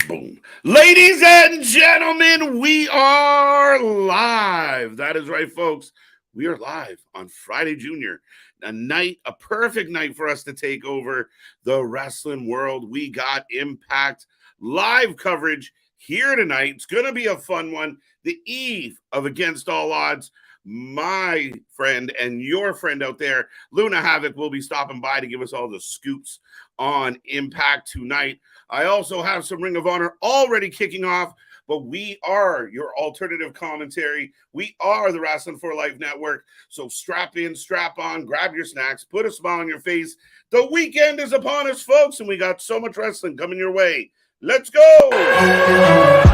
Boom. Ladies and gentlemen, we are live. That is right, folks. We are live on Friday Junior. A perfect night for us to take over the wrestling world. We got Impact live coverage here tonight. It's going to be a fun one. The eve of Against All Odds. My friend and your friend out there, Luna Havoc, will be stopping by to give us all the scoops on Impact tonight. I also have some Ring of Honor already kicking off, but we are your alternative commentary. We are the Wrasslin for Life Network. So strap in, strap on, grab your snacks, put a smile on your face. The weekend is upon us, folks, and we got so much wrestling coming your way. Let's go!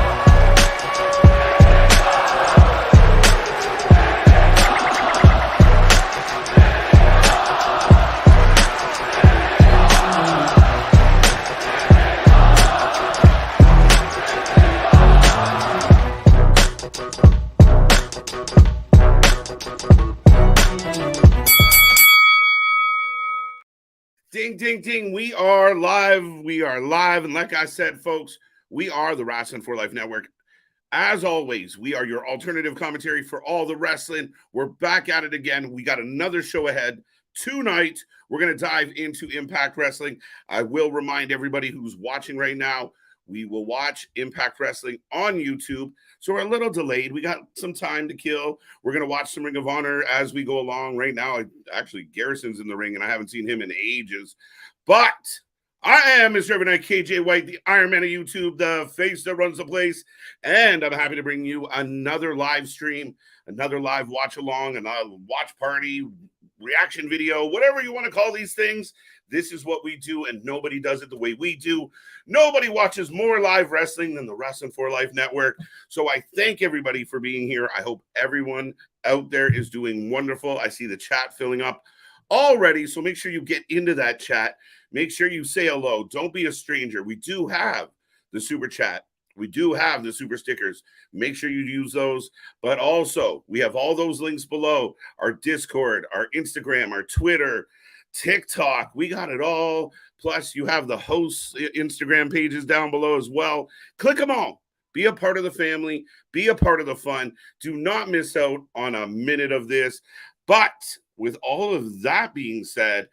Ding, ding, ding. We are live. We are live. And like I said, folks, we are the Wrasslin for Life Network. As always, we are your alternative commentary for all the wrestling. We're back at it again. We got another show ahead. Tonight, we're going to dive into Impact Wrestling. I will remind everybody who's watching right now, we will watch Impact Wrestling on YouTube. So we're a little delayed. We got some time to kill. We're going to watch some Ring of Honor as we go along. Right now, actually, Garrison's in the ring, and I haven't seen him in ages. But I am Mr. Evernight KJ White, the Iron Man of YouTube, the face that runs the place. And I'm happy to bring you another live stream, another live watch along, another watch party, reaction video, whatever you want to call these things. This is what we do, and nobody does it the way we do. Nobody watches more live wrestling than the Wrasslin for Life Network. So I thank everybody for being here. I hope everyone out there is doing wonderful. I see the chat filling up already, so make sure you get into that chat. Make sure you say hello. Don't be a stranger. We do have the super chat. We do have the super stickers. Make sure you use those. But also, we have all those links below. Our Discord, our Instagram, our Twitter, TikTok. We got it all. Plus, you have the hosts' Instagram pages down below as well. Click them all. Be a part of the family. Be a part of the fun. Do not miss out on a minute of this. But with all of that being said,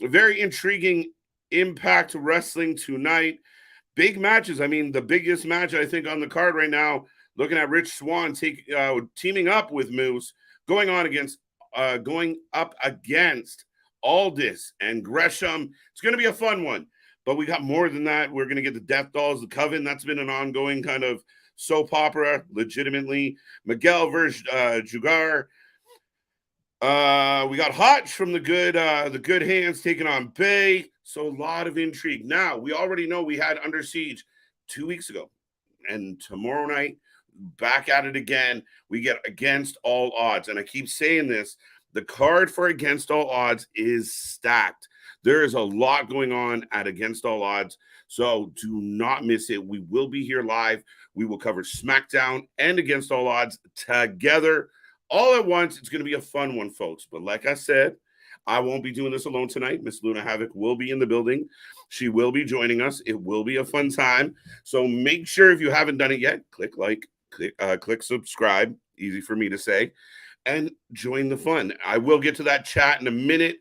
a very intriguing Impact Wrestling tonight. Big matches. I mean, the biggest match, I think, on the card right now, looking at Rich Swann teaming up with Moose, going up against Aldis and Gresham. It's going to be a fun one. But we got more than that. We're going to get the Death Dolls, the Coven. That's been an ongoing kind of soap opera, legitimately. Miguel versus Jugar. We got Hotch from the good hands taking on Bay. So a lot of intrigue. Now, we already know we had Under Siege 2 weeks ago. And tomorrow night, back at it again. We get Against All Odds. And I keep saying this, the card for Against All Odds is stacked. There is a lot going on at Against All Odds. So do not miss it. We will be here live. We will cover SmackDown and Against All Odds together all at once. It's going to be a fun one, folks. But like I said, I won't be doing this alone tonight. Miss Luna Havoc will be in the building. She will be joining us. It will be a fun time. So make sure, if you haven't done it yet, click like, click subscribe. Easy for me to say. And join the fun. I will get to that chat in a minute.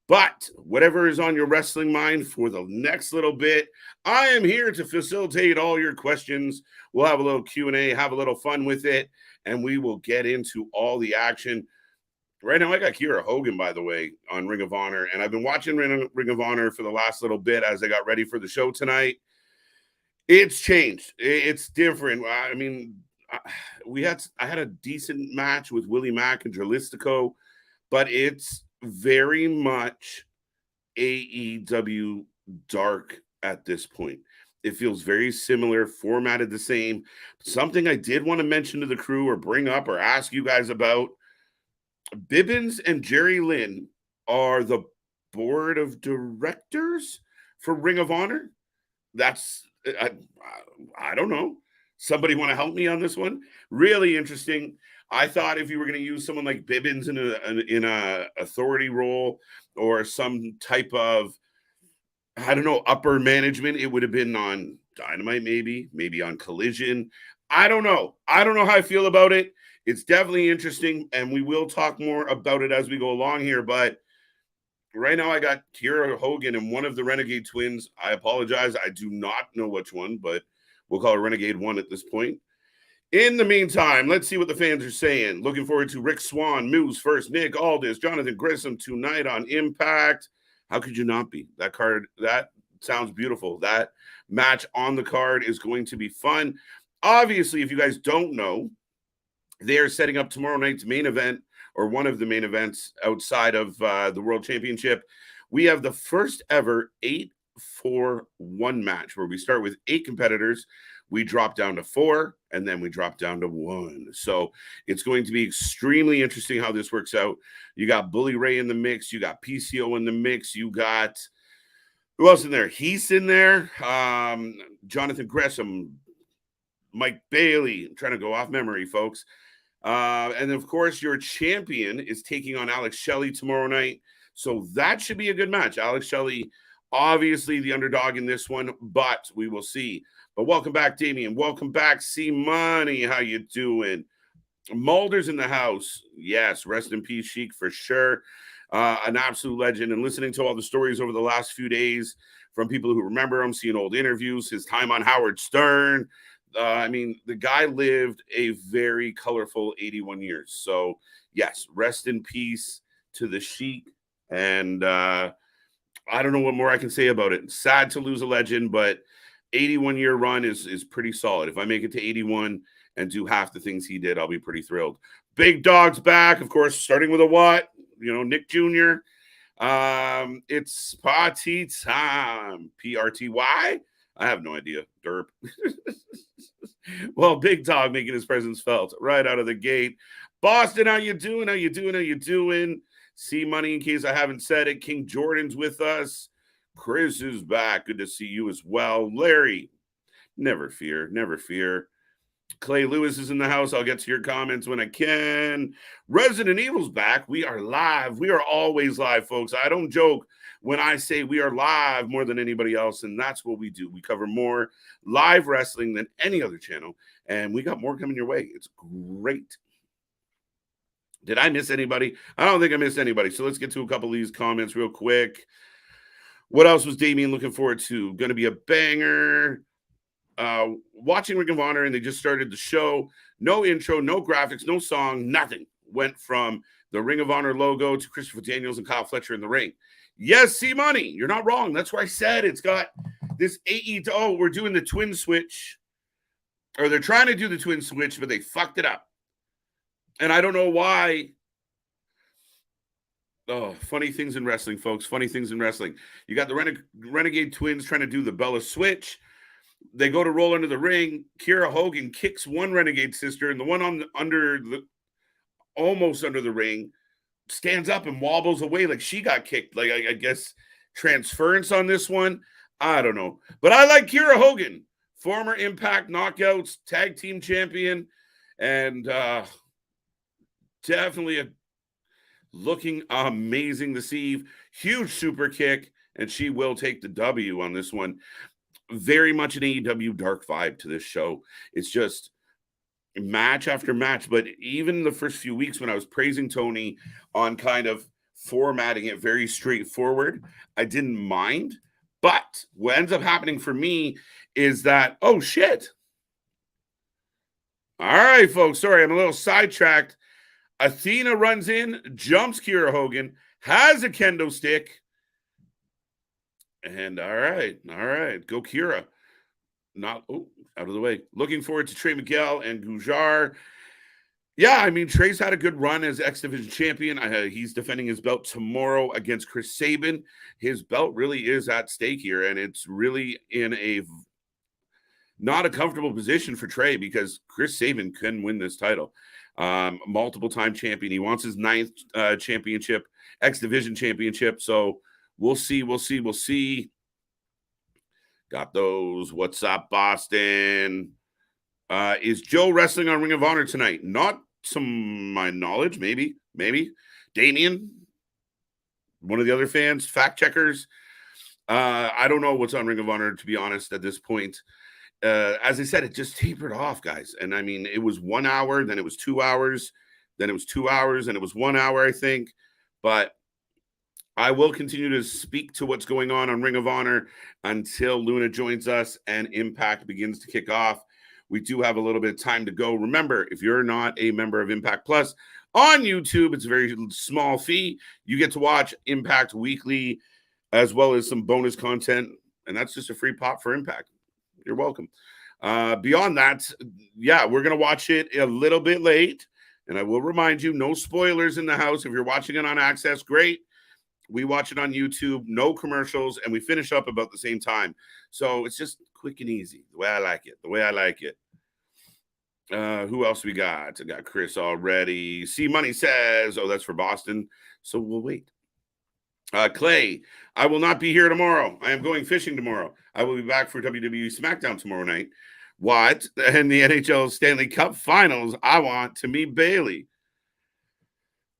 But whatever is on your wrestling mind for the next little bit, I am here to facilitate all your questions. We'll have a little Q&A, have a little fun with it, and we will get into all the action. Right now, I got Kiera Hogan, by the way, on Ring of Honor, and I've been watching Ring of Honor for the last little bit as I got ready for the show tonight. It's changed. It's different. I mean, I had a decent match with Willie Mack and Jalistico, but it's very much AEW dark at this point. It feels very similar, formatted the same. Something I did want to mention to the crew or bring up or ask you guys about, Bibbins and Jerry Lynn are the board of directors for Ring of Honor. That's, I don't know. Somebody want to help me on this one? Really interesting. I thought if you were going to use someone like Bibbins in a authority role or some type of, I don't know, upper management, it would have been on Dynamite, maybe on Collision. I don't know. I don't know how I feel about it. It's definitely interesting, and we will talk more about it as we go along here. But right now, I got Kiera Hogan and one of the Renegade twins. I apologize. I do not know which one, but we'll call it Renegade 1 at this point. In the meantime, let's see what the fans are saying. Looking forward to Rick Swan, Moose first, Nick Aldis, Jonathan Grissom tonight on Impact. How could you not be? That card, that sounds beautiful. That match on the card is going to be fun. Obviously, if you guys don't know, they're setting up tomorrow night's main event, or one of the main events outside of the World Championship. We have the first ever 8-4-1 match where we start with 8 competitors. We drop down to 4, and then we drop down to 1. So it's going to be extremely interesting how this works out. You got Bully Ray in the mix. You got PCO in the mix. You got, who else in there? He's in there. Jonathan Gresham, Mike Bailey. I'm trying to go off memory, folks. And of course, your champion is taking on Alex Shelley tomorrow night. So that should be a good match. Alex Shelley, obviously the underdog in this one, but we will see. But welcome back, Damien. Welcome back, C Money. How you doing? Mulder's in the house. Yes, rest in peace, Sheik, for sure. An absolute legend. And listening to all the stories over the last few days from people who remember him, seeing old interviews, his time on Howard Stern. I mean, the guy lived a very colorful 81 years. So, yes, rest in peace to the Sheik. And I don't know what more I can say about it. Sad to lose a legend, but 81-year run is pretty solid. If I make it to 81 and do half the things he did, I'll be pretty thrilled. Big Dog's back, of course, starting with a what? Nick Jr. It's party time. PRTY? I have no idea. Derp. Well, Big Dog making his presence felt right out of the gate. Boston, how you doing? How you doing? How you doing? C Money, in case I haven't said it. King Jordan's with us. Chris is back. Good to see you as well. Larry, never fear. Never fear. Clay Lewis is in the house. I'll get to your comments when I can. Resident Evil's back. We are live. We are always live, folks. I don't joke when I say we are live more than anybody else, and that's what we do. We cover more live wrestling than any other channel, and we got more coming your way. It's great. Did I miss anybody? I don't think I missed anybody. So let's get to a couple of these comments real quick. What else was Damien looking forward to? Going to be a banger. Watching Ring of Honor, and they just started the show. No intro, no graphics, no song, nothing. Went from the Ring of Honor logo to Christopher Daniels and Kyle Fletcher in the ring. Yes, C Money, you're not wrong. That's where I said it's got this AE. Oh, we're doing the twin switch. Or they're trying to do the twin switch, but they fucked it up. And I don't know why. Oh, funny things in wrestling, folks. Funny things in wrestling. You got the Renegade twins trying to do the Bella switch. They go to roll under the ring. Kiera Hogan kicks one Renegade sister, and the one almost under the ring stands up and wobbles away like she got kicked. Like, I guess transference on this one. I don't know. But I like Kiera Hogan, former Impact Knockouts tag team champion, and definitely looking amazing this eve. Huge super kick, and she will take the W on this one. Very much an AEW dark vibe to this show. It's just match after match. But even the first few weeks when I was praising Tony on kind of formatting it very straightforward, I didn't mind. But what ends up happening for me is that, oh, shit. All right, folks. Sorry, I'm a little sidetracked. Athena runs in, jumps Kiera Hogan, has a kendo stick. And all right. Go Kiera. Out of the way. Looking forward to Trey Miguel and Gujar. Yeah, I mean, Trey's had a good run as X Division champion. He's defending his belt tomorrow against Chris Sabin. His belt really is at stake here, and it's really in a not a comfortable position for Trey because Chris Sabin can win this title. Multiple-time champion. He wants his 9th championship, X Division championship. So we'll see. Got those. What's up, Boston? Is Joe wrestling on Ring of Honor tonight? Not to my knowledge. Maybe. Damien, one of the other fans, fact checkers. I don't know what's on Ring of Honor, to be honest, at this point. as I said, it just tapered off, guys. And I mean, it was 1 hour, then it was 2 hours, then it was 2 hours, and it was 1 hour, I think. But I will continue to speak to what's going on Ring of Honor until Luna joins us and Impact begins to kick off. We do have a little bit of time to go. Remember, if you're not a member of Impact Plus on YouTube, it's a very small fee. You get to watch Impact weekly as well as some bonus content, and that's just a free pop for Impact. You're welcome. Beyond that, yeah, we're going to watch it a little bit late, and I will remind you, no spoilers in the house. If you're watching it on Access, great. We watch it on YouTube, no commercials, and we finish up about the same time. So it's just quick and easy, the way I like it. Who else we got? I got Chris already. C Money says, oh, that's for Boston. So we'll wait. Clay, I will not be here tomorrow. I am going fishing tomorrow. I will be back for WWE SmackDown tomorrow night. What? And the NHL Stanley Cup Finals. I want to meet Bailey.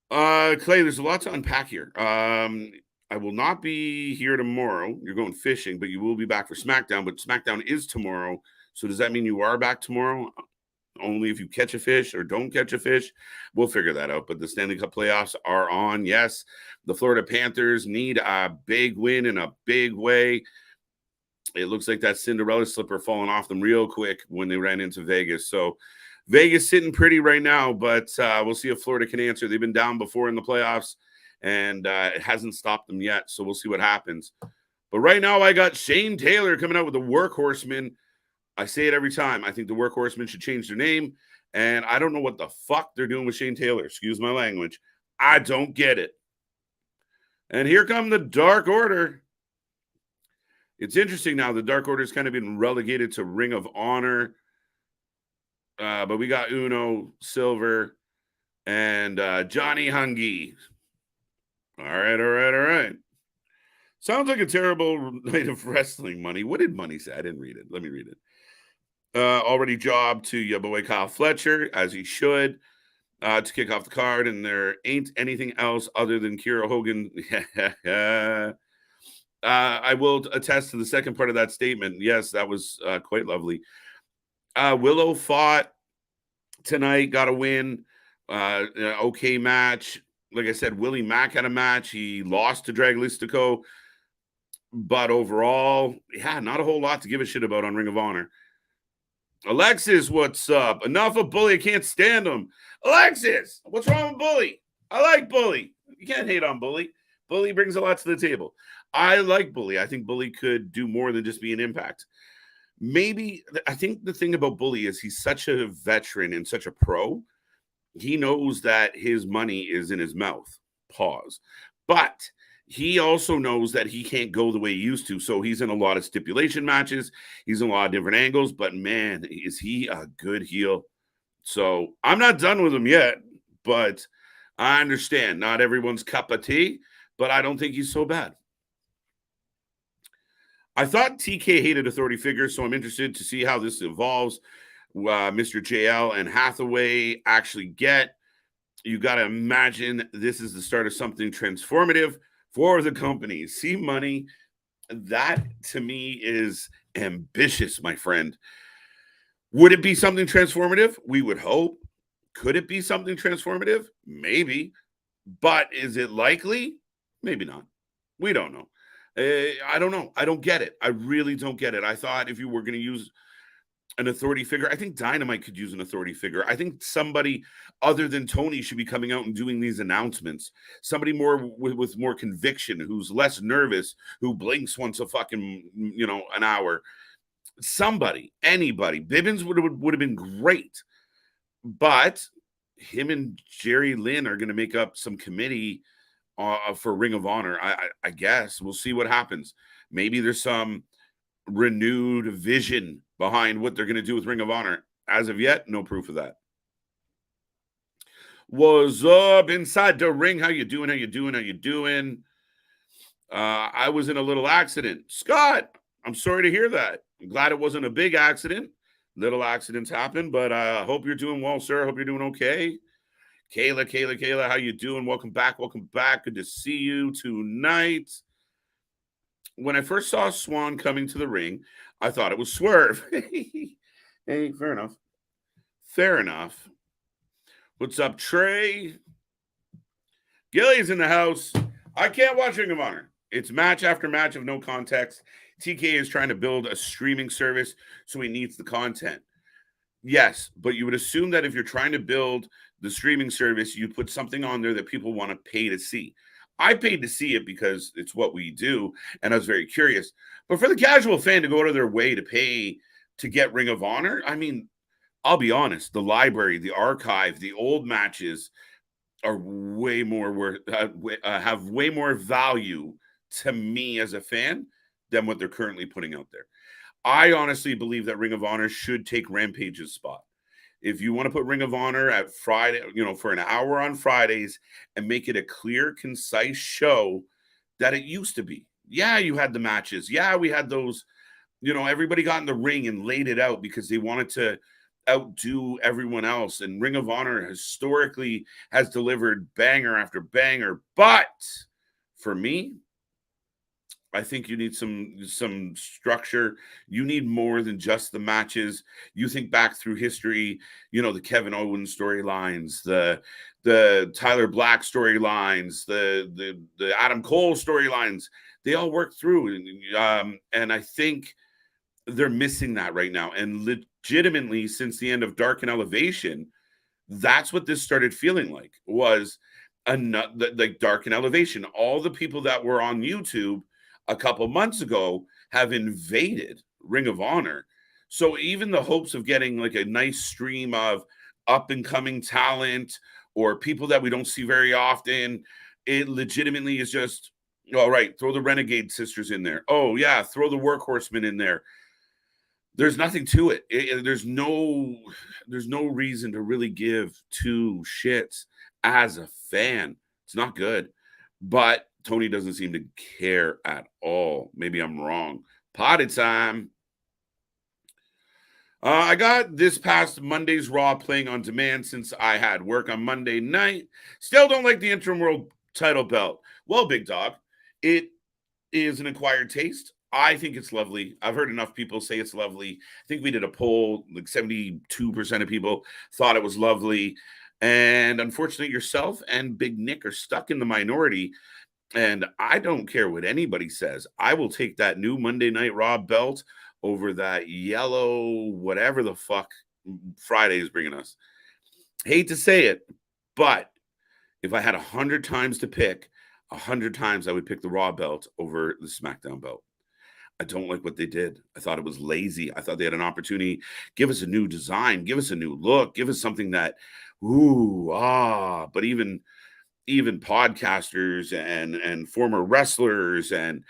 Clay, there's a lot to unpack here. I will not be here tomorrow. You're going fishing, but you will be back for SmackDown. But SmackDown is tomorrow. So does that mean you are back tomorrow? Only if you catch a fish or don't catch a fish? We'll figure that out. But the Stanley Cup playoffs are on. Yes, the Florida Panthers need a big win in a big way. It looks like that Cinderella slipper falling off them real quick when they ran into Vegas. So Vegas sitting pretty right now, but we'll see if Florida can answer. They've been down before in the playoffs, and it hasn't stopped them yet. So we'll see what happens. But right now I got Shane Taylor coming out with the Workhorsemen. I say it every time. I think the Workhorsemen should change their name, and I don't know what the fuck they're doing with Shane Taylor. Excuse my language. I don't get it. And here come the Dark Order. It's interesting now. The Dark Order's kind of been relegated to Ring of Honor. But we got Uno, Silver, and Johnny Hungy. All right. Sounds like a terrible night of wrestling, Money. What did Money say? I didn't read it. Let me read it. Already jobbed to your boy Kyle Fletcher, as he should, to kick off the card, and there ain't anything else other than Kiera Hogan. I will attest to the second part of that statement. Yes, that was quite lovely. Willow fought tonight, got a win. Okay match. Like I said, Willie Mack had a match. He lost to Drag Listico. But overall, yeah, not a whole lot to give a shit about on Ring of Honor. Alexis, what's up? Enough of Bully. I can't stand him. Alexis, what's wrong with Bully? I like Bully. You can't hate on Bully. Bully brings a lot to the table. I like Bully. I think Bully could do more than just be an impact. Maybe, I think the thing about Bully is he's such a veteran and such a pro. He knows that his money is in his mouth. Pause. But he also knows that he can't go the way he used to. So he's in a lot of stipulation matches. He's in a lot of different angles. But, man, is he a good heel. So I'm not done with him yet. But I understand. Not everyone's cup of tea. But I don't think he's so bad. I thought TK hated authority figures, so I'm interested to see how this evolves. Mr. JL and Hathaway actually get. You got to imagine this is the start of something transformative for the company. See Money. That, to me, is ambitious, my friend. Would it be something transformative? We would hope. Could it be something transformative? Maybe. But is it likely? Maybe not. We don't know. I don't know. I don't get it. I really don't get it. I thought if you were going to use an authority figure, I think Dynamite could use an authority figure. I think somebody other than Tony should be coming out and doing these announcements. Somebody more with more conviction, who's less nervous, who blinks once a fucking, an hour. Somebody, anybody. Bibbins would have been great. But him and Jerry Lynn are going to make up some committee for Ring of Honor. I guess we'll see what happens. Maybe there's some renewed vision behind what they're going to do with Ring of Honor. As of yet, no proof of that. What's up inside the ring? How you doing? I was in a little accident. Scott, I'm sorry to hear that. I'm glad it wasn't a big accident. Little accidents happen, but I hope you're doing well, sir. I hope you're doing okay. Kayla, how you doing? Welcome back. Good to see you tonight. When I first saw Swan coming to the ring, I thought it was Swerve. Hey, fair enough. Fair enough. What's up, Trey? Gilly's in the house. I can't watch Ring of Honor. It's match after match of no context. TK is trying to build a streaming service, so he needs the content. Yes, but you would assume that if you're trying to build the streaming service, you put something on there that people want to pay to see. I paid to see it because it's what we do, and I was very curious. But for the casual fan to go out of their way to pay to get Ring of Honor, I mean, I'll be honest, the library, the archive, the old matches are way more worth, have way more value to me as a fan than what they're currently putting out there. I honestly believe that Ring of Honor should take Rampage's spot. If you want to put Ring of Honor at Friday, for an hour on Fridays and make it a clear, concise show that it used to be. Yeah, you had the matches. Yeah, we had those, everybody got in the ring and laid it out because they wanted to outdo everyone else. And Ring of Honor historically has delivered banger after banger. But for me, I think you need some structure. You need more than just the matches. You think back through history, the Kevin Owens storylines, the Tyler Black storylines, the Adam Cole storylines. They all work through, and I think they're missing that right now. And legitimately, since the end of Dark and Elevation, that's what this started feeling like, was like Dark and Elevation. All the people that were on YouTube a couple months ago have invaded Ring of Honor. So even the hopes of getting like a nice stream of up and coming talent or people that we don't see very often, it legitimately is just, all right, throw the Renegade Sisters in there. Oh yeah, throw the Workhorsemen in there. There's nothing to it. There's no reason to really give two shits as a fan. It's not good. But Tony doesn't seem to care at all. Maybe I'm wrong. Potty time. I got this past Monday's Raw playing on demand since I had work on Monday night. Still don't like the interim world title belt. Well, big dog, it is an acquired taste. I think it's lovely. I've heard enough people say it's lovely. I think we did a poll, like 72% of people thought it was lovely. And unfortunately, yourself and Big Nick are stuck in the minority. And I don't care what anybody says. I will take that new Monday Night Raw belt over that yellow, whatever the fuck Friday is bringing us. Hate to say it, but if I had 100 times to pick, 100 times I would pick the Raw belt over the SmackDown belt. I don't like what they did. I thought it was lazy. I thought they had an opportunity. Give us a new design. Give us a new look. Give us something that, but even podcasters and former wrestlers and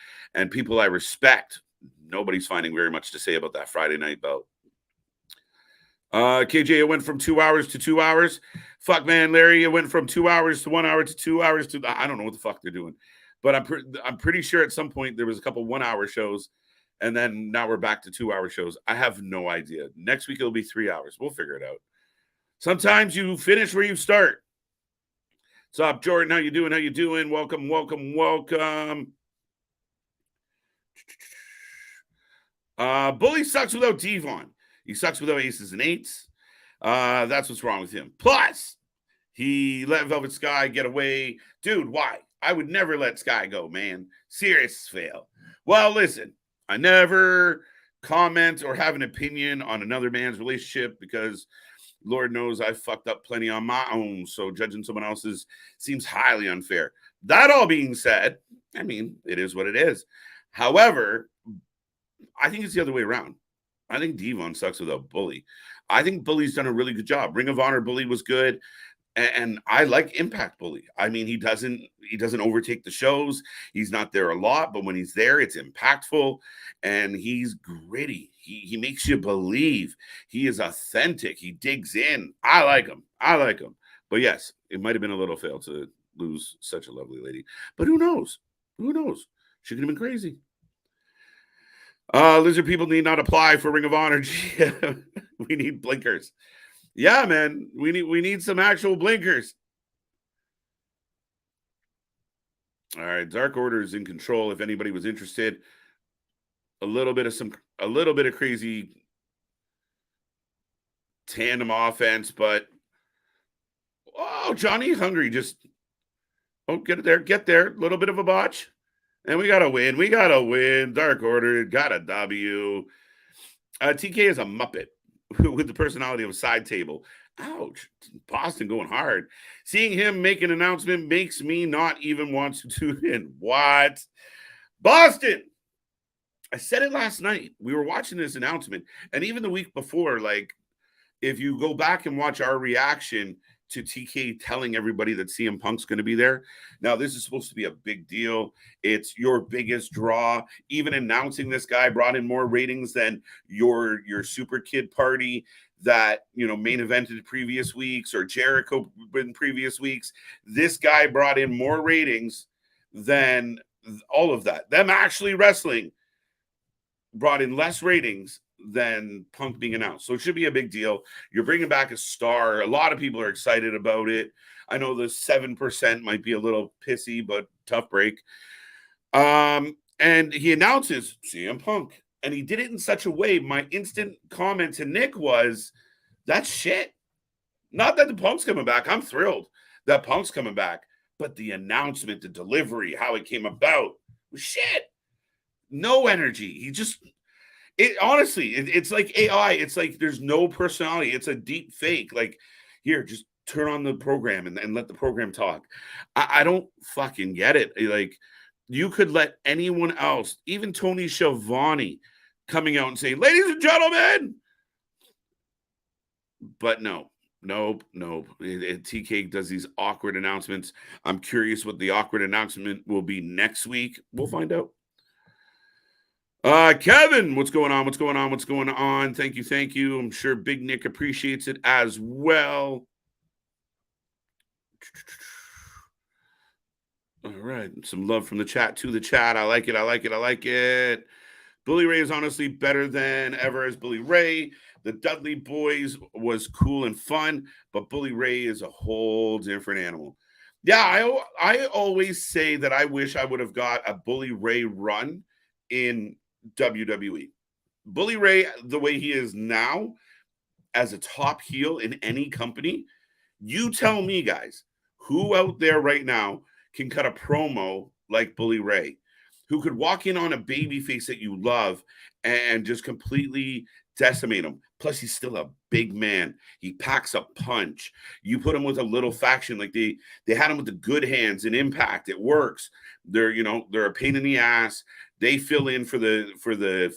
people I respect, nobody's finding very much to say about that Friday night belt. KJ, it went from 2 hours to 2 hours. Fuck, man, Larry, it went from 2 hours to 1 hour to 2 hours to, I don't know what the fuck they're doing. But I'm pretty sure at some point there was a couple 1 hour shows, and then now we're back to 2 hour shows. I have no idea. Next week it'll be 3 hours. We'll figure it out. Sometimes you finish where you start. What's up, Jordan? How you doing? How you doing? Welcome. Bully sucks without Devon. He sucks without aces and eights. That's what's wrong with him. Plus, he let Velvet Sky get away. Dude, why? I would never let Sky go, man. Serious fail. Well, listen, I never comment or have an opinion on another man's relationship because Lord knows I fucked up plenty on my own. So judging someone else's seems highly unfair. That all being said, I mean, it is what it is. However, I think it's the other way around. I think Devon sucks without Bully. I think Bully's done a really good job. Ring of Honor Bully was good. And I like Impact Bully. I mean, he doesn't overtake the shows. He's not there a lot, but when he's there, it's impactful and he's gritty. He makes you believe. He is authentic. He digs in. I like him. But yes, it might have been a little fail to lose such a lovely lady. But who knows? She could have been crazy. Lizard people need not apply for Ring of Honor. We need blinkers. Yeah, man, we need some actual blinkers. All right, Dark Order is in control. If anybody was interested, a little bit of some a little bit of crazy tandem offense, but Johnny Hungry just get there. A little bit of a botch. And we got to win. Dark Order got a W. TK is a Muppet with the personality of a side table. Ouch. Boston going hard. Seeing him make an announcement makes me not even want to tune in. What? Boston! I said it last night. We were watching this announcement. And even the week before, like, if you go back and watch our reaction to TK telling everybody that CM Punk's going to be there. Now, this is supposed to be a big deal. It's your biggest draw. Even announcing this guy brought in more ratings than your Super Kid party that, main evented previous weeks, or Jericho in previous weeks. This guy brought in more ratings than all of that. Them actually wrestling brought in less ratings than Punk being announced. So it should be a big deal. You're bringing back a star. A lot of people are excited about it. I know the 7% might be a little pissy, but tough break. And he announces CM Punk. And he did it in such a way, my instant comment to Nick was, that's shit. Not that the Punk's coming back. I'm thrilled that Punk's coming back. But the announcement, the delivery, how it came about was shit. No energy. He just... it's like AI. It's like there's no personality. It's a deep fake. Like, here, just turn on the program and let the program talk. I don't fucking get it. Like, you could let anyone else, even Tony Schiavone, coming out and saying, ladies and gentlemen. But nope. TK does these awkward announcements. I'm curious what the awkward announcement will be next week. We'll find out. Kevin, what's going on? Thank you. I'm sure Big Nick appreciates it as well. All right. Some love from the chat to the chat. I like it. Bully Ray is honestly better than ever as Bully Ray. The Dudley Boys was cool and fun, but Bully Ray is a whole different animal. Yeah, I always say that I wish I would have got a Bully Ray run in WWE. Bully Ray, the way he is now, as a top heel in any company, you tell me, guys, who out there right now can cut a promo like Bully Ray, who could walk in on a babyface that you love and just completely decimate him. Plus, he's still a big man. He packs a punch. You put him with a little faction, like they had him with the good hands in Impact. It works. They're a pain in the ass. They fill in for the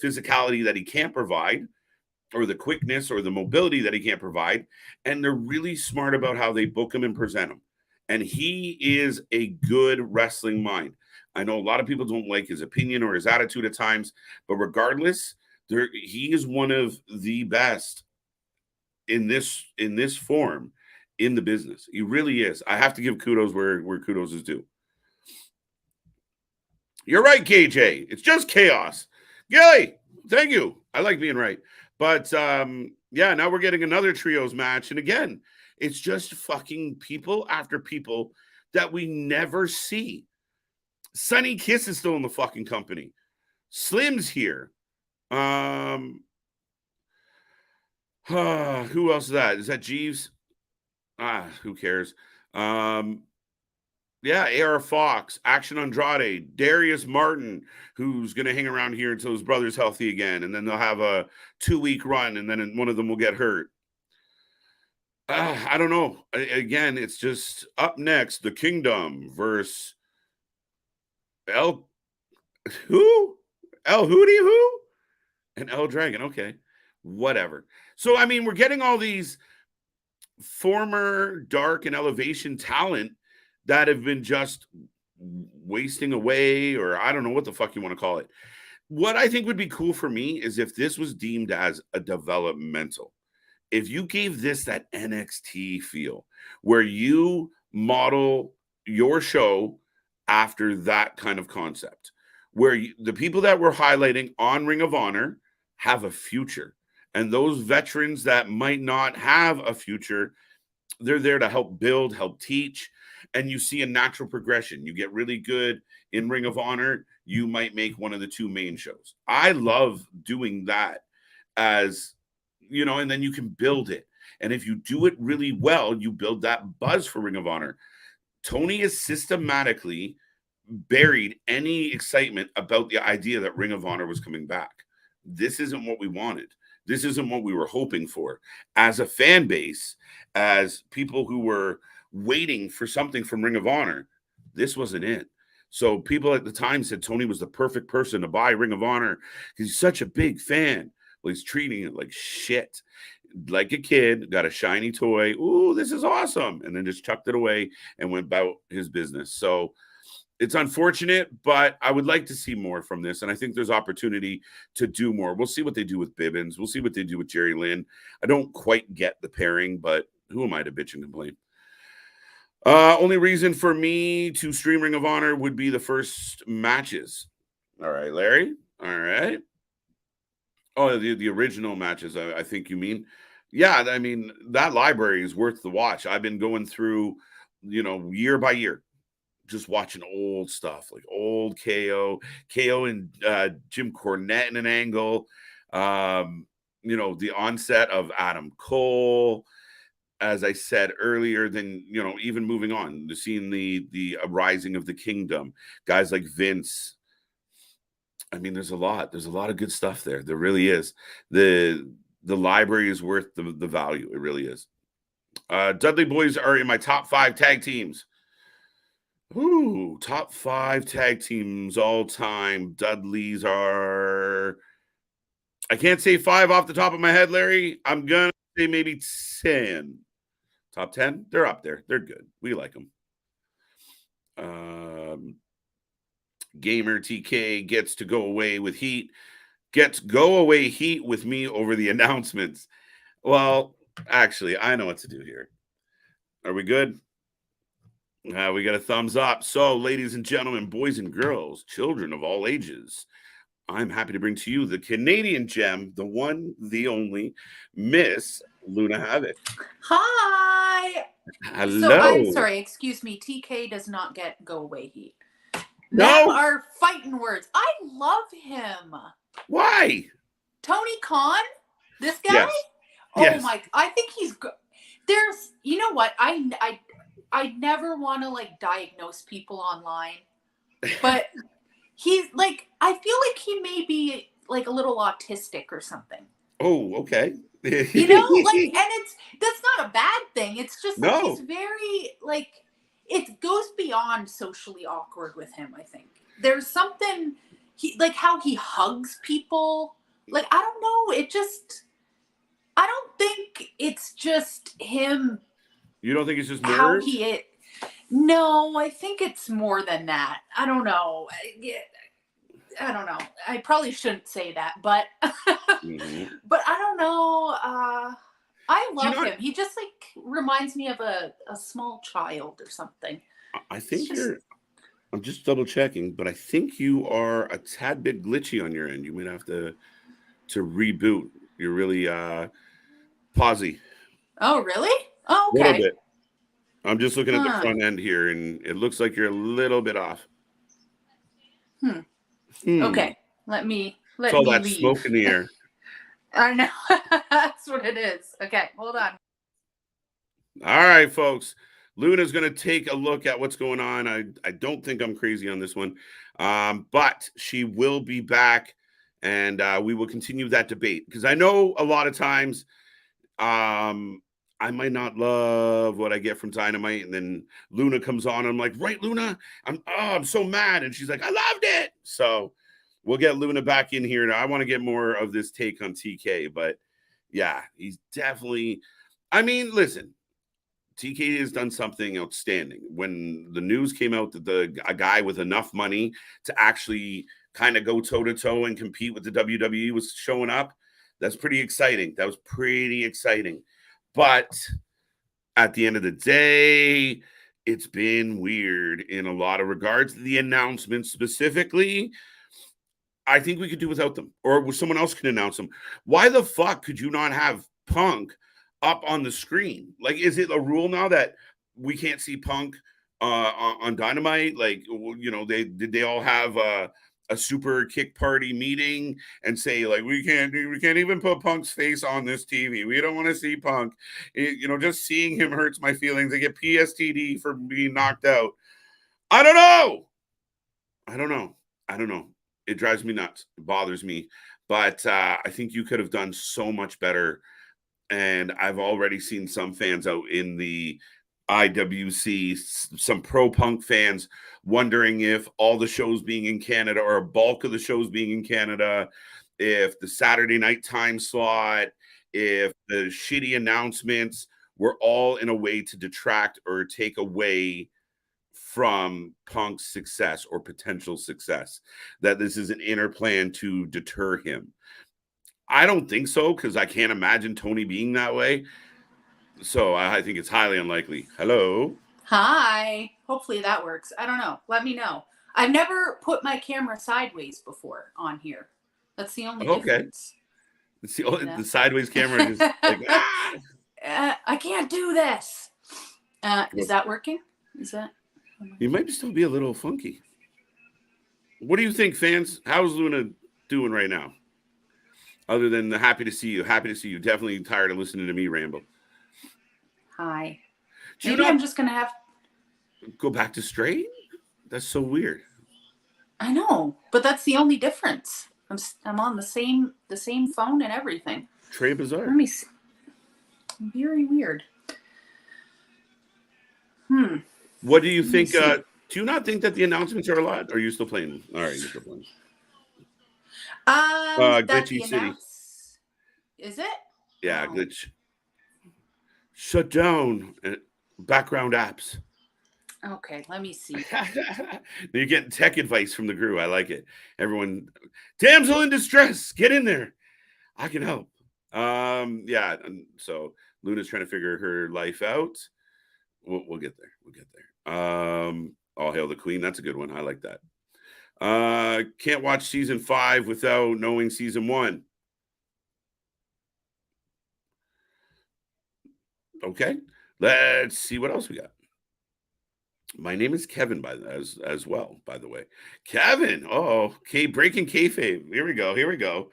physicality that he can't provide, or the quickness or the mobility that he can't provide. And they're really smart about how they book him and present him. And he is a good wrestling mind. I know a lot of people don't like his opinion or his attitude at times, but regardless, he is one of the best in this form in the business. He really is. I have to give kudos where kudos is due. You're right, KJ. It's just chaos. Gilly, thank you. I like being right. But now we're getting another trios match. And again, it's just fucking people after people that we never see. Sonny Kiss is still in the fucking company. Slim's here. Who else is that? Is that Jeeves? Who cares? AR Fox, Action Andrade, Darius Martin, who's going to hang around here until his brother's healthy again. And then they'll have a 2-week run, and then one of them will get hurt. I don't know. Again, it's just up next, The Kingdom versus El Hootie Who? And El Dragon. Okay. Whatever. So, I mean, we're getting all these former Dark and Elevation talent that have been just wasting away, or I don't know what the fuck you want to call it. What I think would be cool for me is if this was deemed as a developmental. If you gave this that NXT feel, where you model your show after that kind of concept, where the people that we're highlighting on Ring of Honor have a future, and those veterans that might not have a future, they're there to help build, help teach. and you see a natural progression. You get really good in Ring of Honor, you might make one of the 2 main shows. I love doing that, as you know, and then you can build it. And if you do it really well, you build that buzz for Ring of Honor. Tony has systematically buried any excitement about the idea that Ring of Honor was coming back. This isn't what we wanted. This isn't what we were hoping for. As a fan base, as people who were waiting for something from Ring of Honor, this wasn't it. So people at the time said Tony was the perfect person to buy Ring of Honor because he's such a big fan. Well, he's treating it like shit. Like a kid, got a shiny toy. Ooh, this is awesome. And then just chucked it away and went about his business. So it's unfortunate, but I would like to see more from this. And I think there's opportunity to do more. We'll see what they do with Bibbins. We'll see what they do with Jerry Lynn. I don't quite get the pairing, but who am I to bitch and complain? Only reason for me to stream Ring of Honor would be the first matches. All right, Larry. All right. Oh, the original matches, I think you mean. Yeah, I mean, that library is worth the watch. I've been going through, year by year, just watching old stuff, like old KO and Jim Cornette in an angle. The onset of Adam Cole, as I said earlier, then, even moving on, seeing the rising of the Kingdom, guys like Vince. I mean, there's a lot of good stuff there. There really is. The library is worth the value. It really is. Dudley Boys are in my top 5 tag teams. Ooh, top 5 tag teams all time. Dudleys are, I can't say 5 off the top of my head, Larry. I'm going to say maybe 10. Top 10? They're up there. They're good. We like them. Gamer TK gets to go away with heat. Gets go away heat with me over the announcements. Well, actually, I know what to do here. Are we good? We got a thumbs up. So, ladies and gentlemen, boys and girls, children of all ages, I'm happy to bring to you the Canadian gem, the one, the only, Miss Luna Havoc. Hi. Hello. So I'm sorry, excuse me. TK does not get go away heat. No. Them are fighting words. I love him. Why? Tony Khan? This guy? Yes. Oh yes. My! I think he's good. There's, you know what? I never want to diagnose people online, but he's I feel like he may be a little autistic or something. Oh, okay. And that's not a bad thing. It's just he's very it goes beyond socially awkward with him. I think there's something how he hugs people. I don't know. I don't think it's just him. You don't think it's just nerves? How he is. No, I think it's more than that. I don't know. I don't know. I probably shouldn't say that, but but I don't know. I love him. He just reminds me of a small child or something. I think I'm just double checking, but I think you are a tad bit glitchy on your end. You might have to reboot. You're really pausy. Oh, really? Oh, okay. A little bit. I'm just looking at the front end here, and it looks like you're a little bit off. Okay. Let me it's all that leave. Smoke in the air. I know. That's what it is. Okay, hold on. All right, folks. Luna's going to take a look at what's going on. I don't think I'm crazy on this one, but she will be back, and we will continue that debate, because I know a lot of times I might not love what I get from Dynamite, and then Luna comes on, and I'm like, right, Luna? I'm so mad. And she's like, I loved it. So we'll get Luna back in here. Now, I want to get more of this take on TK, but yeah, he's definitely, listen, TK has done something outstanding. When the news came out that a guy with enough money to actually kind of go toe-to-toe and compete with the WWE was showing up, that's pretty exciting. That was pretty exciting. But at the end of the day, it's been weird in a lot of regards. The announcements specifically, I think we could do without them, or someone else can announce them. Why the fuck could you not have Punk up on the screen? Is it a rule now that we can't see Punk on Dynamite? Like, you know, they all have a super kick party meeting and say like we can't even put Punk's face on this TV. We don't want to see Punk. You know, just seeing him hurts my feelings. I get PSTD for being knocked out. I don't know. It drives me nuts. It bothers me. But I think you could have done so much better. And I've already seen some fans out in the IWC, some pro Punk fans wondering if all the shows being in Canada or a bulk of the shows being in Canada, if the Saturday night time slot, if the shitty announcements were all in a way to detract or take away from Punk's success or potential success, that this is an inner plan to deter him. I don't think so, because I can't imagine Tony being that way. So I think it's highly unlikely. Hello. Hi. Hopefully that works. I don't know. Let me know. I've never put my camera sideways before on here. That's the only difference. It's the sideways camera is like, I can't do this. Is that working? Is that? You might still be a little funky. What do you think, fans? How's Luna doing right now? Other than the happy to see you. Definitely tired of listening to me ramble. Hi. Maybe I'm just going to have to go back to straight? That's so weird. I know, but that's the only difference. I'm on the same phone and everything. Trey bizarre. Let me see. Very weird. What do you think? Do you not think that the announcements are a lot? Or are you still playing? All right, you're still playing. Glitchy City. Is it? Yeah, glitch. Shut down background apps. Okay, let me see. You're getting tech advice from the crew. I like it. Everyone, damsel in distress, get in there. I can help. Yeah. So Luna's trying to figure her life out. We'll get there. All hail the queen. That's a good one. I like that. Can't watch season 5 without knowing season 1. Okay, let's see what else we got. My name is Kevin as well, by the way. Kevin. Oh, okay. Breaking kayfabe. Here we go.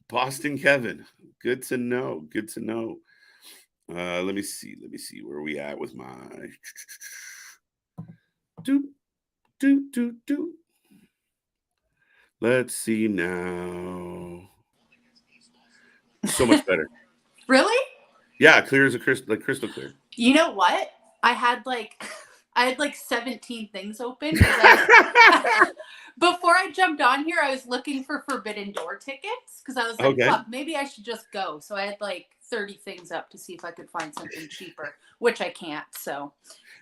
Boston Kevin. Good to know. Let me see where are we at with my do. Let's see now. So much better. Really? Yeah, clear as a crystal clear. You know what? I had like 17 things open. Before I jumped on here, I was looking for Forbidden Door tickets because I was like, fuck, maybe I should just go. So I had like 30 things up to see if I could find something cheaper, which I can't. So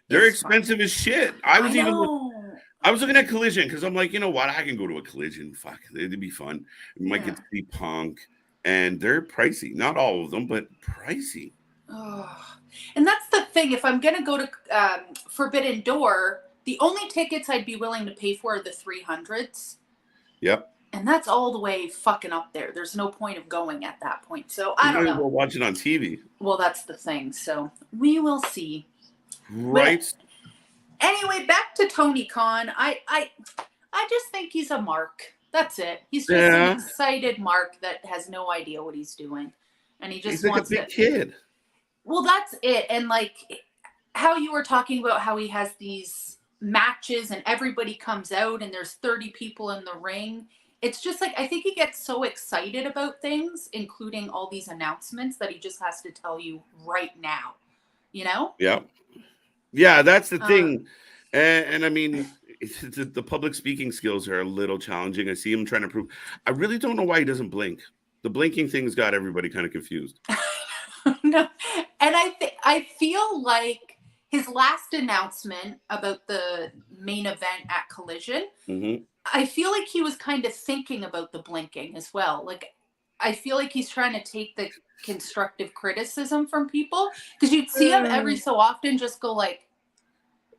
they're expensive as shit. I was looking at Collision because I'm like, you know what? I can go to a Collision. Fuck, it'd be fun. We might get to see Punk. And they're pricey. Not all of them, but pricey. Oh. And that's the thing. If I'm going to go to Forbidden Door, the only tickets I'd be willing to pay for are the 300s. Yep. And that's all the way fucking up there. There's no point of going at that point. So I don't know. We'll watch it on TV. Well, that's the thing. So we will see. Right. But anyway, back to Tony Khan. I just think he's a mark. That's it. He's just an excited mark that has no idea what he's doing. And he's like a big kid. Well, that's it. And like how you were talking about how he has these matches and everybody comes out and there's 30 people in the ring. It's just like, I think he gets so excited about things, including all these announcements, that he just has to tell you right now, you know? Yeah. Yeah, that's the thing. And I mean, the public speaking skills are a little challenging. I see him trying to prove. I really don't know why he doesn't blink. The blinking thing's got everybody kind of confused. No, and I feel like his last announcement about the main event at Collision, I feel like he was kind of thinking about the blinking as well. Like, I feel like he's trying to take the constructive criticism from people, because you'd see him every so often just go like,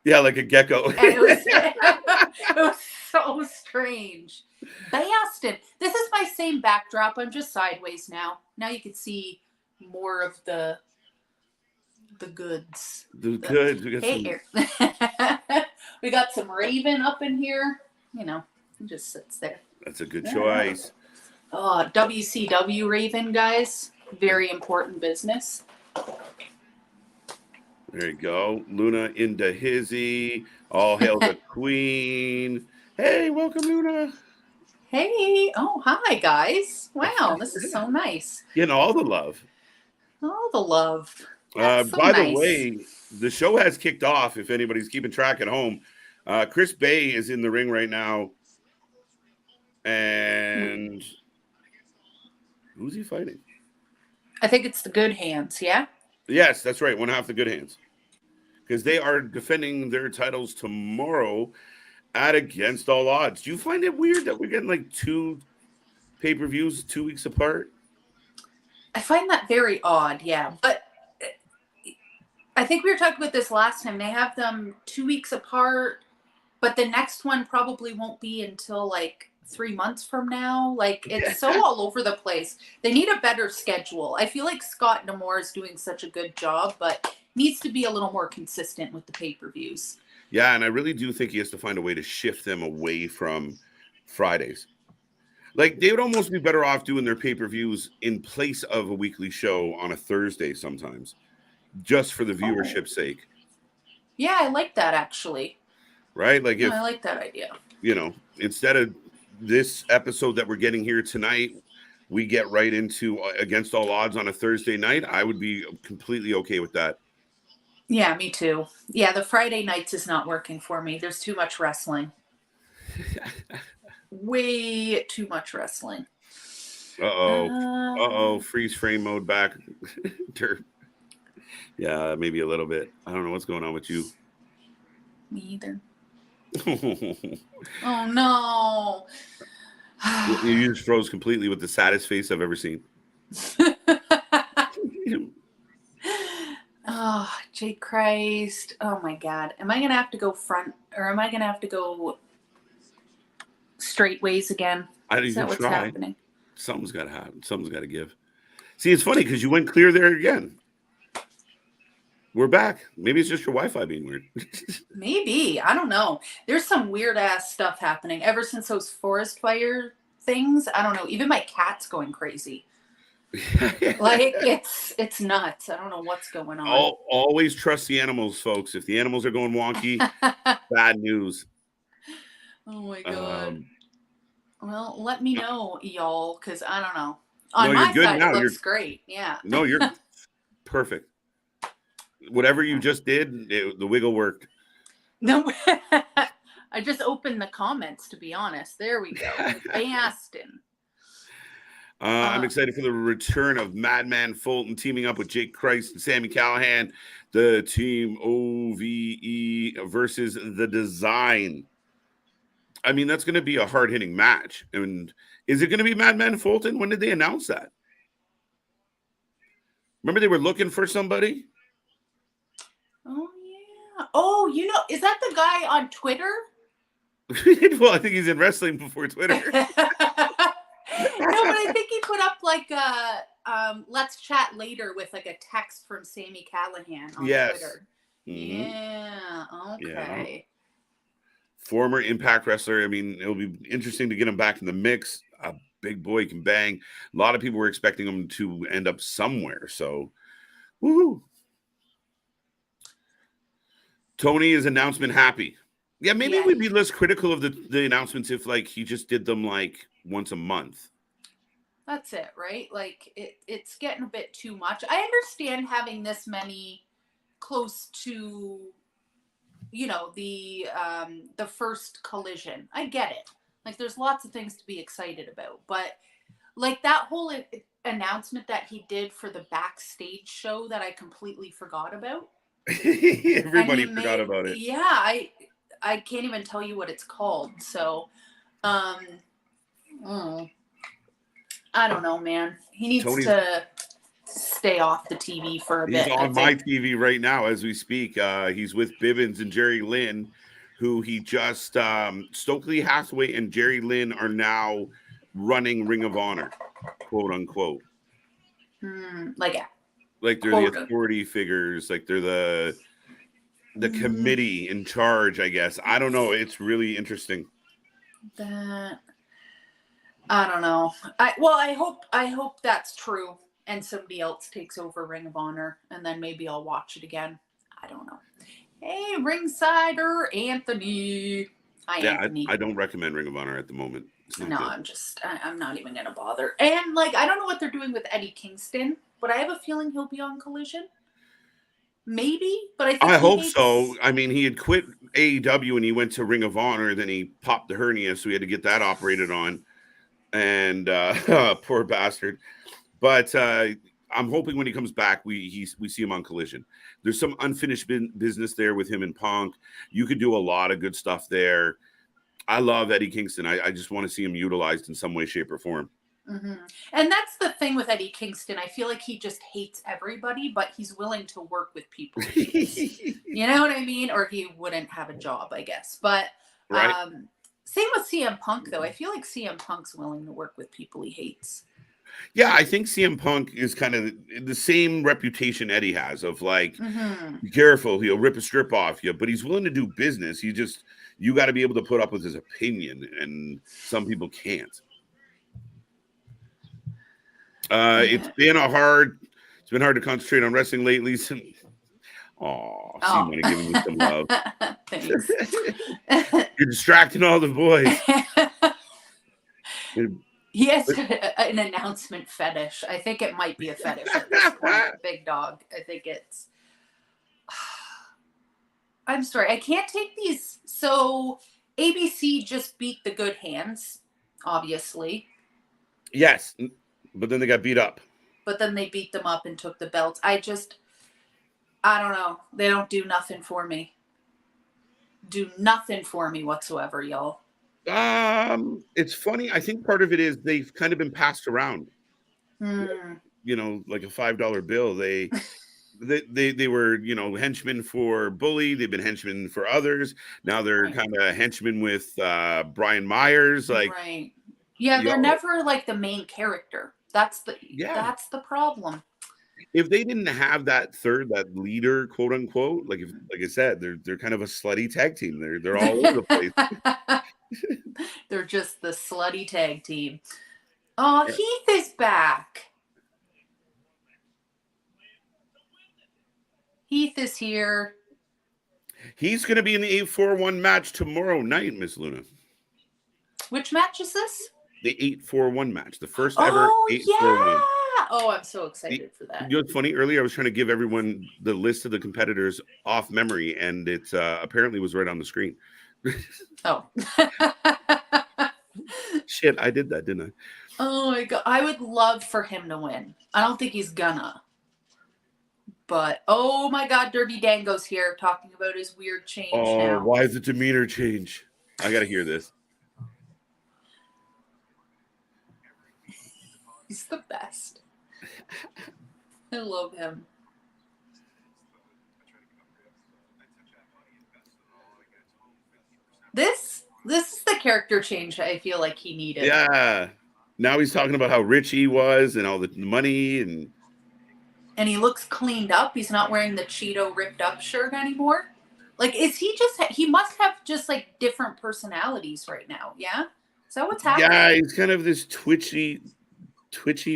yeah, like a gecko. It was so strange. Boston. This is my same backdrop. I'm just sideways now. Now you can see more of the The goods. The goods. We got hey, we got some Raven up in here. You know, he just sits there. That's a good choice. WCW Raven, guys. Very important business. There you go. Luna into Hizzy. All hail the queen. Hey, welcome, Luna. Hey. Oh, hi, guys. Wow, this is so nice. Getting all the love. All the love. By the way, the show has kicked off, if anybody's keeping track at home. Chris Bay is in the ring right now. And who's he fighting? I think it's the Good Hands, yeah? Yes, that's right. One half the Good Hands. Because they are defending their titles tomorrow at Against All Odds. Do you find it weird that we're getting like 2 pay-per-views 2 weeks apart? I find that very odd, yeah. But I think we were talking about this last time. They have them 2 weeks apart, but the next one probably won't be until like 3 months from now. Like, it's so all over the place. They need a better schedule. I feel like Scott D'Amore is doing such a good job, but needs to be a little more consistent with the pay-per-views. Yeah, and I really do think he has to find a way to shift them away from Fridays. Like, they would almost be better off doing their pay-per-views in place of a weekly show on a Thursday sometimes, just for the viewership's sake. Yeah, I like that, actually. Right? Like, if I like that idea. You know, instead of this episode that we're getting here tonight, we get right into Against All Odds on a Thursday night, I would be completely okay with that. Yeah, me too. Yeah, the Friday nights is not working for me. There's too much wrestling. Way too much wrestling. Freeze frame mode back. Yeah, maybe a little bit. I don't know what's going on with you. Me either. Oh no. You just froze completely with the saddest face I've ever seen. Oh, Jake Christ. Oh my God. Am I going to have to go front or am I going to have to go straight ways again? I didn't Is that even what's try. happening? Something's got to happen. Something's got to give. See, it's funny because you went clear there again. We're back. Maybe it's just your Wi-Fi being weird. Maybe. I don't know. There's some weird ass stuff happening ever since those forest fire things. I don't know. Even my cat's going crazy. Like it's nuts. I don't know what's going on. Always trust the animals, folks. If the animals are going wonky, bad news. Oh my God. Well, let me know, y'all, because I don't know. On my side, it looks great. Yeah. No, you're perfect. Whatever you just did, the wiggle worked. No, I just opened the comments, to be honest. There we go. Bastin. I'm excited for the return of Madman Fulton teaming up with Jake Christ and Sami Callihan. The team OVE versus The Design. I mean, that's going to be a hard-hitting match. And is it going to be Madman Fulton? When did they announce that? Remember they were looking for somebody? Oh, yeah. Oh, you know, is that the guy on Twitter? Well, I think he's in wrestling before Twitter. No, but I think he put up like a let's chat later with like a text from Sami Callihan on Twitter. Mm-hmm. Yeah, okay. Yeah. Former Impact wrestler. I mean, it'll be interesting to get him back in the mix. A big boy can bang. A lot of people were expecting him to end up somewhere. So, woohoo. Tony is announcement happy. Yeah, maybe we'd be less critical of the announcements if like he just did them like once a month. That's it, right? Like it's getting a bit too much. I understand having this many close to, you know, the first collision. I get it. Like there's lots of things to be excited about, but like that whole announcement that he did for the backstage show that I completely forgot about. Everybody forgot about it. Yeah, I can't even tell you what it's called. So, I don't know, man. He needs to stay off the TV for a bit. He's on my TV right now as we speak. He's with Bibbins and Jerry Lynn, who he just Stokely Hathaway and Jerry Lynn are now running Ring of Honor, quote unquote. Like Like they're the authority figures, like they're the committee in charge, I guess. I don't know. It's really interesting. That I don't know. I hope that's true and somebody else takes over Ring of Honor and then maybe I'll watch it again. I don't know. Hey, Ringsider Anthony. Hi, Anthony. I don't recommend Ring of Honor at the moment. No, good. I'm not even gonna bother. And like I don't know what they're doing with Eddie Kingston, but I have a feeling he'll be on Collision. Maybe, but I think I hope so. I mean, he had quit AEW and he went to Ring of Honor. Then he popped the hernia, so he had to get that operated on. And poor bastard. But I'm hoping when he comes back, we see him on Collision. There's some unfinished business there with him and Punk. You could do a lot of good stuff there. I love Eddie Kingston. I just want to see him utilized in some way, shape, or form. Mm-hmm. And that's the thing with Eddie Kingston. I feel like he just hates everybody, but he's willing to work with people. You know what I mean? Or he wouldn't have a job, I guess. But right. Same with CM Punk, though. I feel like CM Punk's willing to work with people he hates. Yeah, I think CM Punk is kind of the same reputation Eddie has of like, be careful, he'll rip a strip off you, but he's willing to do business. You got to be able to put up with his opinion, and some people can't. It's been hard to concentrate on wrestling lately. Money giving me some love. Thanks. You're distracting all the boys. He has an announcement fetish. I think it might be a fetish at this point. Big dog. I think it's. I'm sorry. I can't take these. So ABC just beat the Good Hands, obviously. Yes. But then they got beat up. But then they beat them up and took the belts. I don't know. They don't do nothing for me. Do nothing for me whatsoever, y'all. It's funny. I think part of it is they've kind of been passed around. You know, like a $5 bill. They were, henchmen for Bully. They've been henchmen for others. Now they're kind of henchmen with Brian Myers. Like, right. Yeah, they're never like the main character. That's the problem. If they didn't have that leader, quote unquote, like I said, they're kind of a slutty tag team. They're all over the place. They're just the slutty tag team. Oh, yeah. Heath is back. Heath is here. He's going to be in the 841 match tomorrow night, Miss Luna. Which match is this? The 841 match, the first ever 841. Yeah. Oh, I'm so excited for that. You know what's funny? Earlier, I was trying to give everyone the list of the competitors off memory, and it apparently was right on the screen. Oh. Shit, I did that, didn't I? Oh, my God. I would love for him to win. I don't think he's gonna. But, oh, my God, Dirty Dango's here talking about his weird change now. Why is the demeanor change? I got to hear this. He's the best. I love him. This is the character change I feel like he needed. Yeah. Now he's talking about how rich he was and all the money and he looks cleaned up. He's not wearing the Cheeto ripped up shirt anymore. Like, he must have just like different personalities right now. Yeah. Is that what's happening? Yeah, he's kind of this twitchy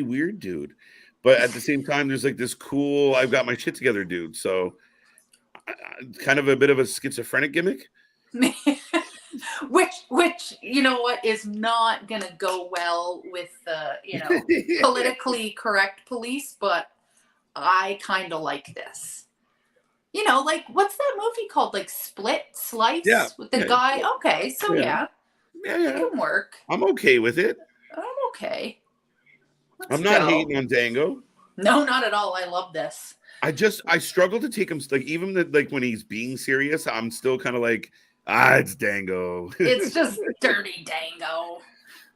weird dude, but at the same time there's like this cool I've got my shit together dude, so kind of a bit of a schizophrenic gimmick. which you know what is not gonna go well with the politically correct police, but I kind of like this. Like, what's that movie called, like Split Slice? Yeah, with the guy. Okay, so yeah. It can work. I'm okay with it. I'm okay. I'm not hating on Dango. No, not at all. I love this. I struggle to take him, like, even like when he's being serious, I'm still kind of like, it's Dango. It's just Dirty Dango.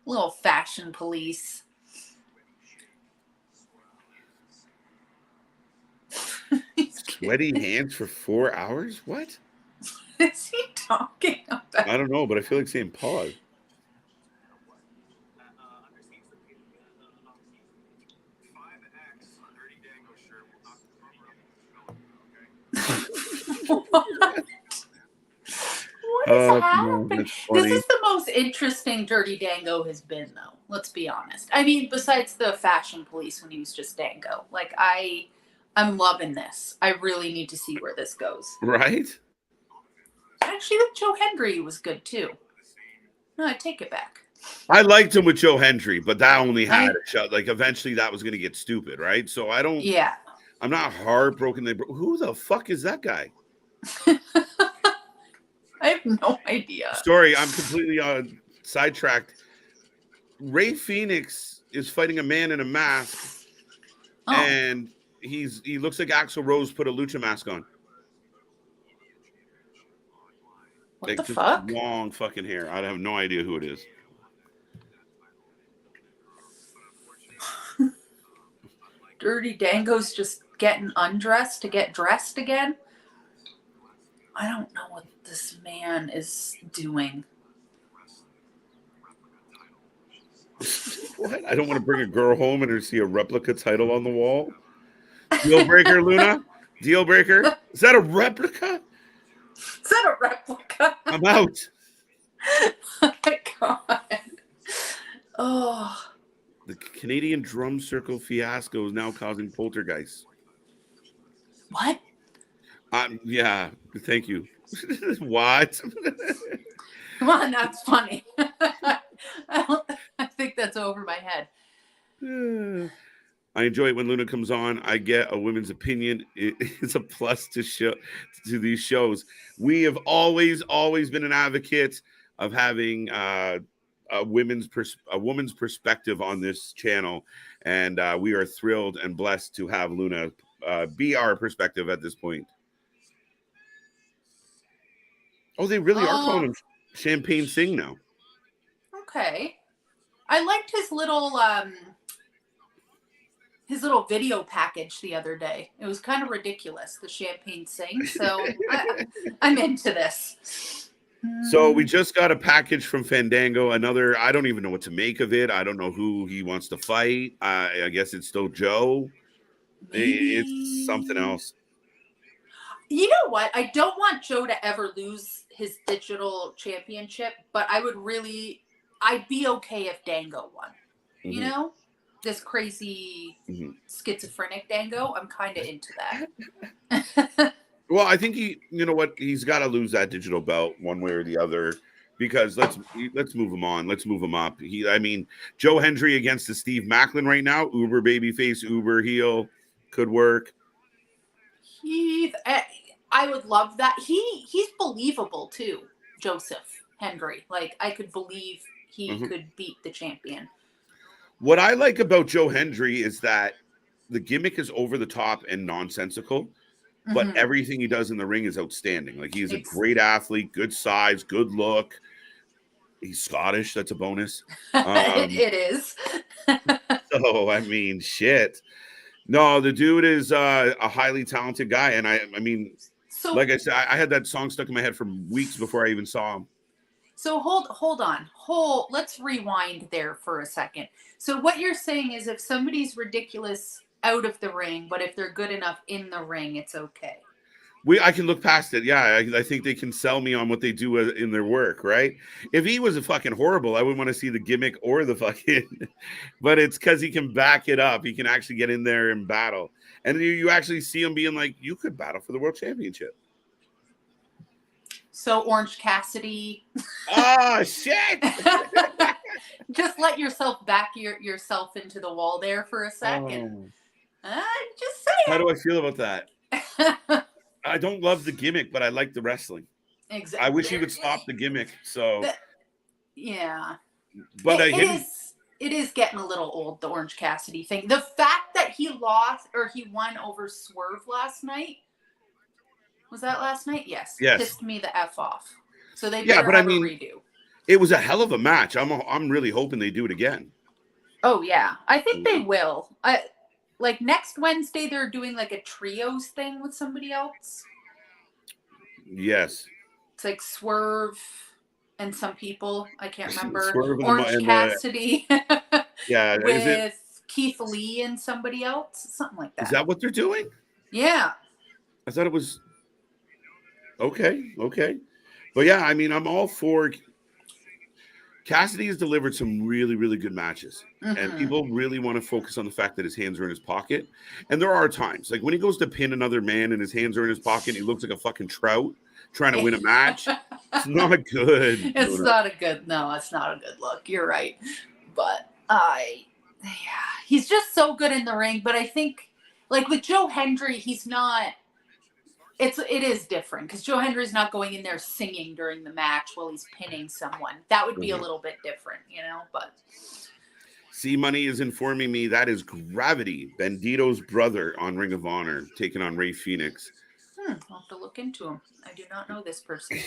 Little fashion police. Sweaty hands for 4 hours? What? Is he talking about? I don't know, but I feel like saying pause. What is happening? This is the most interesting Dirty Dango has been, though. Let's be honest. I mean, besides the fashion police when he was just Dango. Like, I'm loving this. I really need to see where this goes. Right? Actually, with Joe Hendry was good, too. No, I take it back. I liked him with Joe Hendry, but that only had a shot. Like, eventually that was going to get stupid, right? So I don't... Yeah. I'm not heartbroken. Who the fuck is that guy? I have no idea. Sorry, I'm completely sidetracked. Ray Phoenix is fighting a man in a mask, and he looks like Axl Rose put a lucha mask on. What the fuck? Long fucking hair. I have no idea who it is. Dirty Dango's just getting undressed to get dressed again. I don't know what this man is doing. What? I don't want to bring a girl home and her see a replica title on the wall. Deal breaker, Luna? Deal breaker? Is that a replica? Is that a replica? I'm out. Oh my God. Oh. The Canadian drum circle fiasco is now causing poltergeists. What? Yeah, thank you. What? Come on, that's funny. I think that's over my head. I enjoy it when Luna comes on. I get a women's opinion. It's a plus to these shows. We have always been an advocate of having a woman's perspective on this channel, and we are thrilled and blessed to have Luna be our perspective at this point. Oh, they really are calling him Champagne Singh now. Okay, I liked his little video package the other day. It was kind of ridiculous, the Champagne Singh. So I'm into this. So we just got a package from Fandango. Another, I don't even know what to make of it. I don't know who he wants to fight. I guess it's still Joe. Maybe. It's something else. You know what? I don't want Joe to ever lose his digital championship, but I'd be okay if Dango won. Mm-hmm. You know? This crazy schizophrenic Dango. I'm kind of into that. Well, I think you know what? He's got to lose that digital belt one way or the other, because let's move him on. Let's move him up. Joe Hendry against the Steve Macklin right now. Uber babyface, Uber heel, could work. I would love that. He's believable too, Joseph Hendry. Like, I could believe he could beat the champion. What I like about Joe Hendry is that the gimmick is over the top and nonsensical, but everything he does in the ring is outstanding. Like, he's a great athlete, good size, good look. He's Scottish. That's a bonus. It is. So, I mean, shit. No, the dude is a highly talented guy. And I mean, so, like I said, I had that song stuck in my head for weeks before I even saw him. So hold on. Let's rewind there for a second. So what you're saying is, if somebody's ridiculous out of the ring, but if they're good enough in the ring, it's okay. I can look past it. Yeah, I think they can sell me on what they do in their work, right? If he was a fucking horrible, I wouldn't want to see the gimmick or the fucking... But it's because he can back it up. He can actually get in there and battle. And you actually see him being like, you could battle for the world championship. So Orange Cassidy. Oh, shit! Just let yourself back yourself into the wall there for a second. Just saying. How do I feel about that? I don't love the gimmick, but I like the wrestling. Exactly. I wish he would stop the gimmick. So, yeah. But it is getting a little old, the Orange Cassidy thing. The fact that he won over Swerve last night. Was that last night? Yes. Pissed me the F off. So they better have a redo. It was a hell of a match. I'm really hoping they do it again. Oh yeah, I think they will. Like next Wednesday, they're doing like a trios thing with somebody else. Yes. It's like Swerve and some people. I can't remember. Orange Cassidy. Yeah. With Keith Lee and somebody else. Something like that. Is that what they're doing? Yeah. I thought it was... Okay. But yeah, I mean, I'm all for. Cassidy has delivered some really, really good matches. And people really want to focus on the fact that his hands are in his pocket. And there are times, like when he goes to pin another man and his hands are in his pocket, and he looks like a fucking trout trying to win a match. It's not good. It's not a good look. You're right. But he's just so good in the ring. But I think, like with Joe Hendry, he's not. It is different because Joe Hendry's not going in there singing during the match while he's pinning someone. That would be a little bit different, But C Money is informing me that is Gravity, Bandito's brother on Ring of Honor, taking on Ray Phoenix. I'll have to look into him. I do not know this person.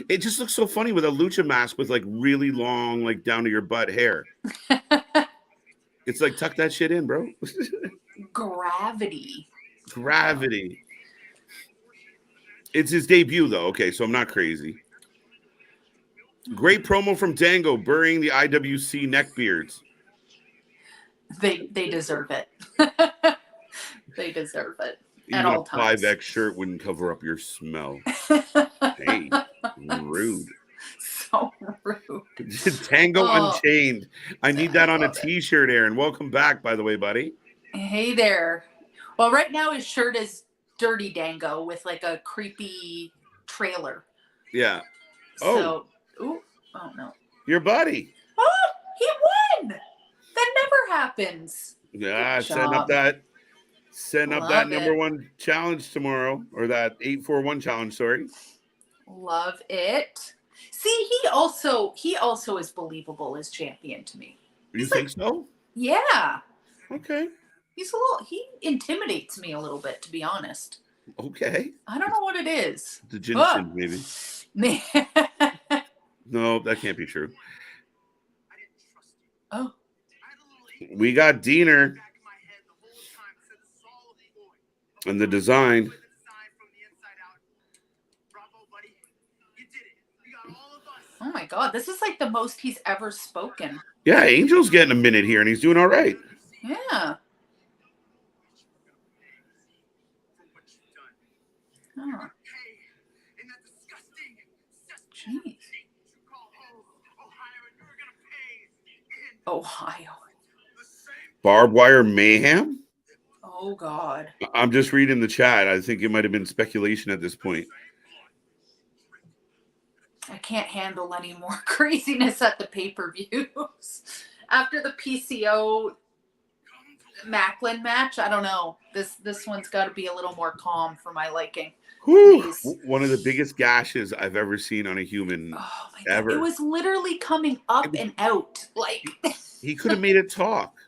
It just looks so funny with a lucha mask with like really long, like down to your butt hair. It's like tuck that shit in, bro. Gravity. It's his debut, though. Okay, so I'm not crazy. Great promo from Dango, burying the IWC neckbeards. They deserve it. They deserve it. Even at all a times. 5X shirt wouldn't cover up your smell. Hey, rude. So rude. Tango Unchained. I need that on a t-shirt, Aaron. Welcome back, by the way, buddy. Hey there. Well, right now his shirt is Dirty Dango with like a creepy trailer. Yeah. Oh no. Your buddy. Oh, he won. That never happens. Yeah, setting up that number one challenge tomorrow, or that 841 challenge. Sorry. Love it. See, he also is believable as champion to me. You think so? Yeah. Okay. He intimidates me a little bit, to be honest. Okay. I don't know what it is. The ginseng, maybe. No, that can't be true. Oh. We got Diener. And the design. Oh my God, this is like the most he's ever spoken. Yeah, Angel's getting a minute here, and he's doing all right. Yeah. Oh. Jeez. Ohio. Barbed wire mayhem? Oh, God. I'm just reading the chat. I think it might have been speculation at this point. I can't handle any more craziness at the pay-per-views. After the PCO Macklin match, I don't know. This one's got to be a little more calm for my liking. One of the biggest gashes I've ever seen on a human. Oh my God. Ever. It was literally coming up and out. Like he could have made it talk.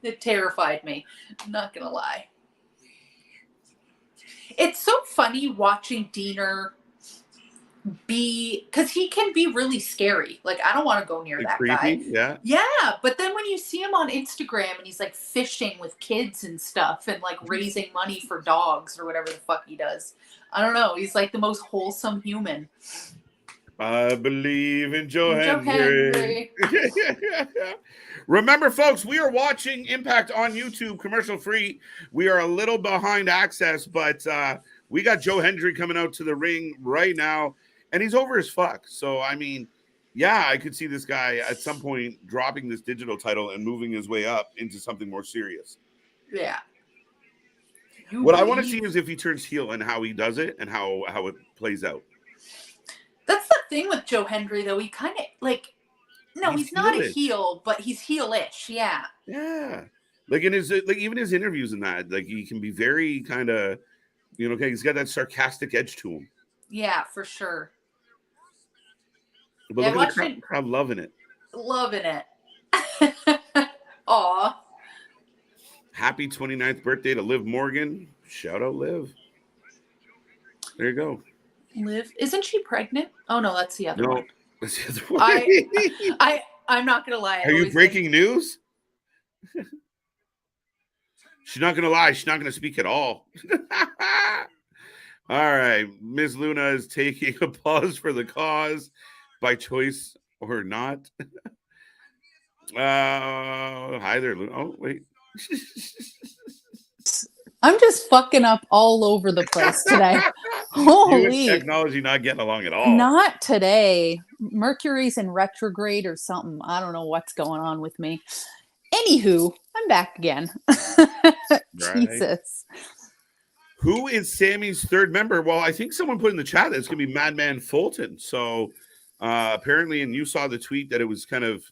It terrified me. I'm not gonna lie. It's so funny watching Diener because he can be really scary. Like I don't want to go near that creepy, guy. Yeah, but then when you see him on Instagram and he's like fishing with kids and stuff and like raising money for dogs or whatever the fuck he does, I don't know. He's like the most wholesome human. I believe in Joe Hendry. Remember, folks, we are watching Impact on YouTube, commercial free. We are a little behind access, but we got Joe Hendry coming out to the ring right now, and he's over as fuck. So, I mean, yeah, I could see this guy at some point dropping this digital title and moving his way up into something more serious. Yeah. What I want to see is if he turns heel and how he does it and how it plays out. That's the thing with Joe Hendry, though. He kind of like, no, he's not a heel, but he's heelish. Yeah. Yeah. Like in his, like even his interviews and that, like he can be very kind of, he's got that sarcastic edge to him. Yeah, for sure. But look at the crowd loving it. Loving it. Aw. Happy 29th birthday to Liv Morgan. Shout out Liv. There you go. Liv, isn't she pregnant? Oh no, that's the other one. That's the other one. I'm not gonna lie. Are you breaking news? She's not gonna lie. She's not gonna speak at all. All right, Miss Luna is taking a pause for the cause, by choice or not. Hi there, Luna. Oh wait. I'm just fucking up all over the place today. Holy. You and technology not getting along at all. Not today. Mercury's in retrograde or something. I don't know what's going on with me. Anywho, I'm back again. Right. Jesus. Who is Sammy's third member? Well, I think someone put in the chat that it's going to be Madman Fulton. So apparently, and you saw the tweet that it was kind of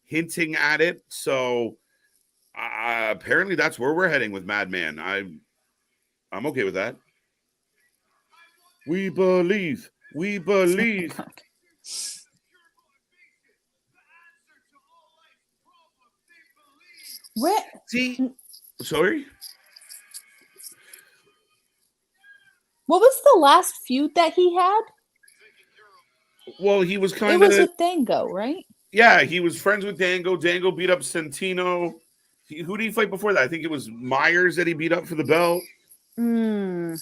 hinting at it. So apparently that's where we're heading with Madman. I'm okay with that. We believe. We believe. What? See, sorry. What was the last feud that he had? Well, he was kind It of. was with Dango, right? Yeah, he was friends with Dango. Dango beat up Santino. Who did he fight before that? I think it was Myers that he beat up for the belt. I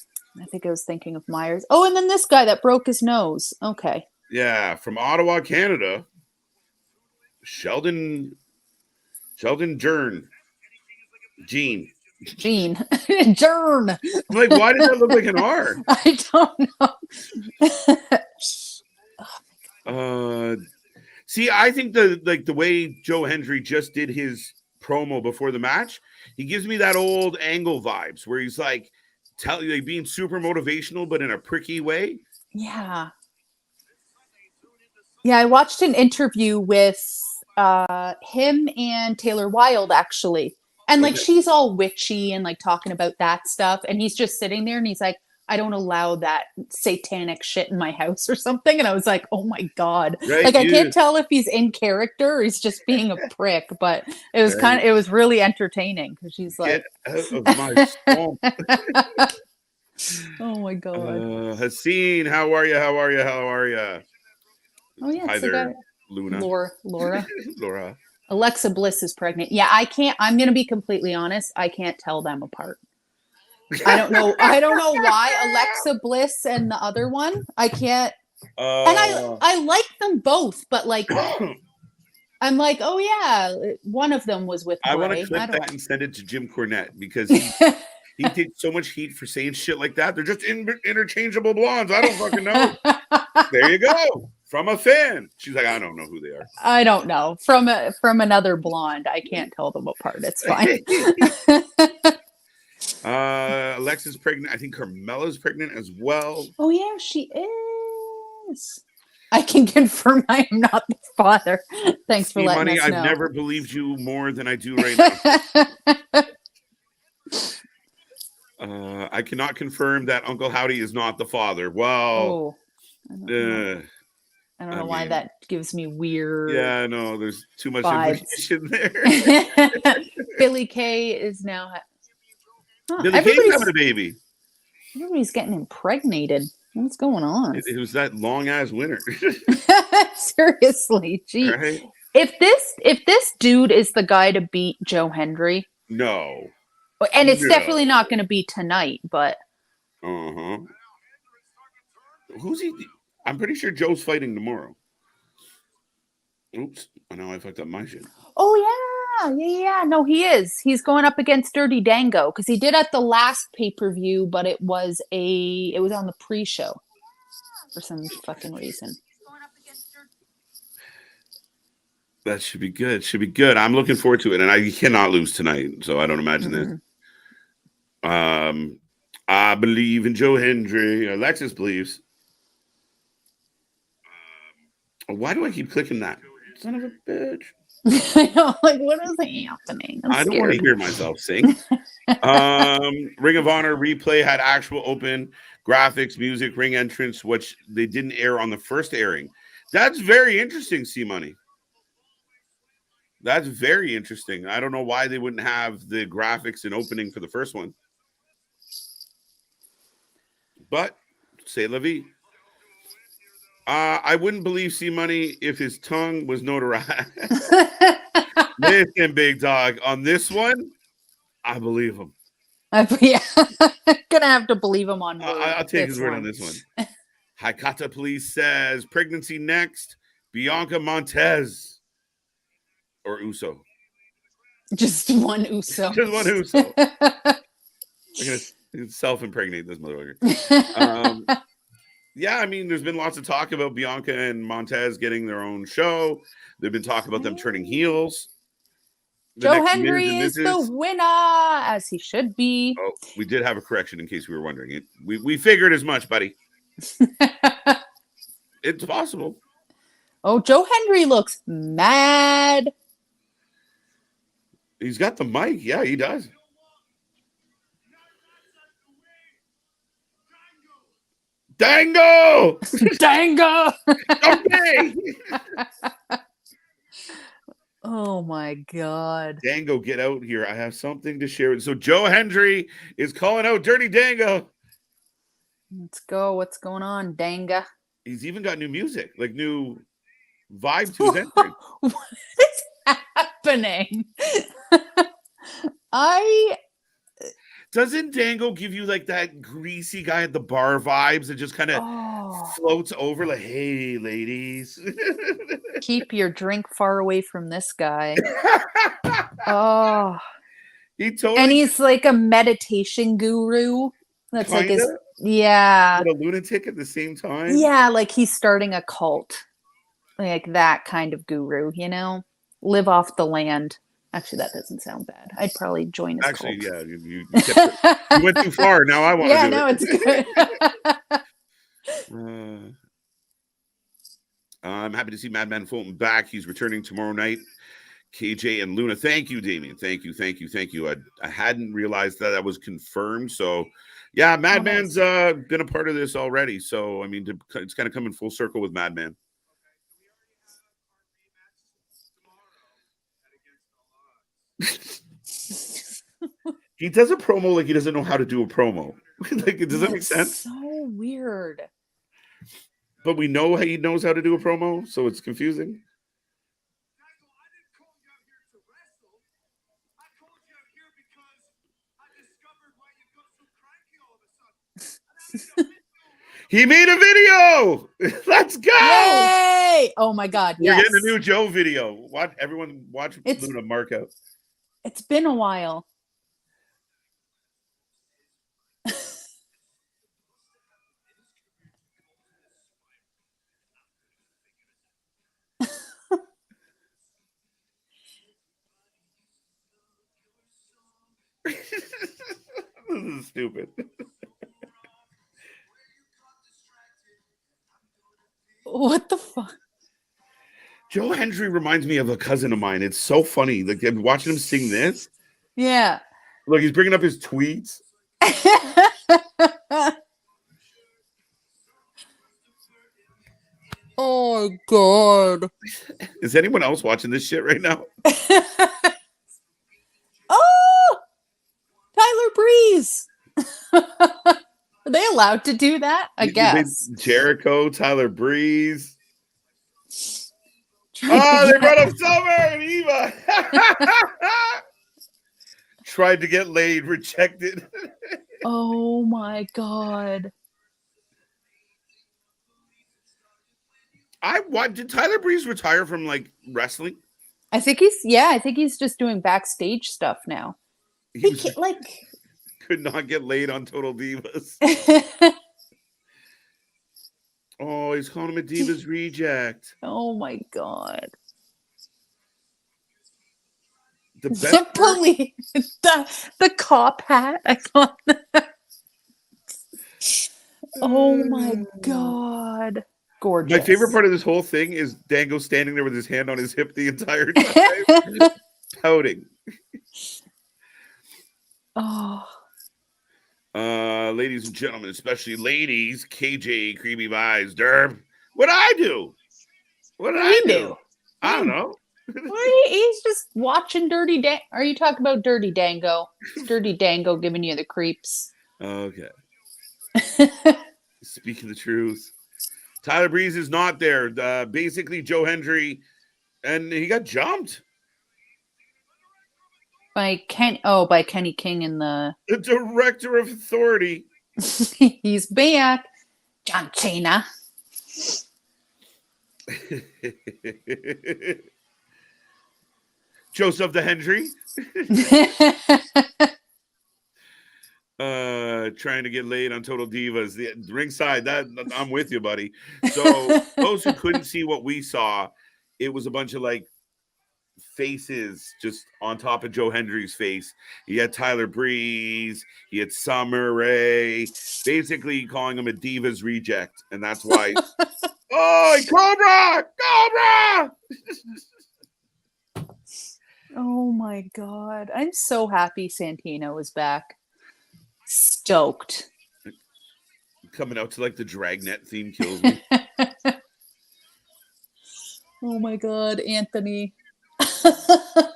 think I was thinking of Myers. Oh, and then this guy that broke his nose. Okay. Yeah, from Ottawa, Canada. Sheldon Jern. Jern. Jern. I'm like, why did that look like an R? I don't know. See, I think the way Joe Hendry just did his promo before the match, he gives me that old Angle vibes where he's like being super motivational, but in a pricky way. Yeah. Yeah, I watched an interview with him and Taylor Wilde, actually. And like she's all witchy and like talking about that stuff. And he's just sitting there and he's like, I don't allow that satanic shit in my house or something. And I was like, oh my God. Right, like I can't tell if he's in character or he's just being a prick, but it was it was really entertaining because she's like, get out of my swamp. Oh my God. Haseen, how are you? How are you? How are you? Oh yeah. Hi there, Luna. Laura. Laura. Alexa Bliss is pregnant. Yeah, I can't. I'm going to be completely honest. I can't tell them apart. I don't know. I don't know why Alexa Bliss and the other one. I can't. And I like them both, but like, I'm like, oh yeah, one of them was with. I want to clip that and send it to Jim Cornette because he takes so much heat for saying shit like that. They're just interchangeable blondes. I don't fucking know. There you go. From a fan. She's like, I don't know who they are. I don't know. From another blonde. I can't tell them apart. It's fine. Alexa's pregnant. I think Carmella's pregnant as well. Oh yeah, she is. I can confirm I am not the father. Thanks for letting us know. I've never believed you more than I do right now. I cannot confirm that Uncle Howdy is not the father. Well, I don't know why that gives me weird. Yeah, no, there's too much information there. Billy Kay is now. Billy Kay's having a baby. Everybody's getting impregnated. What's going on? It was that long ass winter. Seriously, gee. Right? If this dude is the guy to beat Joe Hendry, no, and it's definitely not going to be tonight, but. Who's he? I'm pretty sure Joe's fighting tomorrow. Oops. I know I fucked up my shit. Oh, yeah. No, he is. He's going up against Dirty Dango because he did at the last pay-per-view, but it was on the pre-show for some fucking reason. That should be good. Should be good. I'm looking forward to it, and I cannot lose tonight, so I don't imagine this. I believe in Joe Hendry. Alexis believes. Why do I keep clicking that? Son of a bitch. I know, like, what is happening? I don't want to hear myself sing. Ring of Honor replay had actual open graphics, music, ring entrance, which they didn't air on the first airing. That's very interesting, C-Money. That's very interesting. I don't know why they wouldn't have the graphics and opening for the first one. But, say la vie. I wouldn't believe C-Money if his tongue was notarized. Listen, big dog. On this one, I believe him. Yeah. Gonna have to believe him on I'll take his word on this one. Haikata Police says, pregnancy next, Bianca Montez. Or Uso. Just one Uso. Just one Uso. Self-impregnate this motherfucker. Yeah, I mean, there's been lots of talk about Bianca and Montez getting their own show. They've been talking about them turning heels. Joe Hendry is the winner, as he should be. Oh, we did have a correction in case we were wondering. We figured as much, buddy. It's possible. Oh, Joe Hendry looks mad. He's got the mic. Yeah, he does. Dango! Dango! Okay! Oh my God. Dango, get out here. I have something to share. So Joe Hendry is calling out Dirty Dango. Let's go. What's going on, Danga? He's even got new music, like new vibe to his entry. What is happening? Doesn't Dango give you like that greasy guy at the bar vibes that just kind of floats over like, hey, ladies. Keep your drink far away from this guy. Oh. And he's like a meditation guru. That's kinda? Like his, yeah. But a lunatic at the same time. Yeah, like he's starting a cult. Like that kind of guru, you know? Live off the land. Actually, that doesn't sound bad. I'd probably join his cult. Yeah, you went too far. Now I want to do it. Yeah, no, it's good. I'm happy to see Madman Fulton back. He's returning tomorrow night. KJ and Luna. Thank you, Damien. Thank you. I hadn't realized that was confirmed. So, yeah, Madman's been a part of this already. So, I mean, it's kind of coming full circle with Madman. He does a promo like he doesn't know how to do a promo. Like, does that make sense? So weird. But we know he knows how to do a promo, so it's confusing. He made a video. Let's go! Yay! Oh my God! We're getting a new Joe video. Everyone watch Luna mark out. It's been a while. This is stupid. What the fuck? Joe Hendry reminds me of a cousin of mine. It's so funny. Like, I'm watching him sing this. Yeah. Look, he's bringing up his tweets. Oh, God. Is anyone else watching this shit right now? Oh! Tyler Breeze. Are they allowed to do that? I guess. Jericho, Tyler Breeze. They brought up Summer and Eva. Tried to get laid, rejected. Oh my God. Did Tyler Breeze retire from like wrestling? I think he's just doing backstage stuff now. He could not get laid on Total Divas. Oh, he's calling him a Divas reject. Oh my God. The best police, the cop hat. I thought that. Oh my God. Gorgeous. My favorite part of this whole thing is Dango standing there with his hand on his hip the entire time, pouting. Oh. Ladies and gentlemen, especially ladies, KJ, Creamy Vibes, Derb. What'd I do? What did I do? I don't know. He's just watching Dirty Dango. Are you talking about Dirty Dango? Dirty Dango giving you the creeps. Okay. Speaking the truth. Tyler Breeze is not there. Basically, Joe Hendry, and he got jumped. By Kenny King and the Director of Authority. He's back. John Cena. Joseph the Hendry. Trying to get laid on Total Divas. The ringside, that I'm with you, buddy. So those who couldn't see what we saw, it was a bunch of like faces just on top of Joe Hendry's face. He had Tyler Breeze, he had Summer Rae, basically calling him a Divas reject, and that's why. Oh, Cobra! Oh my God. I'm so happy Santino is back. Stoked. Coming out to like the Dragnet theme kills me. Oh my God, Anthony. I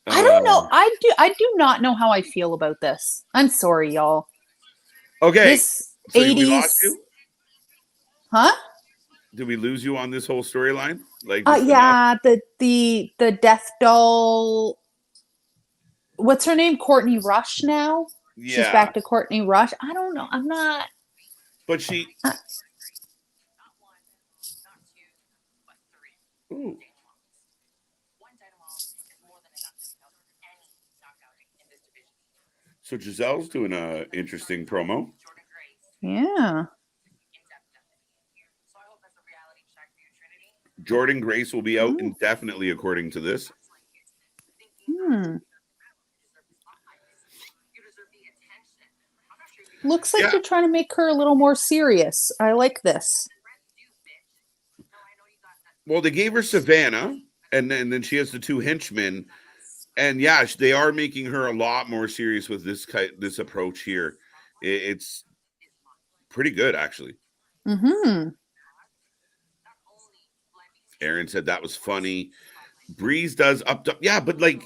don't know. I do not know how I feel about this. I'm sorry, y'all. Okay. This So 80s. we lost you? Huh? Did we lose you on this whole storyline? Like, yeah, the Death Doll. What's her name? Courtney Rush now. Yeah. She's back to Courtney Rush. I don't know. I'm not. But she. Ooh. So Giselle's doing an interesting promo. Yeah. Jordan Grace will be out indefinitely, according to this. Looks like they're trying to make her a little more serious. I like this. Well, they gave her Savannah, and then she has the two henchmen. And yeah, they are making her a lot more serious with this approach here. It's pretty good, actually. Aaron said that was funny. Breeze does up, yeah, but like,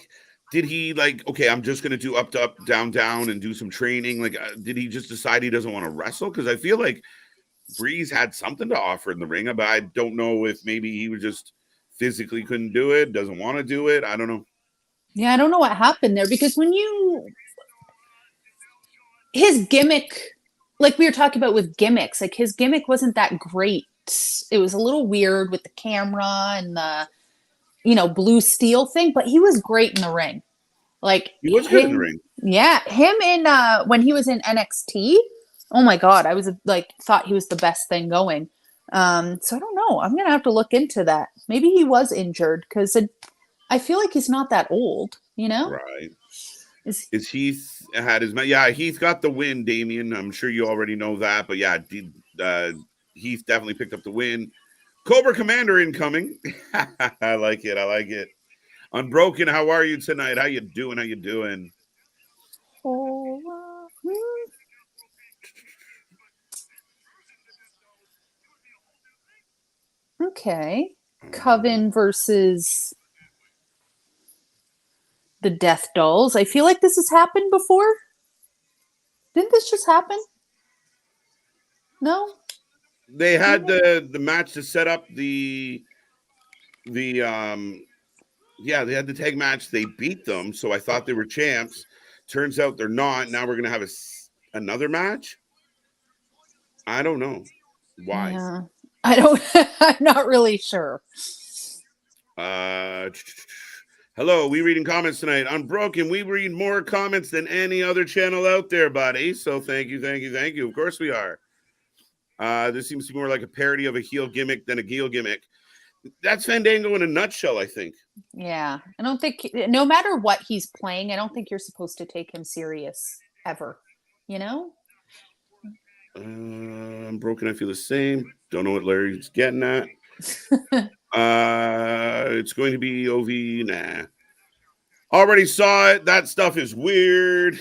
did he like? Okay, I'm just gonna do up, down, down, and do some training. Like, did he just decide he doesn't want to wrestle? Because I feel like Breeze had something to offer in the ring, but I don't know if maybe he was just physically couldn't do it, doesn't want to do it. I don't know. Yeah, I don't know what happened there because his gimmick, like we were talking about with gimmicks, like his gimmick wasn't that great. It was a little weird with the camera and the, blue steel thing, but he was great in the ring. Like he was good in the ring. Yeah, him in when he was in NXT. Oh my God, I was like thought he was the best thing going. So I don't know. I'm gonna have to look into that. Maybe he was injured because I feel like he's not that old, Right. Is Heath had his yeah, Heath got the win, Damien. I'm sure you already know that, but yeah, Heath definitely picked up the win. Cobra Commander incoming. I like it. Unbroken, how are you tonight? How you doing? Okay. Coven versus the Death Dolls. I feel like this has happened before. Didn't this just happen? No? They had the match to set up they had the tag match. They beat them, so I thought they were champs. Turns out they're not. Now we're gonna have another match. I don't know why. Yeah. I'm not really sure. Hello, we reading comments tonight. Unbroken, we read more comments than any other channel out there, buddy. So thank you. Of course we are. This seems to be more like a parody of a heel gimmick than a heel gimmick. That's Fandango in a nutshell, I think. Yeah. I don't think, no matter what he's playing, I don't think you're supposed to take him serious ever. I'm broken. I feel the same. Don't know what Larry's getting at. It's going to be OV. Nah. Already saw it. That stuff is weird.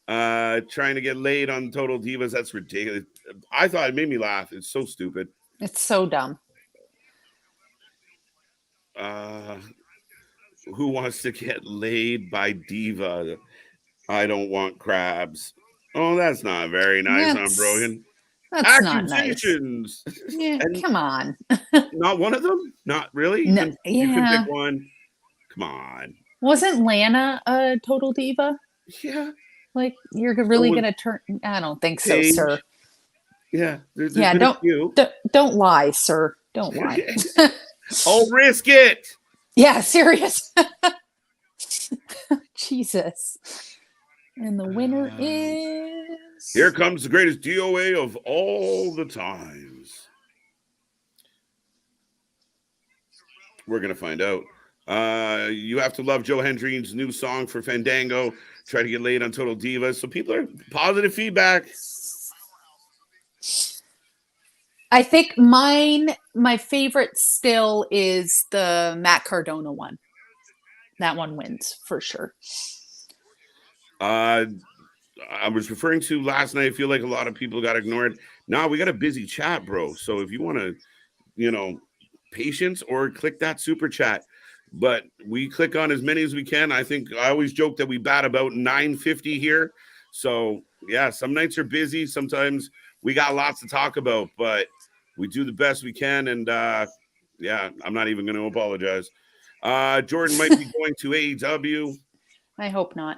Trying to get laid on Total Divas. That's ridiculous. I thought it made me laugh. It's so stupid. It's so dumb. Who wants to get laid by Diva? I don't want crabs. Oh, that's not very nice. Unbroken. That's not nice. Yeah, come on. Not one of them? Not really? No, you can pick one. Come on. Wasn't Lana a Total Diva? Yeah. Like, you're really going to turn... I don't think so, Paige. Sir. Yeah. There's don't lie, sir. Don't lie. I'll risk it. Yeah, serious. Jesus. And the winner is... Here comes the greatest DOA of all the times. We're going to find out. You have to love Joe Hendry's new song for Fandango. Try to get laid on Total Divas. So people are positive feedback. I think my favorite still is the Matt Cardona one. That one wins for sure. I was referring to last night. I feel like a lot of people got ignored. Now we got a busy chat, bro. So if you want to, patience or click that super chat. But we click on as many as we can. I think I always joke that we bat about 950 here. So yeah, some nights are busy. Sometimes we got lots to talk about, but we do the best we can. And yeah, I'm not even going to apologize. Jordan might be going to AEW. I hope not.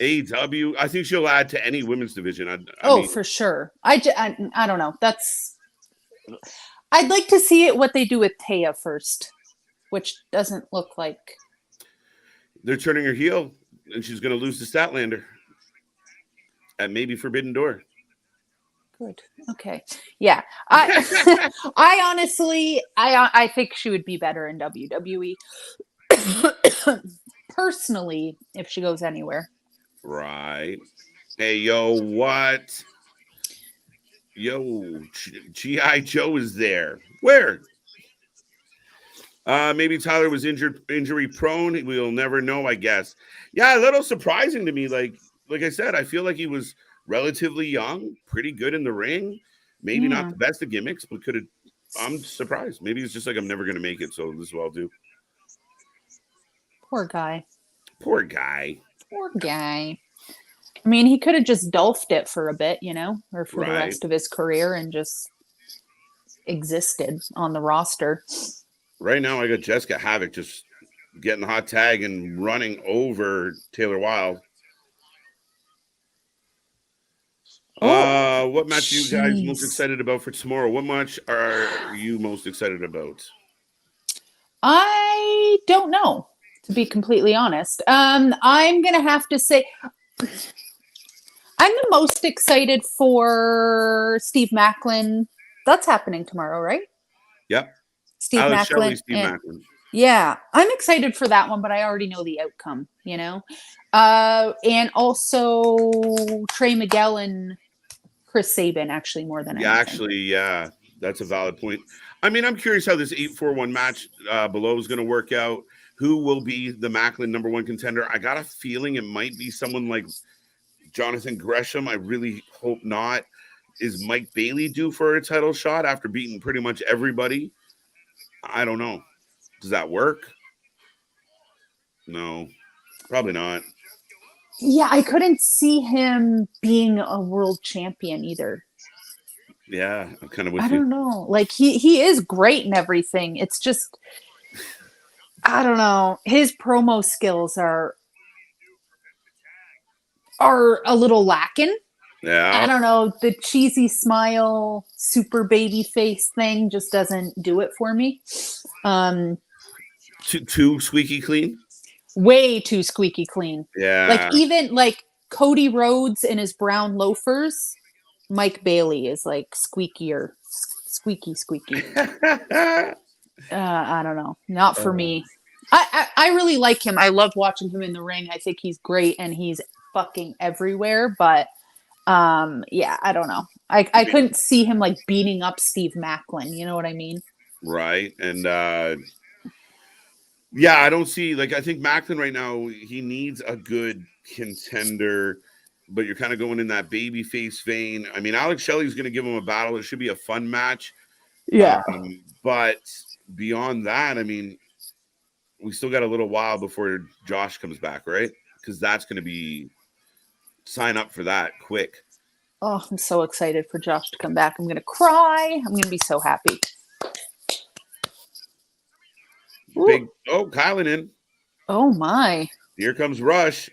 AEW. I think she'll add to any women's division. I mean, for sure. I don't know. I'd like to see what they do with Taya first, which doesn't look like. They're turning her heel, and she's going to lose to Statlander at maybe Forbidden Door. Good. Okay. Yeah. I honestly, I think she would be better in WWE. Personally, if she goes anywhere. Right. Hey, yo, what? Yo, G.I. Joe is there. Where? Maybe Tyler was injury prone. We'll never know, I guess. Yeah, a little surprising to me. Like I said, I feel like he was relatively young, pretty good in the ring. Maybe not the best of gimmicks, but could have. I'm surprised. Maybe it's just like I'm never going to make it, so this is what I'll do. Poor guy. Poor guy. Poor guy. I mean, he could have just dolphed it for a bit, or for the rest of his career and just existed on the roster. Right now, I got Jessica Havoc just getting the hot tag and running over Taylor Wilde. What match are you guys most excited about for tomorrow? What match are you most excited about? I don't know, to be completely honest. I'm gonna have to say I'm the most excited for Steve Macklin. That's happening tomorrow, right? Yep. Steve Macklin. Yeah, I'm excited for that one, but I already know the outcome, and also Trey Miguel and Chris Sabin, actually, more than anything. Yeah, that's a valid point. I mean, I'm curious how this 8-4-1 match below is going to work out. Who will be the Macklin number one contender? I got a feeling it might be someone like Jonathan Gresham. I really hope not. Is Mike Bailey due for a title shot after beating pretty much everybody? I don't know. Does that work? No, probably not. Yeah, I couldn't see him being a world champion either. Yeah, I'm kind of with you. I don't know. Like he is great and everything. It's just, I don't know. His promo skills are a little lacking. Yeah. I don't know. The cheesy smile, super baby face thing just doesn't do it for me. Too squeaky clean? Way too squeaky clean. Yeah. Like even like Cody Rhodes in his brown loafers, Mike Bailey is like squeakier. Squeaky. I don't know. Not for me. I really like him. I love watching him in the ring. I think he's great and he's fucking everywhere. But yeah, I don't know. I couldn't see him like beating up Steve Macklin. You know what I mean? Right. And yeah, I don't see I think Macklin right now, he needs a good contender, but you're kind of going in that baby face vein. I mean, Alex Shelley's going to give him a battle. It should be a fun match. Yeah. But beyond that, I mean, we still got a little while before Josh comes back, right? Because that's going to be sign up for that quick. Oh, I'm so excited for Josh to come back. I'm going to cry. I'm going to be so happy. Big Kylan in. Oh my. Here comes Rush.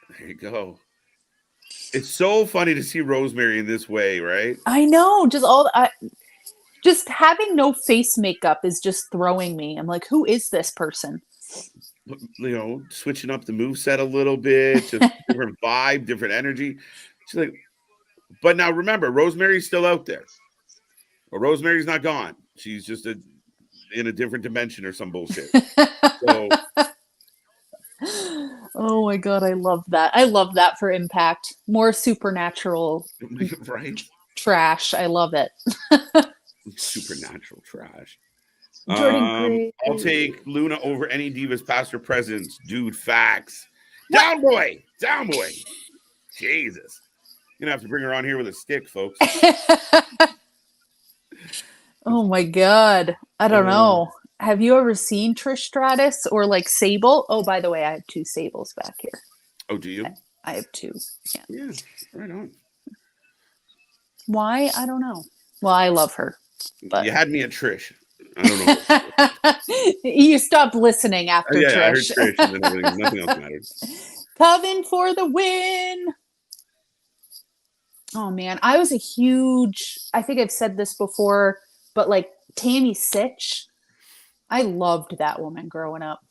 There you go. It's so funny to see Rosemary in this way, right? I know. Just having no face makeup is just throwing me. I'm like, who is this person? switching up the moveset a little bit, just different vibe, different energy. She's like, but now remember, Rosemary's still out there. Well, Rosemary's not gone. She's just in a different dimension or some bullshit. So, oh my God, I love that. I love that for Impact. More supernatural right? Trash. I love it. Supernatural trash. Jordan I'll take Luna over any Divas past or present. Dude, facts. Down boy. Jesus. You're going to have to bring her on here with a stick, folks. Oh my God. I don't know. Have you ever seen Trish Stratus or like Sable? Oh, by the way, I have 2 Sables back here. Oh, do you? I have 2. Yeah, right on. Why? I don't know. Well, I love her. But you had me at Trish. I don't know. You stopped listening after Trish. I heard Trish and then nothing else mattered. Coven for the win. Oh man, I was a huge, I think I've said this before, but like Tammy Sitch, I loved that woman growing up.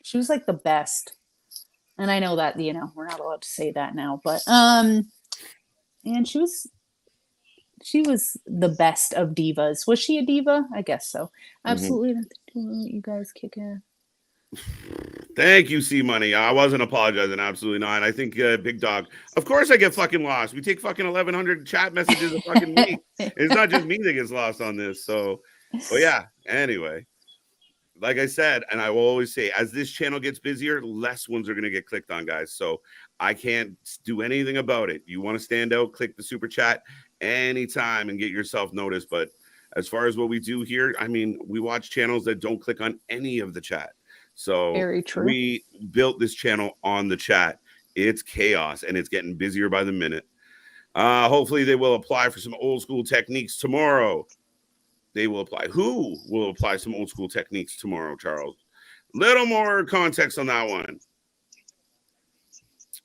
She was like the best. And I know that, we're not allowed to say that now, but and she was the best of divas. Was she a diva? I guess so. Absolutely nothing to let you guys kick in. Thank you, C Money. I wasn't apologizing. Absolutely not. I think Big Dog. Of course, I get fucking lost. We take fucking 1,100 chat messages a fucking week. It's not just me that gets lost on this. So, but yeah. Anyway, like I said, and I will always say, as this channel gets busier, less ones are going to get clicked on, guys. So I can't do anything about it. You want to stand out? Click the super chat anytime and get yourself noticed. But as far as what we do here, I mean, we watch channels that don't click on any of the chat. So very true. We built this channel on the chat. It's chaos and it's getting busier by the minute. Hopefully they will apply for some old school techniques tomorrow. They will apply. Who will apply some old school techniques tomorrow, Charles? Little more context on that one.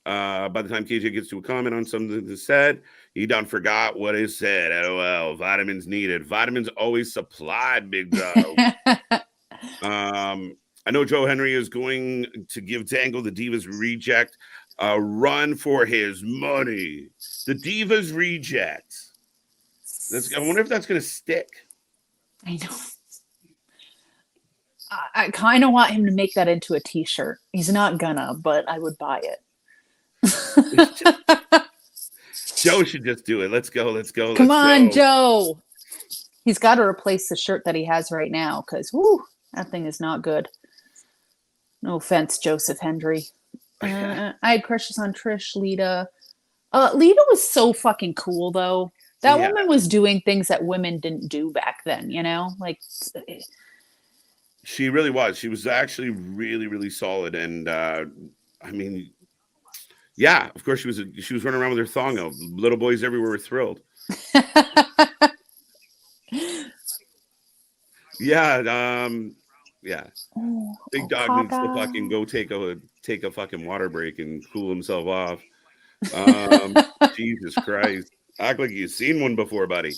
By the time KJ gets to a comment on something that's said, he done forgot what is said. LOL. Vitamins needed. Vitamins always supplied, big dog. I know Joe Hendry is going to give Dango the Divas Reject a run for his money. The Divas Reject. I wonder if that's going to stick. I know. I kind of want him to make that into a t-shirt. He's not gonna, but I would buy it. Joe should just do it. Let's go. Come on, Joe. He's got to replace the shirt that he has right now because, that thing is not good. No offense, Joseph Hendry. I had crushes on Trish, Lita. Lita was so fucking cool, though. That woman was doing things that women didn't do back then, Like, she really was. She was actually really, really solid. And I mean, yeah, of course she was running around with her thong out. Little boys everywhere were thrilled. Yeah. Big Dog needs to fucking go take a fucking water break and cool himself off. Jesus Christ. Act like you've seen one before, buddy.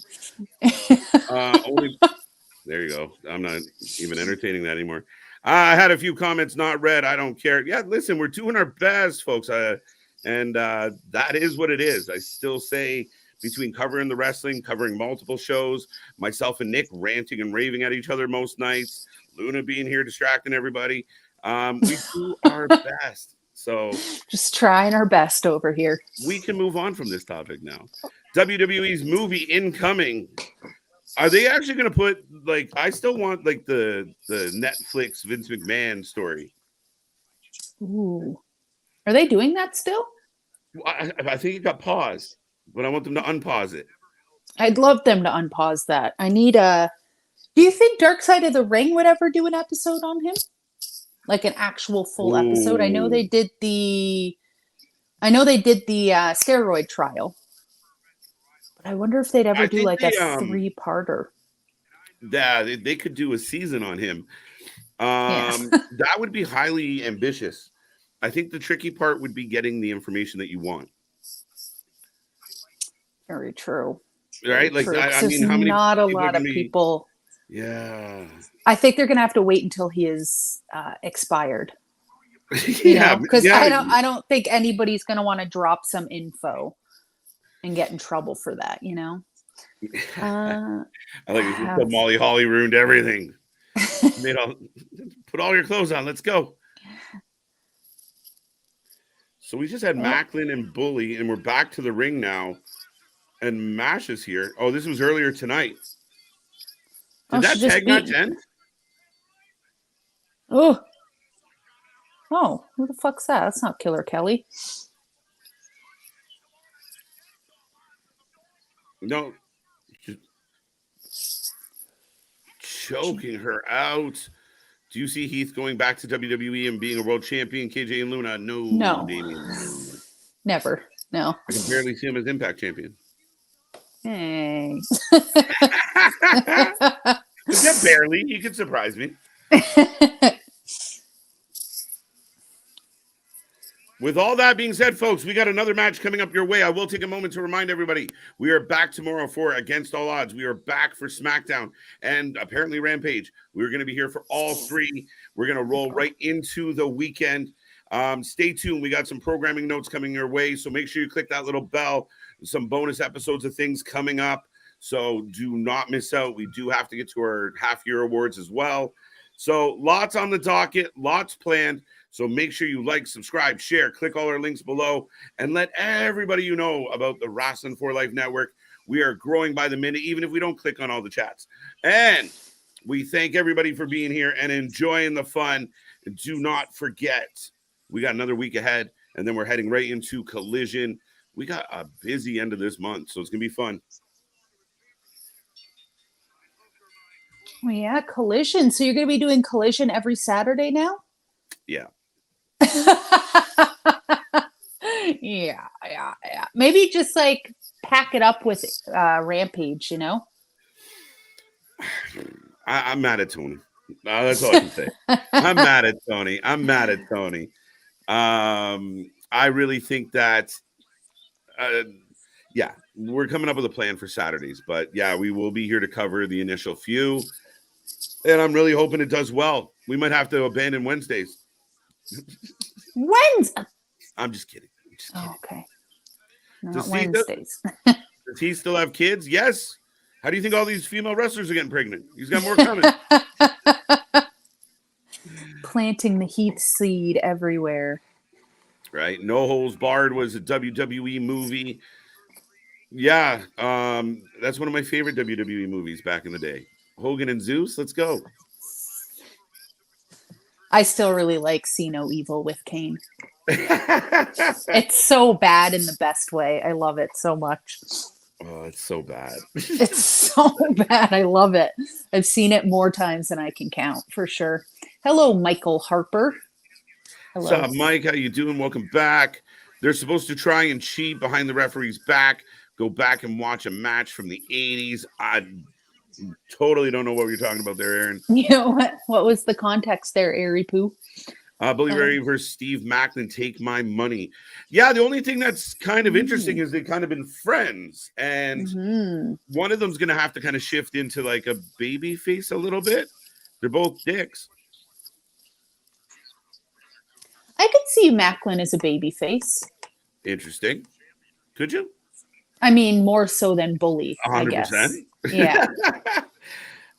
There you go. I'm not even entertaining that anymore. I had a few comments not read. I don't care. Yeah, listen, we're doing our best, folks. And that is what it is. I still say between covering the wrestling, covering multiple shows, myself and Nick ranting and raving at each other most nights, Luna being here distracting everybody. We do our best. So just trying our best over here. We can move on from this topic now. WWE's movie incoming. Are they actually going to put, like, I still want, like, the Netflix Vince McMahon story. Ooh. Are they doing that still? I think it got paused, but I want them to unpause it. I'd love them to unpause that. I need a... Do you think Dark Side of the Ring would ever do an episode on him? Like an actual full episode? I know they did the steroid trial. I wonder if they'd ever do like a 3-parter. Yeah, they could do a season on him. That would be highly ambitious. I think the tricky part would be getting the information that you want. Very true. Right? Like, I mean, how many? Not a lot of people. Yeah. I think they're going to have to wait until he is expired. Because I don't think anybody's going to want to drop some info and get in trouble for that. I like it. Molly Holly ruined everything. Put all your clothes on. Let's go. So we just had Macklin and Bully, and we're back to the ring now. And Mash is here. Oh, this was earlier tonight. Did that tag match end? Oh, who the fuck's that? That's not Killer Kelly. No. Just choking her out. Do you see Heath going back to WWE and being a world champion, KJ and Luna? No. Damien. Never. No. I can barely see him as Impact champion. Hey. Just barely. You can surprise me. With all that being said, folks, we got another match coming up your way. I will take a moment to remind everybody, we are back tomorrow for Against All Odds. We are back for SmackDown and apparently Rampage. We're going to be here for all three. We're going to roll right into the weekend. Stay tuned. We got some programming notes coming your way, so make sure you click that little bell. Some bonus episodes of things coming up, so do not miss out. We do have to get to our half-year awards as well. So lots on the docket, lots planned. So make sure you like, subscribe, share, click all our links below, and let everybody you know about the Wrasslin for Life Network. We are growing by the minute, even if we don't click on all the chats. And we thank everybody for being here and enjoying the fun. And do not forget, we got another week ahead, and then we're heading right into Collision. We got a busy end of this month, so it's going to be fun. Oh, yeah, Collision. So you're going to be doing Collision every Saturday now? Yeah. Yeah. Maybe just like pack it up with Rampage, I'm mad at Tony. That's all I can say. I'm mad at Tony. I really think that, we're coming up with a plan for Saturdays. But, yeah, we will be here to cover the initial few. And I'm really hoping it does well. We might have to abandon Wednesdays. I'm just kidding. Oh, okay. Not Wednesdays. Does he still have kids? Yes. How do you think all these female wrestlers are getting pregnant? He's got more coming. Planting the Heath seed everywhere. Right. No Holds Barred was a WWE movie. Yeah. That's one of my favorite WWE movies back in the day. Hogan and Zeus. Let's go. I still really like See No Evil with Kane. It's so bad in the best way. I love it so much. Oh, it's so bad. It's so bad. I love it. I've seen it more times than I can count, for sure. Hello, Michael Harper. Hello. What's up, Mike? How you doing? Welcome back. They're supposed to try and cheat behind the referee's back. Go back and watch a match from the 80s. I totally don't know what you're talking about there, Aaron. You know what? What was the context there, Airy Poo? Bully Ray versus Steve Macklin, Take My Money. Yeah, the only thing that's kind of interesting is they've kind of been friends. And one of them's going to have to kind of shift into like a baby face a little bit. They're both dicks. I could see Macklin as a baby face. Interesting. Could you? I mean, more so than Bully, 100%. I guess. Yeah.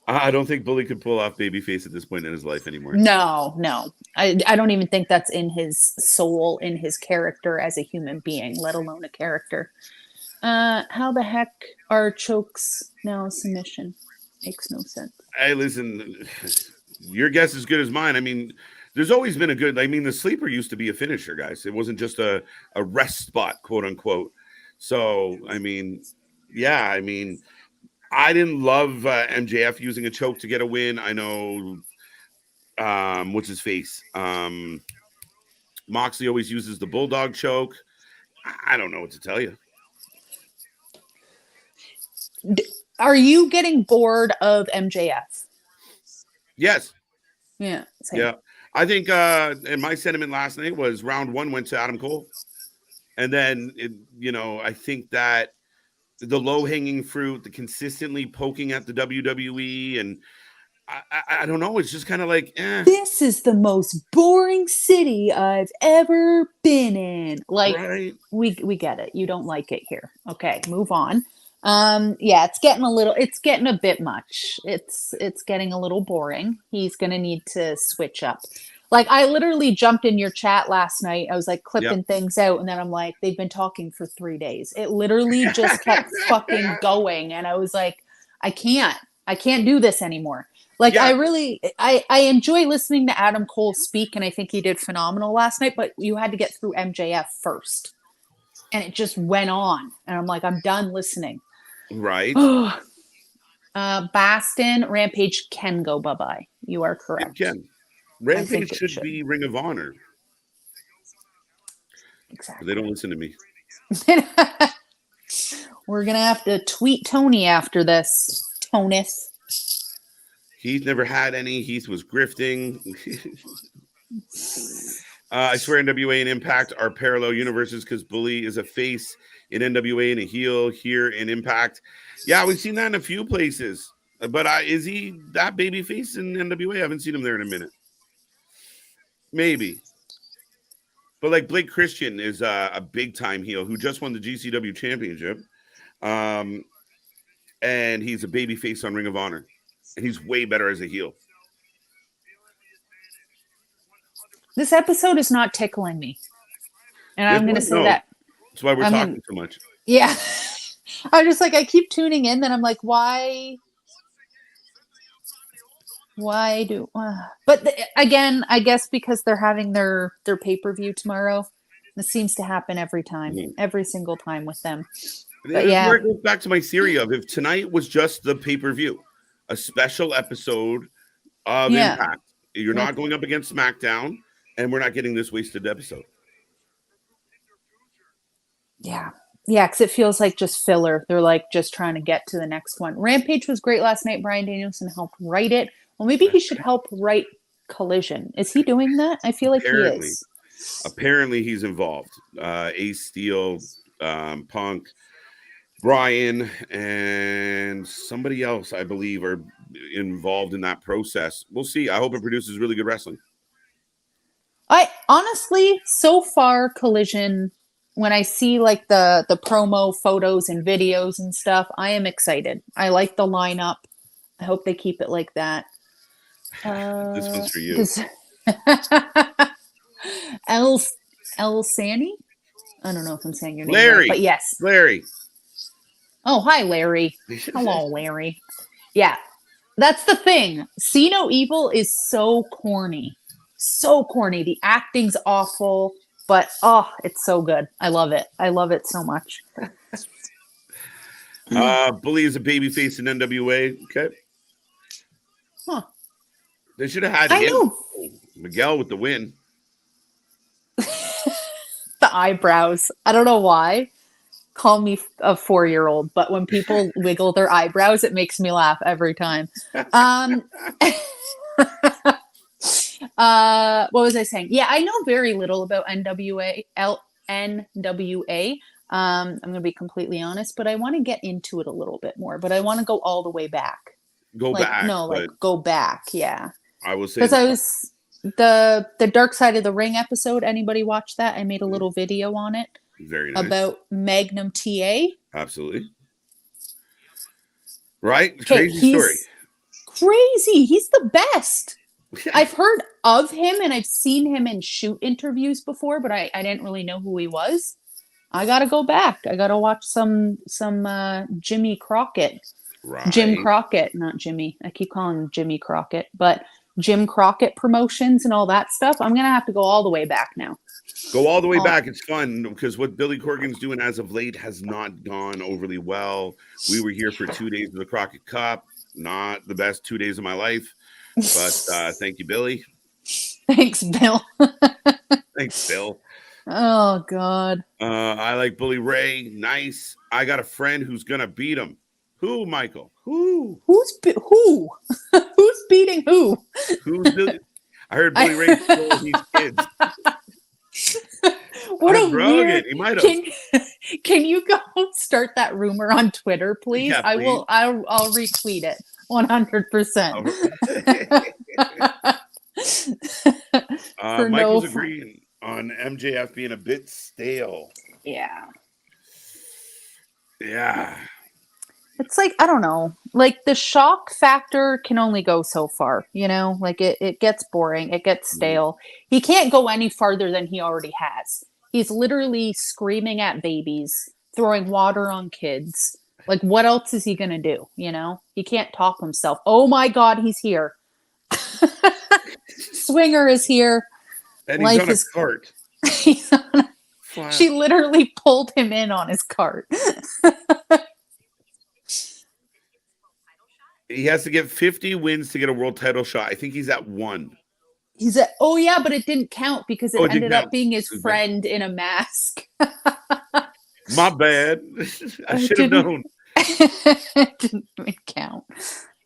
I don't think Bully could pull off babyface at this point in his life anymore. No. I don't even think that's in his soul, in his character as a human being, let alone a character. How the heck are chokes now a submission? Makes no sense. Hey, listen, your guess is good as mine. I mean, there's always been the sleeper used to be a finisher, guys. It wasn't just a rest spot, quote unquote. So, I didn't love MJF using a choke to get a win. I know, what's his face? Moxley always uses the bulldog choke. I don't know what to tell you. Are you getting bored of MJF? Yes. Yeah. Same. Yeah. I think, and my sentiment last night was round 1 went to Adam Cole. And then, I think that the low-hanging fruit, the consistently poking at the WWE and I don't know. It's just kind of like, This is the most boring city I've ever been in. Like, right? we get it. You don't like it here. Okay, move on. Yeah, it's getting a bit much. It's getting a little boring. He's gonna need to switch up. Like, I literally jumped in your chat last night. I was like clipping things out, and then I'm like, they've been talking for 3 days. It literally just kept fucking going, and I was like, I can't do this anymore. Like, I enjoy listening to Adam Cole speak, and I think he did phenomenal last night, but you had to get through MJF first. And it just went on. And I'm like, I'm done listening. Right. Baston, Rampage can go bye-bye. You are correct. It can. Rampage should be Ring of Honor. Exactly. They don't listen to me. We're going to have to tweet Tony after this. Tonus. Heath never had any. Heath was grifting. I swear NWA and Impact are parallel universes because Bully is a face in NWA and a heel here in Impact. Yeah, we've seen that in a few places. But is he that baby face in NWA? I haven't seen him there in a minute. Maybe. But like Blake Christian is a big-time heel who just won the GCW championship. And he's a baby face on Ring of Honor. And he's way better as a heel. This episode is not tickling me. And I'm going to say that. That's why we're talking so much. Yeah. I'm just like, I keep tuning in, then I'm like, why do... But again, I guess because they're having their pay-per-view tomorrow. This seems to happen every time. Every single time with them. But yeah. Where it goes back to my theory of if tonight was just the pay-per-view, a special episode of Impact. You're not going up against SmackDown, and we're not getting this wasted episode. Yeah. Yeah, because it feels like just filler. They're like just trying to get to the next one. Rampage was great last night. Brian Danielson helped write it. Well, maybe he should help write Collision. Is he doing that? I feel like he is. Apparently, he's involved. Ace Steel, Punk, Brian, and somebody else, I believe, are involved in that process. We'll see. I hope it produces really good wrestling. I honestly, so far, Collision, when I see like the promo photos and videos and stuff, I am excited. I like the lineup. I hope they keep it like that. This one's for you. El Sani? I don't know if I'm saying your name Larry, right, but yes. Larry. Oh, hi, Larry. Hello, Larry. Yeah, that's the thing. See No Evil is so corny. So corny. The acting's awful, but it's so good. I love it. I love it so much. Bully is a babyface in NWA. Okay. Huh. They should have had Miguel with the win. The eyebrows. I don't know why. Call me a 4-year-old, but when people wiggle their eyebrows, it makes me laugh every time. What was I saying? Yeah, I know very little about NWA. I'm going to be completely honest, but I want to get into it a little bit more. But I want to go all the way back. Go back. Yeah. I will say because I was the Dark Side of the Ring episode. Anybody watch that? I made a little video on it. Very nice. About Magnum TA. Absolutely. Right? Crazy story. Crazy. He's the best. I've heard of him and I've seen him in shoot interviews before, but I didn't really know who he was. I got to go back. I got to watch some Jimmy Crockett. Right. Jim Crockett, not Jimmy. I keep calling him Jimmy Crockett, but Jim Crockett promotions and all that stuff. I'm going to have to go all the way back now. Go all the way back. It's fun because what Billy Corgan's doing as of late has not gone overly well. We were here for 2 days of the Crockett Cup. Not the best 2 days of my life, but thank you, Billy. Thanks, Bill. Thanks, Bill. Oh, God. I like Bully Ray. Nice. I got a friend who's going to beat him. Who, Michael? Who? Who's beating who? Who's Billy? I heard Billy Ray stole these kids. What a weird... He might have. Can you go start that rumor on Twitter, please? Yeah, please. I'll retweet it. 100%. Michael's agreeing on MJF being a bit stale. Yeah. Yeah. It's like, I don't know, like the shock factor can only go so far, like it gets boring, it gets stale. He can't go any farther than he already has. He's literally screaming at babies, throwing water on kids. Like, what else is he going to do? He can't top himself. Oh my God, he's here. Swinger is here. And he's on a cart. She literally pulled him in on his cart. He has to get 50 wins to get a world title shot. I think he's at 1. Oh yeah, but it didn't count because it ended up being his friend in a mask. My bad. I should have known. It didn't even count.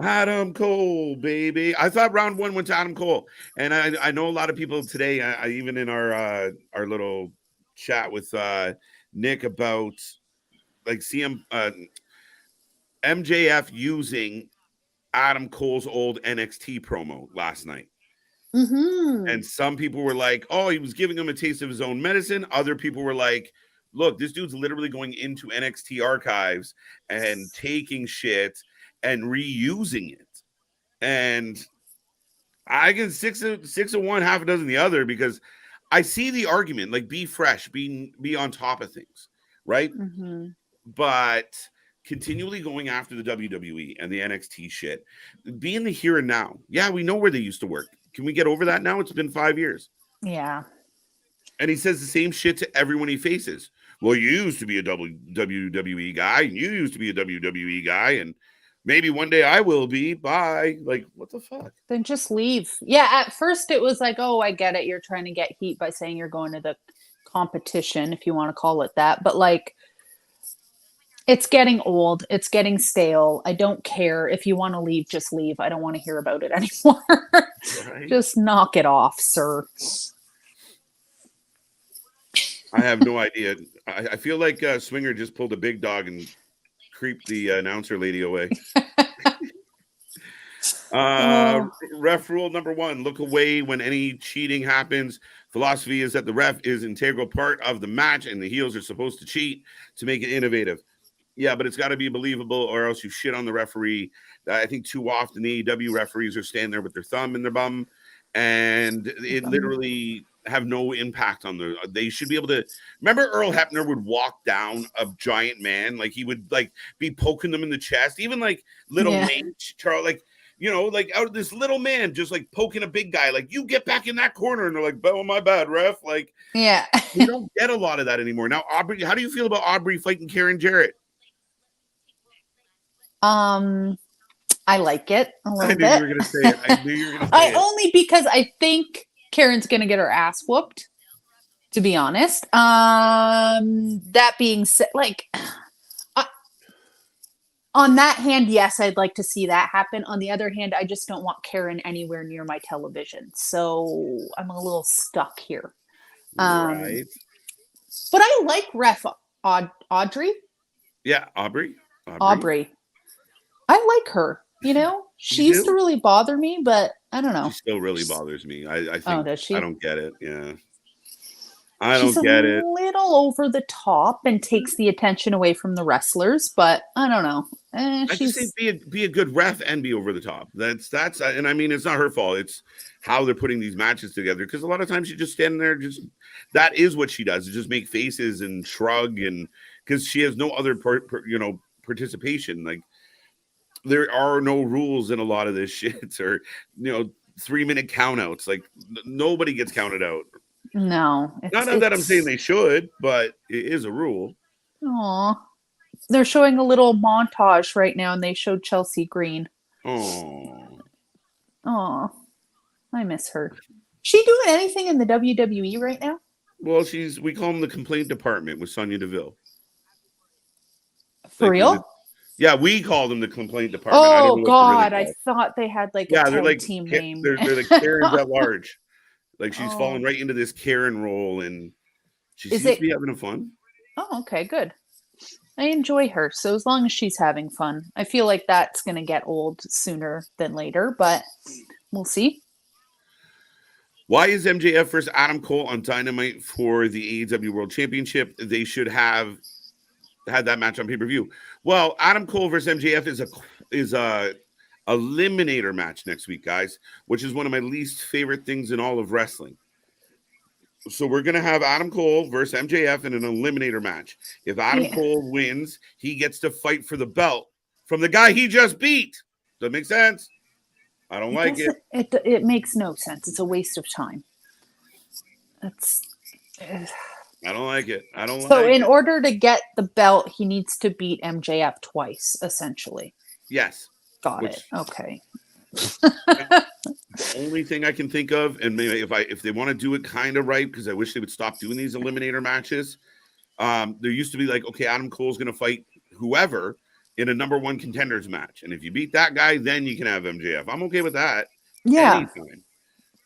Adam Cole, baby. I thought round 1 went to Adam Cole. And I know a lot of people today, even in our little chat with Nick about like MJF using Adam Cole's old NXT promo last night. Mm-hmm. And some people were like, oh, he was giving him a taste of his own medicine. Other people were like, look, this dude's literally going into NXT archives and taking shit and reusing it. And I get 6 of one, half a dozen the other, because I see the argument, like, be fresh, be on top of things, right? Mm-hmm. But continually going after the WWE and the NXT shit, be in the here and now. Yeah, we know where they used to work. Can we get over that now? It's been 5 years. Yeah. And he says the same shit to everyone he faces. Well, you used to be a WWE guy, and you used to be a WWE guy, and maybe one day I will be. Bye. Like, what the fuck? Then just leave. Yeah, at first it was like, oh, I get it. You're trying to get heat by saying you're going to the competition, if you want to call it that. But like, it's getting old. It's getting stale. I don't care. If you want to leave, just leave. I don't want to hear about it anymore. Right? Just knock it off, sir. I have no idea. I feel like Swinger just pulled a big dog and creeped the announcer lady away. Ref rule number 1, look away when any cheating happens. Philosophy is that the ref is an integral part of the match and the heels are supposed to cheat to make it innovative. Yeah, but it's got to be believable or else you shit on the referee. I think too often the AEW referees are standing there with their thumb in their bum, and it literally have no impact on they should be able to. Remember Earl Hebner would walk down a giant man, like he would like be poking them in the chest, even like little Nate Charles, like, like out of this little man just like poking a big guy, like, you get back in that corner, and they're like, oh, my bad, ref. Like, yeah. You don't get a lot of that anymore. Now, Aubrey, how do you feel about Aubrey fighting Karen Jarrett? I like it a little bit. I knew you were gonna say it. I knew you were gonna say it. Only because I think Karen's gonna get her ass whooped, to be honest. That being said, like, on that hand, yes, I'd like to see that happen. On the other hand, I just don't want Karen anywhere near my television, so I'm a little stuck here. Right. But I like Ref Audrey. Yeah, Aubrey. I like her. She used to really bother me, but I don't know. She still really bothers me. I think. Oh, does she? I don't get it. Yeah. She's a little over the top and takes the attention away from the wrestlers, but I don't know. I just say be a good ref and be over the top. That's and I mean, it's not her fault. It's how they're putting these matches together, because a lot of times you just stand there, that is what she does, is just make faces and shrug, and because she has no other participation. Like, there are no rules in a lot of this shit, or 3-minute countouts. Like, nobody gets counted out. No, not that I'm saying they should, but it is a rule. Aw, they're showing a little montage right now, and they showed Chelsea Green. Oh, I miss her. She doing anything in the WWE right now? Well, we call them the complaint department with Sonya Deville. For real? Yeah, we call them the complaint department. Oh God, I thought they had like a tag team name. They're like Karens at large. Like, she's fallen right into this Karen role, and she seems to be having fun. Oh, okay, good. I enjoy her. So as long as she's having fun, I feel like that's going to get old sooner than later, but we'll see. Why is MJF versus Adam Cole on Dynamite for the AEW World Championship? They should have had that match on pay-per-view. Well, Adam Cole versus MJF is a eliminator match next week, guys, which is one of my least favorite things in all of wrestling. So we're going to have Adam Cole versus MJF in an eliminator match. If Adam Cole wins, he gets to fight for the belt from the guy he just beat. Does that make sense? I don't like it. It makes no sense. It's a waste of time. I don't like it. So in order to get the belt, he needs to beat MJF twice, essentially. Yes. Got it. Okay. The only thing I can think of, and maybe if they want to do it kind of right, because I wish they would stop doing these eliminator matches. There used to be like, okay, Adam Cole's going to fight whoever in a number one contenders match, and if you beat that guy, then you can have MJF. I'm okay with that. Yeah. Anytime.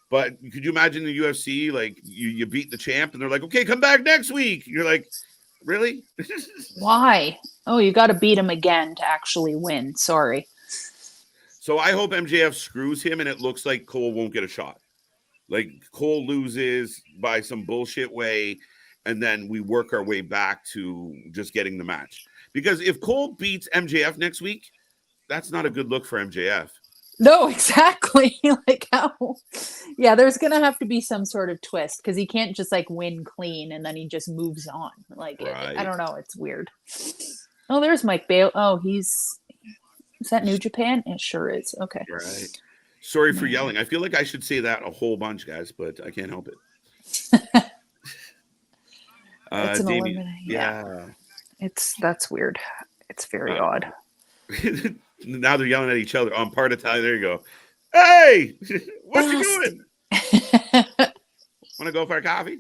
But could you imagine the UFC, like you beat the champ, and they're like, okay, come back next week. You're like, really? Why? Oh, you got to beat him again to actually win. Sorry. So I hope MJF screws him and it looks like Cole won't get a shot. Like Cole loses by some bullshit way, and then we work our way back to just getting the match. Because if Cole beats MJF next week, that's not a good look for MJF. No, exactly. Like how? Yeah, there's gonna have to be some sort of twist because he can't just like win clean and then he just moves on. Like I don't know. It's weird. Oh, there's Mike Bale. Oh, is that New Japan? It sure is. Okay. Right. Sorry for yelling. I feel like I should say that a whole bunch, guys, but I can't help it. It's an Damien, yeah. That's weird. It's very odd. Now they're yelling at each other. I'm part Italian. There you go. Hey, what you doing? Want to go for a coffee?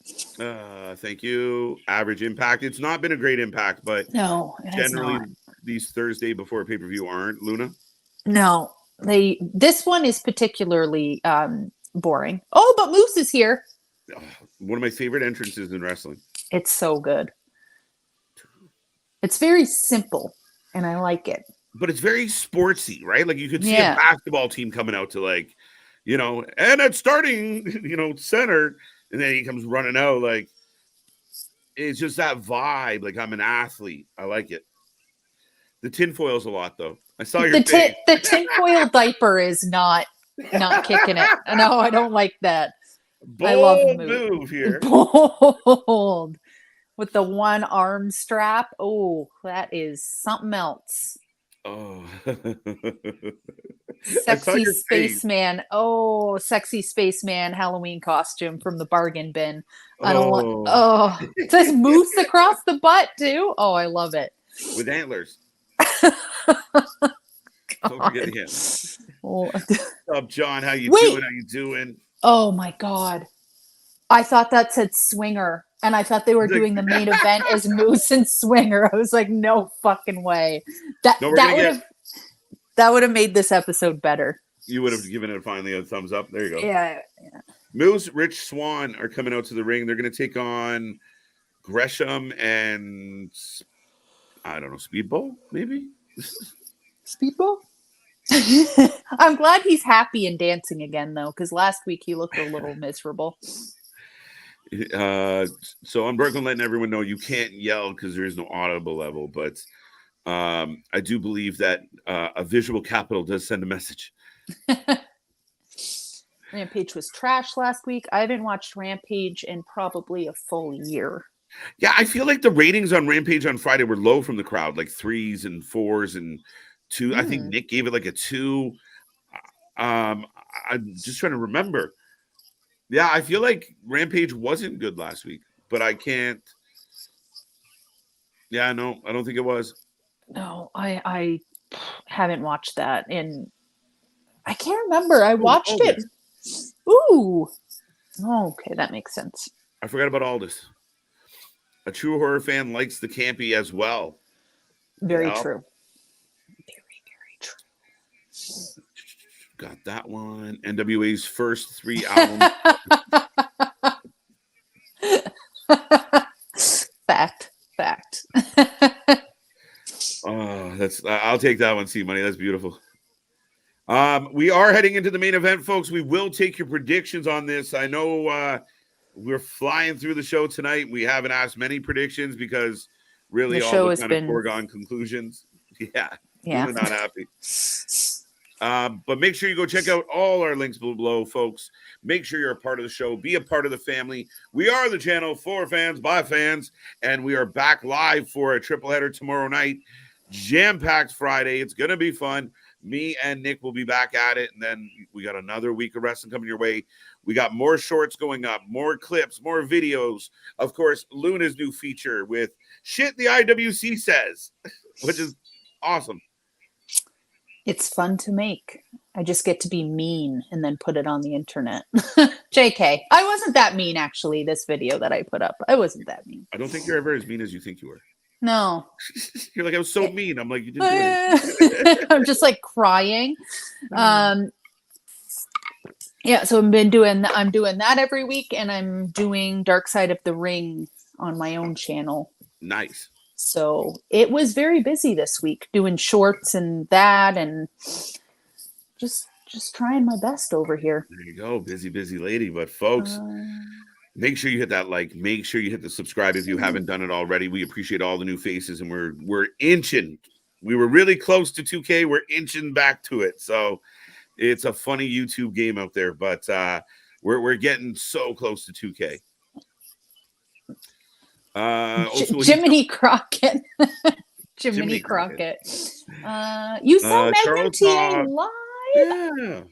Thank you. Average impact. It's not been a great impact, but no, generally these Thursday before pay-per-view aren't. Luna? No, this one is particularly boring. Oh, but Moose is here. One of my favorite entrances in wrestling. It's so good. It's very simple, and I like it. But it's very sportsy, right? Like you could see a basketball team coming out to like, and it's starting, center, and then he comes running out. Like it's just that vibe. Like I'm an athlete. I like it. The tinfoil's a lot though. I saw your face. The tinfoil diaper is not kicking it. No, I don't like that. Bold I love move here. Bold. With the one arm strap. Oh, that is something else. Oh. Sexy spaceman. Oh, sexy spaceman Halloween costume from the bargain bin. I don't want. Oh, it says moose across the butt too. Oh, I love it. With antlers. Don't forget him. What's up, John? How you doing? Oh my God. I thought that said swinger. And I thought they were doing the main event as Moose and Swinger. I was like, no fucking way. That would have made this episode better. You would have given it finally a thumbs up. There you go. Yeah. Moose, Rich Swann are coming out to the ring. They're going to take on Gresham and I don't know, Speedball, maybe? Speedball? I'm glad he's happy and dancing again, though, because last week he looked a little miserable. So I'm working on letting everyone know you can't yell because there is no audible level, but I do believe that a visual capital does send a message. Rampage was trash last week. I haven't watched Rampage in probably a full year. Yeah, I feel like the ratings on Rampage on Friday were low from the crowd, like 3s and 4s and 2. I think Nick gave it like a 2. I'm just trying to remember. Yeah, I feel like Rampage wasn't good last week, but I can't. Yeah, no, I don't think it was. No, I haven't watched that, and I can't remember. I watched it. Ooh. Okay, that makes sense. I forgot about Aldous. A true horror fan likes the campy as well. Very true. Very, very true. Got that one. NWA's first 3 albums. Fact. I'll take that one, C Money. That's beautiful. We are heading into the main event, folks. We will take your predictions on this. I know we're flying through the show tonight. We haven't asked many predictions because really all the kind of foregone conclusions. Yeah. Luna not happy. But make sure you go check out all our links below, folks. Make sure you're a part of the show. Be a part of the family. We are the channel for fans, by fans, and we are back live for a triple header tomorrow night. Jam-packed Friday. It's going to be fun. Me and Nick will be back at it, and then we got another week of wrestling coming your way. We got more shorts going up, more clips, more videos. Of course, Luna's new feature with Shit the IWC Says, which is awesome. It's fun to make. I just get to be mean and then put it on the internet. JK. I wasn't that mean, actually, this video that I put up. I wasn't that mean. I don't think you're ever as mean as you think you were. No. You're like, I was so mean. I'm like, you didn't do it. I'm just like crying. Yeah, so I'm doing that every week, and I'm doing Dark Side of the Ring on my own channel. Nice. So it was very busy this week doing shorts and that, and just trying my best over here. There you go. Busy lady. But folks, make sure you hit that like, make sure you hit the subscribe if you haven't done it already. We appreciate all the new faces, and we're inching. We were really close to 2K. We're inching back to it. So it's a funny YouTube game out there, but we're getting so close to 2K. Jiminy Crockett. Jiminy Crockett. You saw Magnum TA live? Yeah.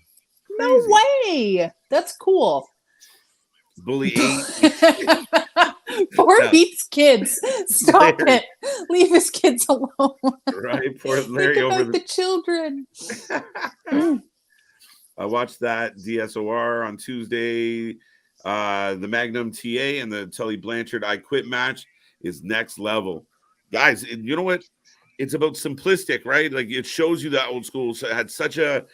No way. That's cool. Bully 8. Poor Heath's kids. Stop it. Leave his kids alone. Right. Poor Larry. Think about the children. I watched that DSOR on Tuesday. The Magnum TA and the Tully Blanchard I Quit match is next level. Guys, you know what? It's about simplistic, right? Like, it shows you that old school had such a,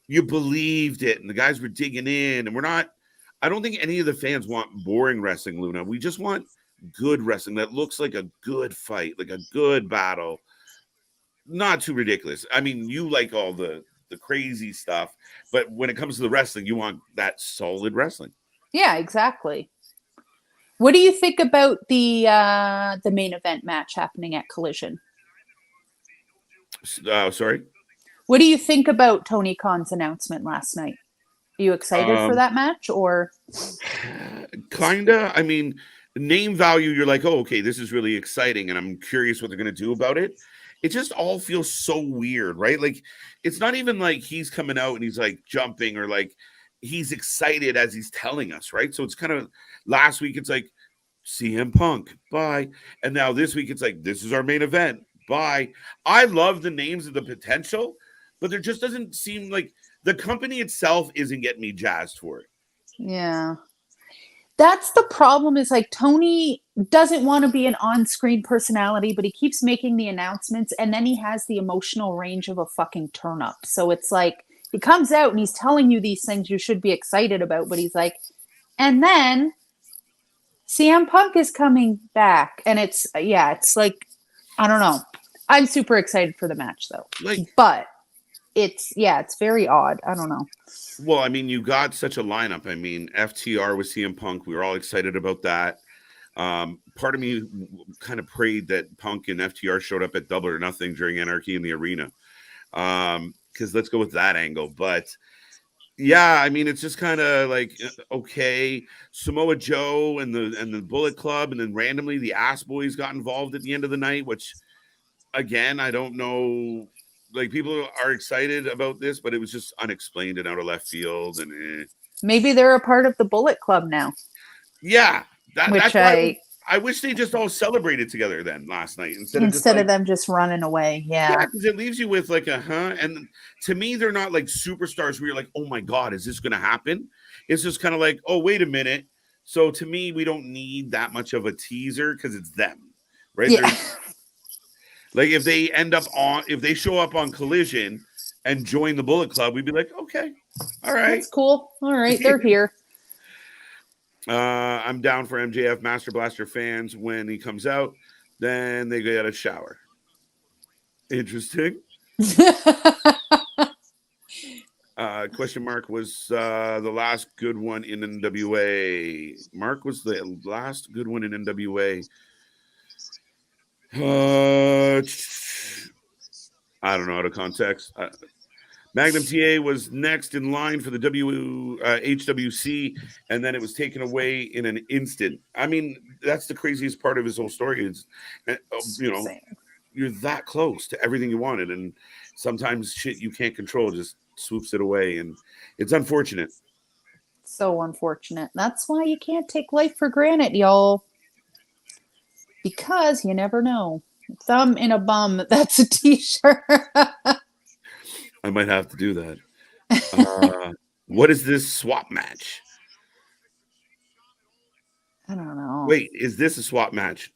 you believed it, and the guys were digging in, and I don't think any of the fans want boring wrestling, Luna. We just want good wrestling that looks like a good fight, like a good battle. Not too ridiculous. I mean, you like all the crazy stuff, but when it comes to the wrestling, you want that solid wrestling. Yeah, exactly. What do you think about the main event match happening at Collision? Sorry? What do you think about Tony Khan's announcement last night? Are you excited for that match, or? Kinda. I mean, name value, you're like, oh, okay, this is really exciting, and I'm curious what they're going to do about it. It just all feels so weird, right? Like, it's not even like he's coming out and he's like jumping, or like he's excited as he's telling us, right? So it's kind of, last week it's like CM Punk, bye. And now this week it's like, this is our main event, bye. I love the names of the potential, but there just doesn't seem like the company itself isn't getting me jazzed for it. Yeah. That's the problem, is like Tony doesn't want to be an on-screen personality, but he keeps making the announcements, and then he has the emotional range of a fucking turn-up. So it's like, he comes out and he's telling you these things you should be excited about, but he's like, and then CM Punk is coming back. And it's like, I don't know. I'm super excited for the match, though. But it's very odd. I don't know. Well, I mean, you got such a lineup. I mean, FTR with CM Punk, we were all excited about that. Part of me kind of prayed that Punk and FTR showed up at Double or Nothing during Anarchy in the Arena. Because let's go with that angle. But yeah, I mean, it's just kind of like, okay, Samoa Joe and the Bullet Club, and then randomly the Ass Boys got involved at the end of the night, which, again, I don't know. Like, people are excited about this, but it was just unexplained and out of left field. And maybe they're a part of the Bullet Club now. Yeah, that's why I wish they just all celebrated together then last night instead of them just running away. Yeah, because it leaves you with like and to me, they're not like superstars where you're like, oh my god, is this going to happen? It's just kind of like, oh, wait a minute. So to me, we don't need that much of a teaser because it's them, right? Yeah. Like, if they show up on Collision and join the Bullet Club, we'd be like, okay, all right, that's cool. All right, they're here. I'm down for MJF Master Blaster fans when he comes out. Then they get a shower. Interesting. Question mark was the last good one in NWA. Mark was the last good one in NWA. I don't know, out of context. Magnum TA was next in line for the HWC, and then it was taken away in an instant. I mean, that's the craziest part of his whole story. Is, you know, you're that close to everything you wanted, and sometimes shit you can't control just swoops it away, and it's unfortunate. So unfortunate. That's why you can't take life for granted, y'all. Because you never know. Thumb in a bum. That's a t-shirt. I might have to do that. What is this swap match? I don't know. Wait, is this a swap match?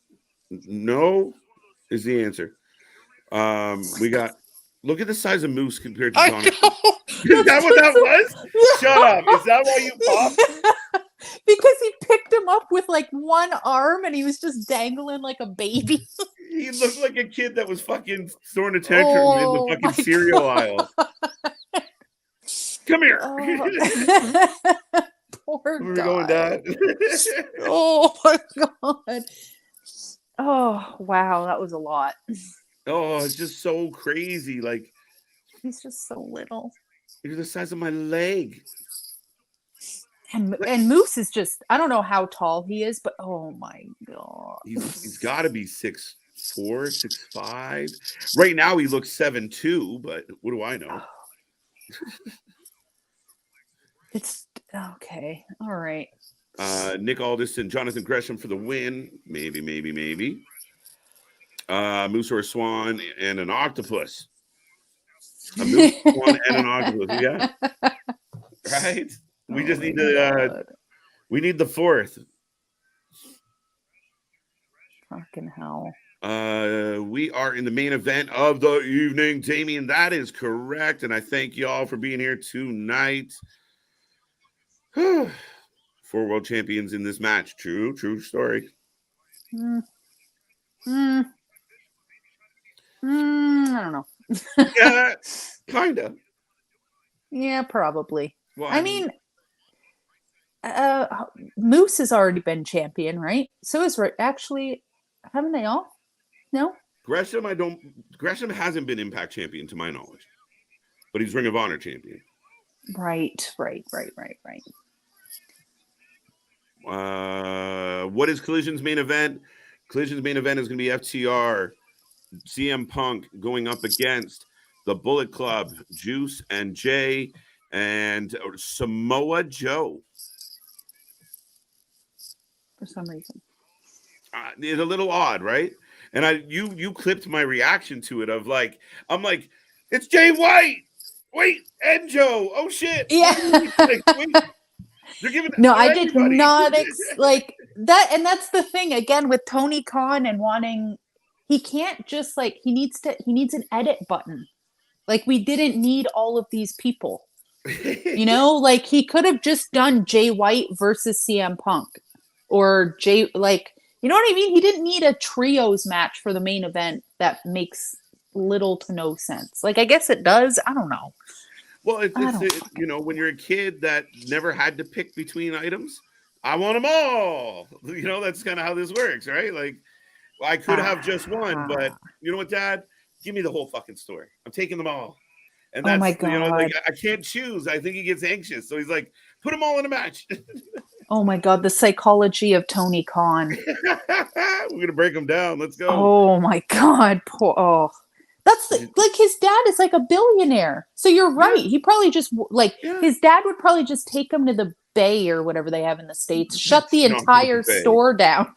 No, is the answer. We got. Look at the size of Moose compared to Jonathan. Is that what that was? Shut up. Is that why you popped? Because he picked him up with like one arm and he was just dangling like a baby. He looked like a kid that was fucking throwing a tantrum in the fucking cereal aisle. Come here. Poor Where are we guy. going, Dad? Oh my God. Oh, wow. That was a lot. Oh, it's just so crazy. Like, he's just so little. You're the size of my leg. And Moose is just, I don't know how tall he is, but oh my God. He's got to be 6'4", 6'5". Right now he looks 7'2", but what do I know? It's okay. All right. Nick Aldis and Jonathan Gresham for the win. Maybe. Moose or a swan and an octopus. A moose, swan, and an octopus. Yeah. Right? We just need to we need the fourth. Fucking hell. We are in the main event of the evening, Damien. That is correct. And I thank you all for being here tonight. 4 world champions in this match. True story. I don't know. Yeah, kind of. Yeah, probably. Well, I mean, Moose has already been champion, right? So is actually, haven't they all? No? Gresham hasn't been Impact champion to my knowledge, but he's Ring of Honor champion. Right. What is Collision's main event? Collision's main event is going to be FTR, CM Punk going up against the Bullet Club, Juice and Jay, and Samoa Joe. For some reason. It's a little odd, right? And you clipped my reaction to it of like, I'm like, it's Jay White. Wait, and Joe. Oh shit. Yeah. Like, wait. They're giving I did not like that, and that's the thing again with Tony Khan and wanting. He can't just like he needs an edit button. Like we didn't need all of these people. You know, like he could have just done Jay White versus CM Punk or you know what I mean? He didn't need a trios match for the main event that makes little to no sense. Like I guess it does. I don't know. Well, it's you know, when you're a kid that never had to pick between items, I want them all. You know, that's kind of how this works, right? Like, well, I could have just one, but you know what, Dad? Give me the whole fucking story. I'm taking them all. And that's, oh my God. You know, like I can't choose. I think he gets anxious. So he's like, put them all in a match. Oh my God, the psychology of Tony Khan. We're going to break him down. Let's go. Oh my God. That's like his dad is like a billionaire. So you're right. He probably just his dad would probably just take him to the Bay or whatever they have in the States, shut the entire store down.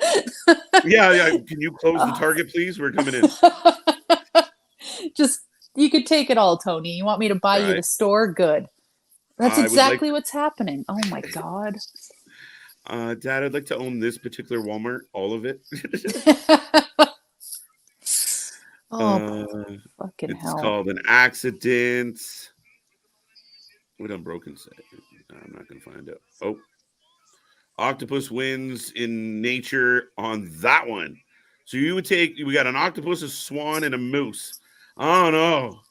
Yeah. Can you close the Target, please? We're coming in. Just, you could take it all, Tony. You want me to buy you the store? Good. That's exactly what's happening. Oh my God. Dad, I'd like to own this particular Walmart, all of it. Fucking hell. It's called an accident. What unbroken say? I'm not going to find out. Oh. Octopus wins in nature on that one. So we got an octopus, a swan, and a moose. Oh no.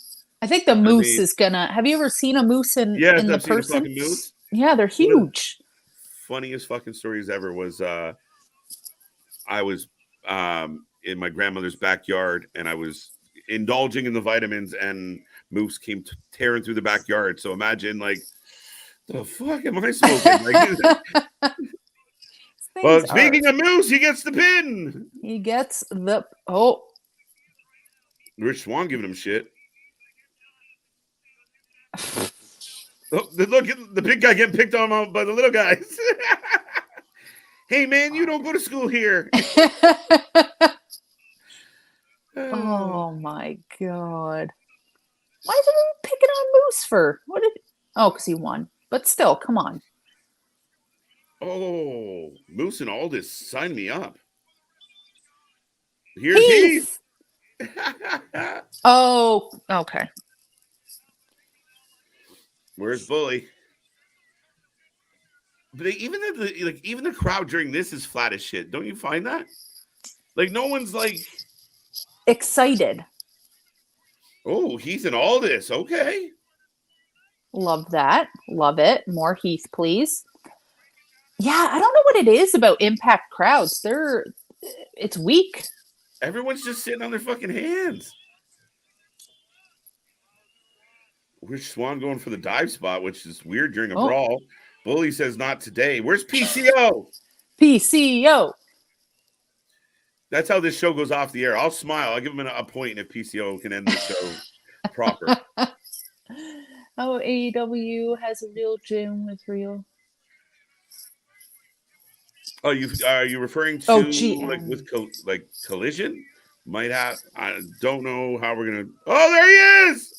I think the moose is gonna. Have you ever seen a moose in the I've seen a person? fucking moose. Yeah, they're huge. Funniest fucking stories ever was I was in my grandmother's backyard and I was indulging in the vitamins and moose came tearing through the backyard. So imagine like the fuck am I smoking? Like, well, speaking of moose, he gets the pin. He gets the Rich Swann giving him shit. Oh, look at the big guy getting picked on by the little guys. Hey man, you don't go to school here. Oh my god. Why is everyone picking on Moose for? Because he won. But still, come on. Oh, Moose and Aldis, sign me up. Here's Heath. Oh, okay. Where's Bully? But even the crowd during this is flat as shit. Don't you find that? Like no one's like excited. Oh, Heath and Aldis. Okay. Love that. Love it. More Heath, please. Yeah, I don't know what it is about Impact crowds. It's weak. Everyone's just sitting on their fucking hands. Rich Swann going for the dive spot, which is weird during a brawl. Bully says not today. Where's PCO? PCO. That's how this show goes off the air. I'll smile. I'll give him a point if PCO can end the show proper. Oh, AEW has a real gym with real. Oh, are you referring to like with Collision? Might have. I don't know how we're gonna. Oh, there he is.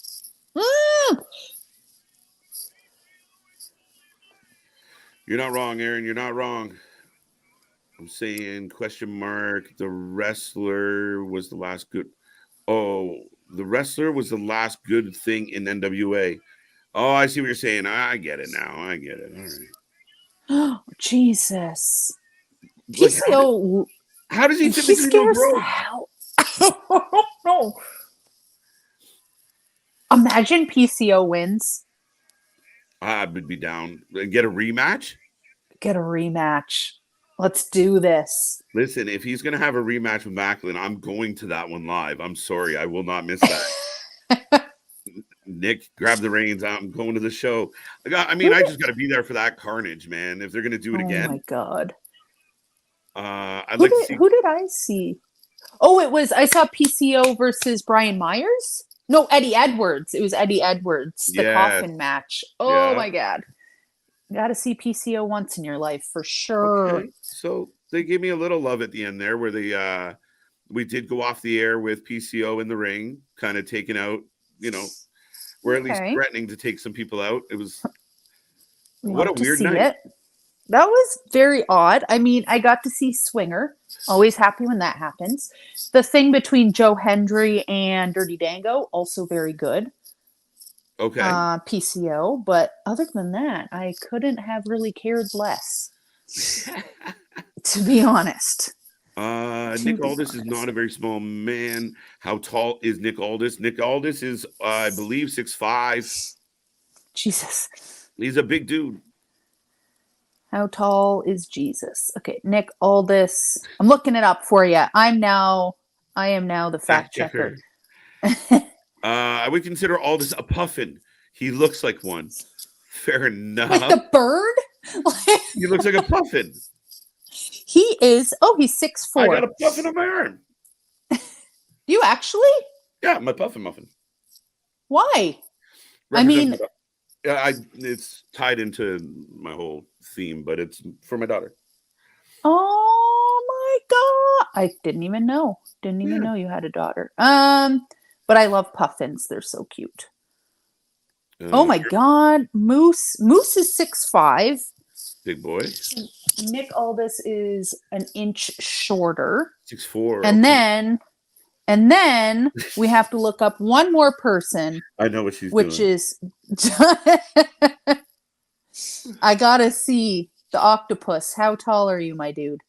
You're not wrong, Aaron. You're not wrong. I'm saying question mark. The wrestler was the last good. Oh, the wrestler was the last good thing in NWA. Oh, I see what you're saying. I get it now. I get it. All right. Oh, Jesus. Like, PCO. How does he typically go broke? No. Imagine PCO wins. I would be down. Get a rematch? Get a rematch. Let's do this. Listen, if he's going to have a rematch with Macklin, I'm going to that one live. I'm sorry. I will not miss that. Nick, grab the reins. I'm going to the show. I just got to be there for that carnage, man. If they're going to do it again. Oh, my God. Who did I see? Oh, I saw PCO versus Brian Myers. No, Eddie Edwards. It was Eddie Edwards, the coffin match. Oh, my God. Got to see PCO once in your life for sure. Okay. So they gave me a little love at the end there where we did go off the air with PCO in the ring, kind of taking out, we're at least threatening to take some people out. It was what a weird night. That was very odd. I mean, I got to see Swinger. Always happy when that happens. The thing between Joe Hendry and Dirty Dango, also very good. Okay. PCO. But other than that, I couldn't have really cared less. To be honest. Nick Aldis is not a very small man. How tall is Nick Aldis? Nick Aldis is, I believe, 6'5". Jesus. He's a big dude. How tall is Jesus? Okay, Nick Aldis. I'm looking it up for you. I am now the fact checker. I would consider Aldis a puffin. He looks like one. Fair enough. Like the bird? He looks like a puffin. He is. Oh, he's 6'4". I got a puffin on my arm. Do you actually? Yeah, my puffin muffin. Why? I mean, it's tied into my whole theme, but it's for my daughter. Oh my God. I didn't even know. Didn't even know you had a daughter. But I love puffins. They're so cute. Oh my God. Moose is 6'5". Big boy. Nick Aldis is an inch shorter. 6'4". And then we have to look up one more person. I know what she's doing. Is I gotta see the octopus. How tall are you, my dude?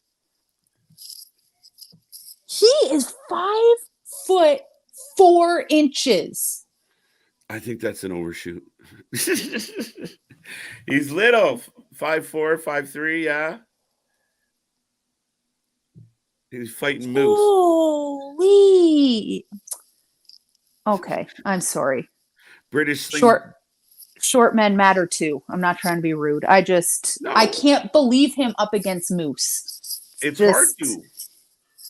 He is 5'4". 4 inches. I think that's an overshoot. He's little. 5'4", 5'3", yeah. He's fighting Moose. Holy. Okay, I'm sorry. British sling. Short men matter too. I'm not trying to be rude. I can't believe him up against Moose. It's hard to.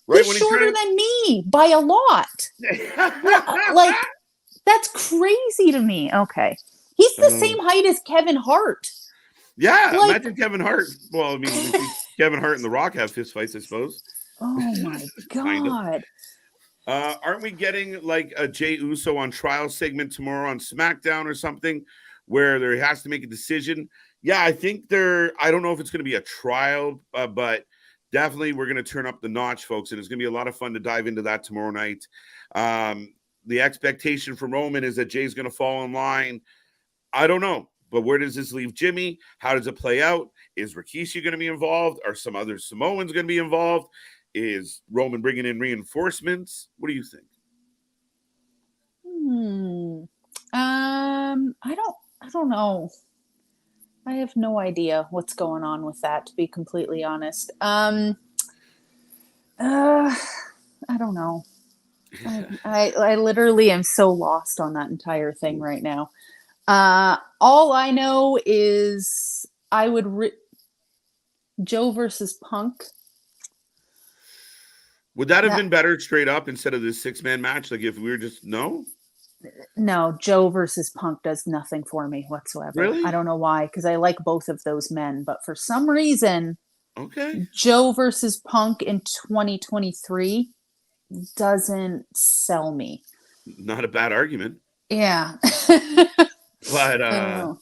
Right? He's shorter than me by a lot. Like, that's crazy to me. Okay. He's the same height as Kevin Hart. Yeah, imagine Kevin Hart. Well, I mean, Kevin Hart and The Rock have fist fights, I suppose. Oh my God. Kind of. Aren't we getting like a Jey Uso on trial segment tomorrow on SmackDown or something where there has to make a decision? Yeah, I think I don't know if it's going to be a trial, but definitely we're going to turn up the notch, folks, and it's going to be a lot of fun to dive into that tomorrow night. The expectation from Roman is that Jay's going to fall in line. I don't know, but where does this leave Jimmy? How does it play out? Is Rikishi going to be involved? Are some other Samoans going to be involved? Is Roman bringing in reinforcements? What do you think? I don't know. I have no idea what's going on with that, to be completely honest. I don't know. I literally am so lost on that entire thing right now. All I know is I would Joe versus Punk. Would that have been better straight up instead of this 6-man match? Like if we were just No, Joe versus Punk does nothing for me whatsoever. Really? I don't know why, because I like both of those men, but for some reason, okay, Joe versus Punk in 2023 doesn't sell me. Not a bad argument. Yeah. But I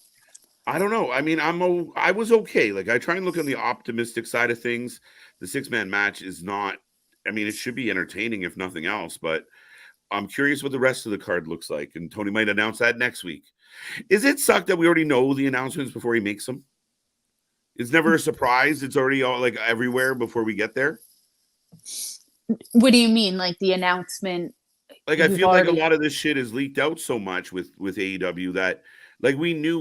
don't know. I mean, I was okay. Like I try and look on the optimistic side of things. The 6-man match is not, I mean, it should be entertaining if nothing else, but I'm curious what the rest of the card looks like, and Tony might announce that next week. Is it suck that we already know the announcements before he makes them? It's never a surprise. It's already all like everywhere before we get there. What do you mean? Like the announcement? Like I feel like a lot of this shit is leaked out so much with AEW that like we knew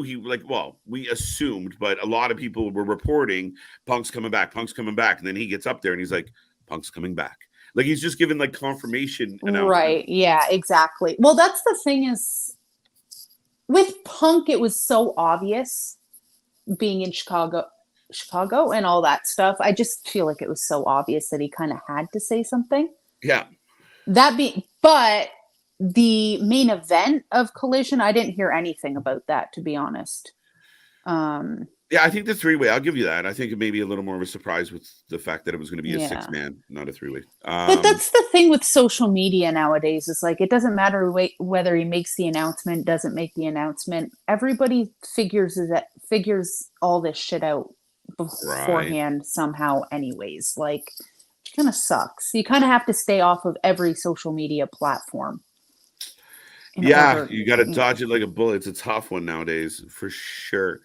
we assumed, but a lot of people were reporting Punk's coming back, and then he gets up there and he's like, Punk's coming back. Like he's just given like confirmation announcement. Right. Yeah, exactly. Well, that's the thing is with Punk, it was so obvious being in Chicago and all that stuff. I just feel like it was so obvious that he kind of had to say something. Yeah. But the main event of Collision, I didn't hear anything about that, to be honest. Yeah, I think the 3-way, I'll give you that. I think it may be a little more of a surprise with the fact that it was going to be a 6-man, not a 3-way. But that's the thing with social media nowadays. It's like, it doesn't matter whether he makes the announcement, doesn't make the announcement. Everybody figures all this shit out beforehand somehow anyways. Like, it kind of sucks. You kind of have to stay off of every social media platform. You got to dodge it like a bullet. It's a tough one nowadays, for sure.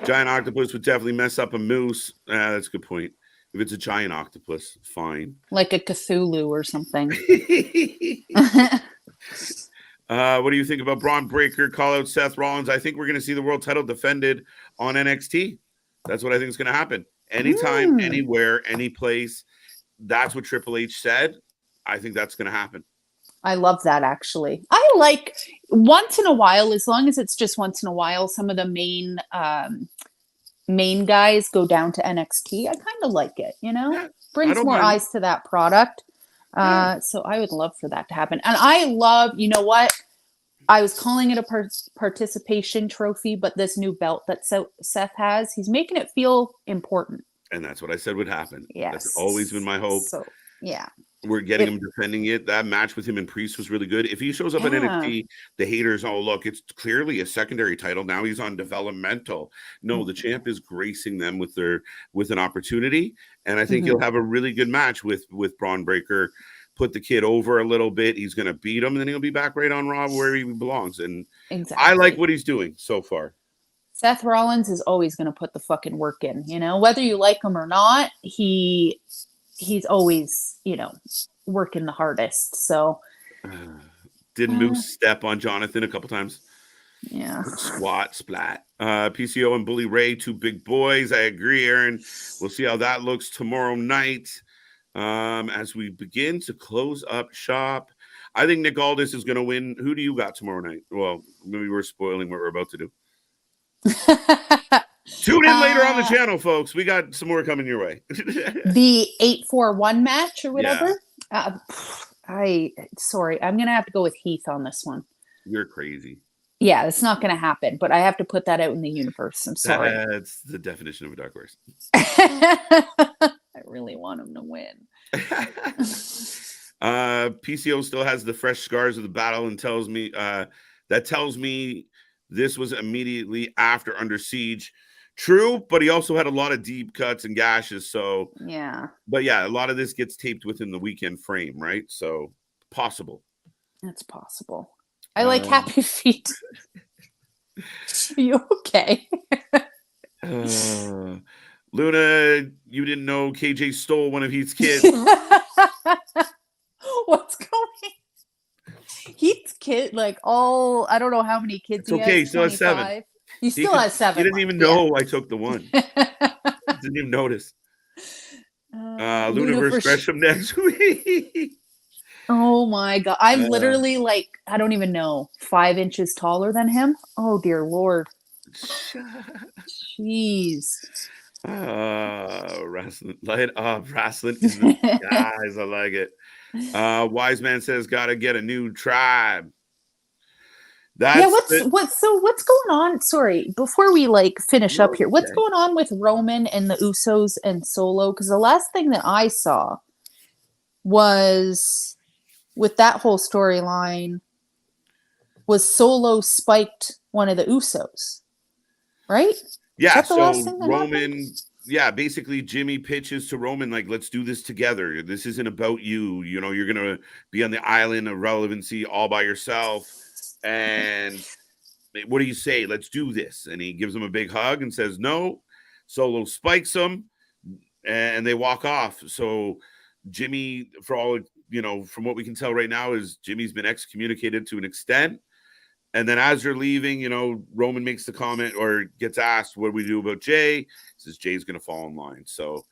Giant octopus would definitely mess up a moose. That's a good point. If it's a giant octopus, fine. Like a Cthulhu or something. What do you think about Braun Breaker? Call out Seth Rollins. I think we're going to see the world title defended on NXT. That's what I think is going to happen. Anytime, anywhere, any place. That's what Triple H said. I think that's going to happen. I love that, actually. I like once in a while, as long as it's just once in a while, some of the main guys go down to NXT. I kind of like it, brings more eyes to that product. So I would love for that to happen. And I love, you know what? I was calling it a participation trophy, but this new belt that Seth has, he's making it feel important. And that's what I said would happen. Yes. That's always been my hope. So, yeah. We're getting him defending it. That match with him and Priest was really good. If he shows up at NXT, the haters, look, it's clearly a secondary title. Now he's on developmental. No, the champ is gracing them with an opportunity. And I think he'll have a really good match with Braun Breaker. Put the kid over a little bit. He's going to beat him, and then he'll be back right on Raw where he belongs. And I like what he's doing so far. Seth Rollins is always going to put the fucking work in, whether you like him or not. He's always, working the hardest. So Did Moose step on Jonathan a couple times? Yeah. Squat, splat. PCO and Bully Ray, two big boys. I agree, Aaron. We'll see how that looks tomorrow night as we begin to close up shop. I think Nick Aldis is going to win. Who do you got tomorrow night? Well, maybe we're spoiling what we're about to do. Tune in later on the channel, folks. We got some more coming your way. The 8-4-1 match or whatever. Yeah. I'm going to have to go with Heath on this one. You're crazy. Yeah, it's not going to happen, but I have to put that out in the universe. I'm sorry. That's the definition of a dark horse. I really want him to win. PCO still has the fresh scars of the battle and tells me this was immediately after Under Siege. True, but he also had a lot of deep cuts and gashes. So yeah, but yeah, a lot of this gets taped within the weekend frame, right? So possible. That's possible. I like Happy Feet. Are you okay? Luna, you didn't know KJ stole one of Heath's kids. What's going? Heath's kid, like I don't know how many kids. It's okay. He still has 7. He still has 7. He didn't even know I took the one. Didn't even notice. Luna versus Gresham next week. Oh my God. I'm literally like, I don't even know, 5 inches taller than him. Oh dear Lord. Jeez. Wrestling. Light up. Wrestling. Guys, I like it. Wise Man says, gotta get a new tribe. What's going on? Sorry, before we finish up here, what's going on with Roman and the Usos and Solo? Because the last thing that I saw was with that whole storyline was Solo spiked one of the Usos, right? Yeah, so Roman, basically Jimmy pitches to Roman, like, let's do this together. This isn't about you. You know, you're going to be on the island of relevancy all by yourself. And what do you say? Let's do this. And he gives him a big hug and says, no. Solo spikes him and they walk off. So Jimmy, for all, from what we can tell right now, is Jimmy's been excommunicated to an extent. And then as they're leaving, Roman makes the comment or gets asked, what do we do about Jay? He says, Jay's going to fall in line. So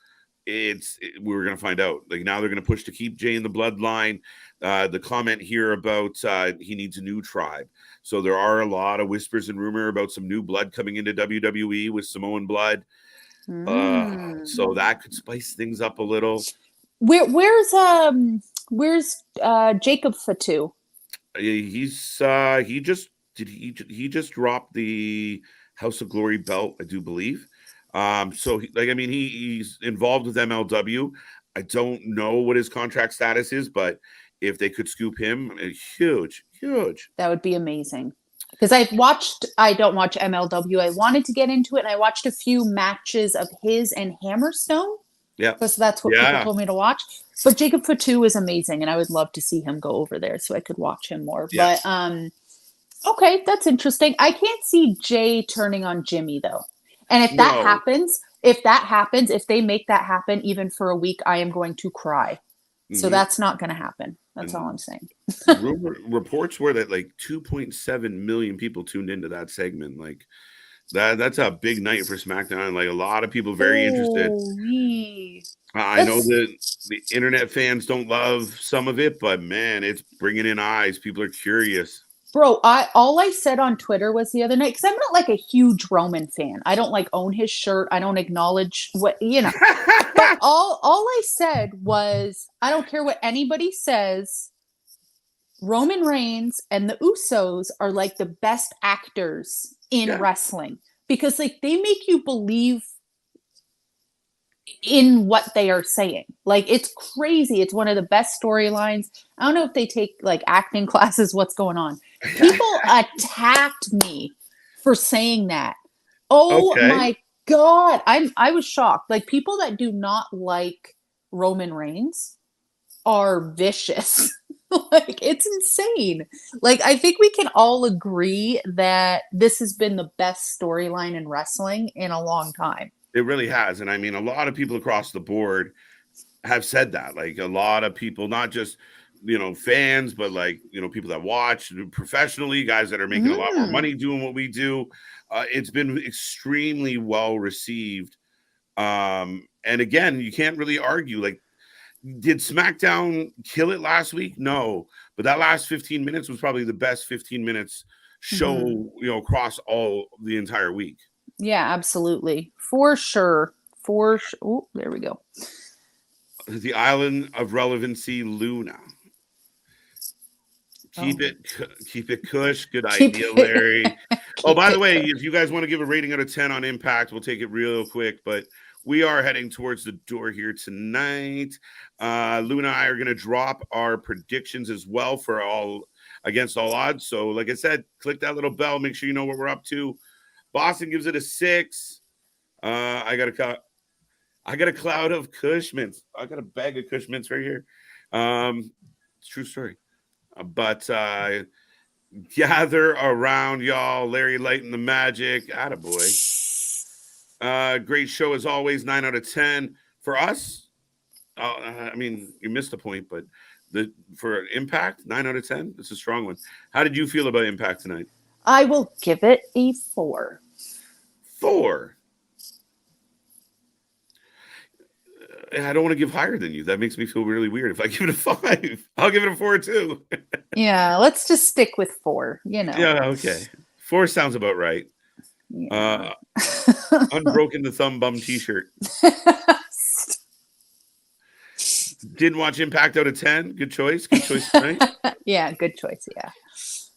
we're going to find out. Like, now they're going to push to keep Jay in the bloodline. The comment here about he needs a new tribe. So there are a lot of whispers and rumor about some new blood coming into WWE with Samoan blood. So that could spice things up a little. Where's Jacob Fatu? He just dropped the House of Glory belt, I do believe. So he's involved with MLW. I don't know what his contract status is, but if they could scoop him, huge. That would be amazing. Because I don't watch MLW. I wanted to get into it, and I watched a few matches of his and Hammerstone. Yeah. Because that's what people told me to watch. But Jacob Fatu is amazing, and I would love to see him go over there so I could watch him more. Yeah. But okay, that's interesting. I can't see Jay turning on Jimmy though. And if that happens, if they make that happen even for a week, I am going to cry. Mm-hmm. So that's not going to happen. That's all I'm saying. Reports were that 2.7 million people tuned into that segment. Like that's a big night for SmackDown. Like, a lot of people very interested. I know that the internet fans don't love some of it, but man, it's bringing in eyes. People are curious. Bro, all I said on Twitter was the other night, because I'm not a huge Roman fan. I don't own his shirt. I don't acknowledge what, But all I said was, I don't care what anybody says. Roman Reigns and the Usos are the best actors in wrestling, because they make you believe in what they are saying. It's crazy. It's one of the best storylines. I don't know if they take acting classes. What's going on? People attacked me for saying that. Oh my God. I was shocked. People that do not like Roman Reigns are vicious. It's insane. I think we can all agree that this has been the best storyline in wrestling in a long time. It really has. And I mean, a lot of people across the board have said that. A lot of people, not just fans, but like, people that watch professionally, guys that are making a lot more money doing what we do. It's been extremely well received. And again, you can't really argue. Like, did SmackDown kill it last week? No, but that last 15 minutes was probably the best 15 minutes show, across the entire week. Yeah, absolutely. For sure. Oh, there we go. The Island of Relevancy, Luna. Keep it cush. Good idea, Larry. By the way, if you guys want to give a rating out of 10 on Impact, we'll take it real quick, but we are heading towards the door here tonight. Luna and I are going to drop our predictions as well for against all odds. So like I said, click that little bell. Make sure you know what we're up to. Boston gives it a 6. I got a cloud of Kush mints. I got a bag of Kush mints right here. It's a true story. But gather around, y'all. Larry lighting the magic. Attaboy. Great show as always. 9 out of 10 for us. You missed a point, but for Impact, 9 out of 10. It's a strong one. How did you feel about Impact tonight? I will give it a 4. 4. I don't want to give higher than you. That makes me feel really weird. If I give it a 5, I'll give it a 4 too. Yeah, let's just stick with 4. Yeah, okay. 4 sounds about right. Yeah. Unbroken the thumb bum t-shirt. Didn't watch Impact out of 10. Good choice. Good choice tonight. Yeah, good choice. Yeah.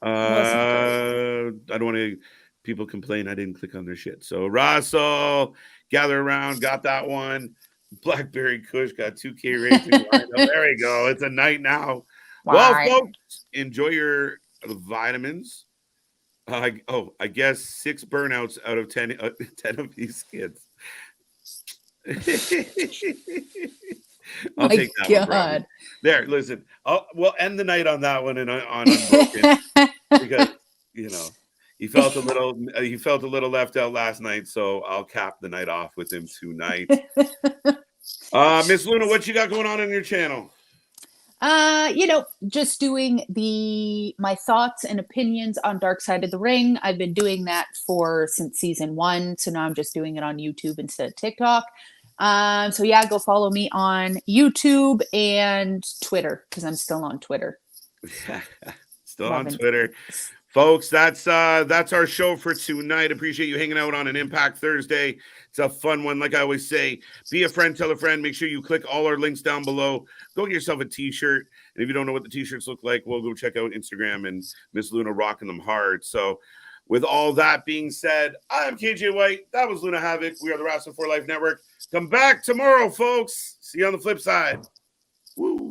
I don't want to. People complain I didn't click on their shit. So Russell, gather around. Got that one. Blackberry Kush got 2K rating. There we go. It's a night now. Wow. Well, folks, enjoy your vitamins. I guess 6 burnouts out of 10, 10 of these kids. I'll take that one. There, listen. We'll end the night on that one and on Unbroken because he felt a little left out last night, so I'll cap the night off with him tonight. Miss Luna, what you got going on your channel? Just doing my thoughts and opinions on Dark Side of the Ring. I've been doing that since season 1, so now I'm just doing it on YouTube instead of TikTok. So yeah, go follow me on YouTube and Twitter because I'm still on Twitter. Still on Twitter. Folks, that's our show for tonight. Appreciate you hanging out on an Impact Thursday. It's a fun one. Like I always say, be a friend, tell a friend. Make sure you click all our links down below. Go get yourself a t-shirt. And if you don't know what the t-shirts look like, well, go check out Instagram and Miss Luna rocking them hard. So with all that being said, I'm KJ White. That was Luna Havoc. We are the Wrasslin for Life Network. Come back tomorrow, folks. See you on the flip side. Woo.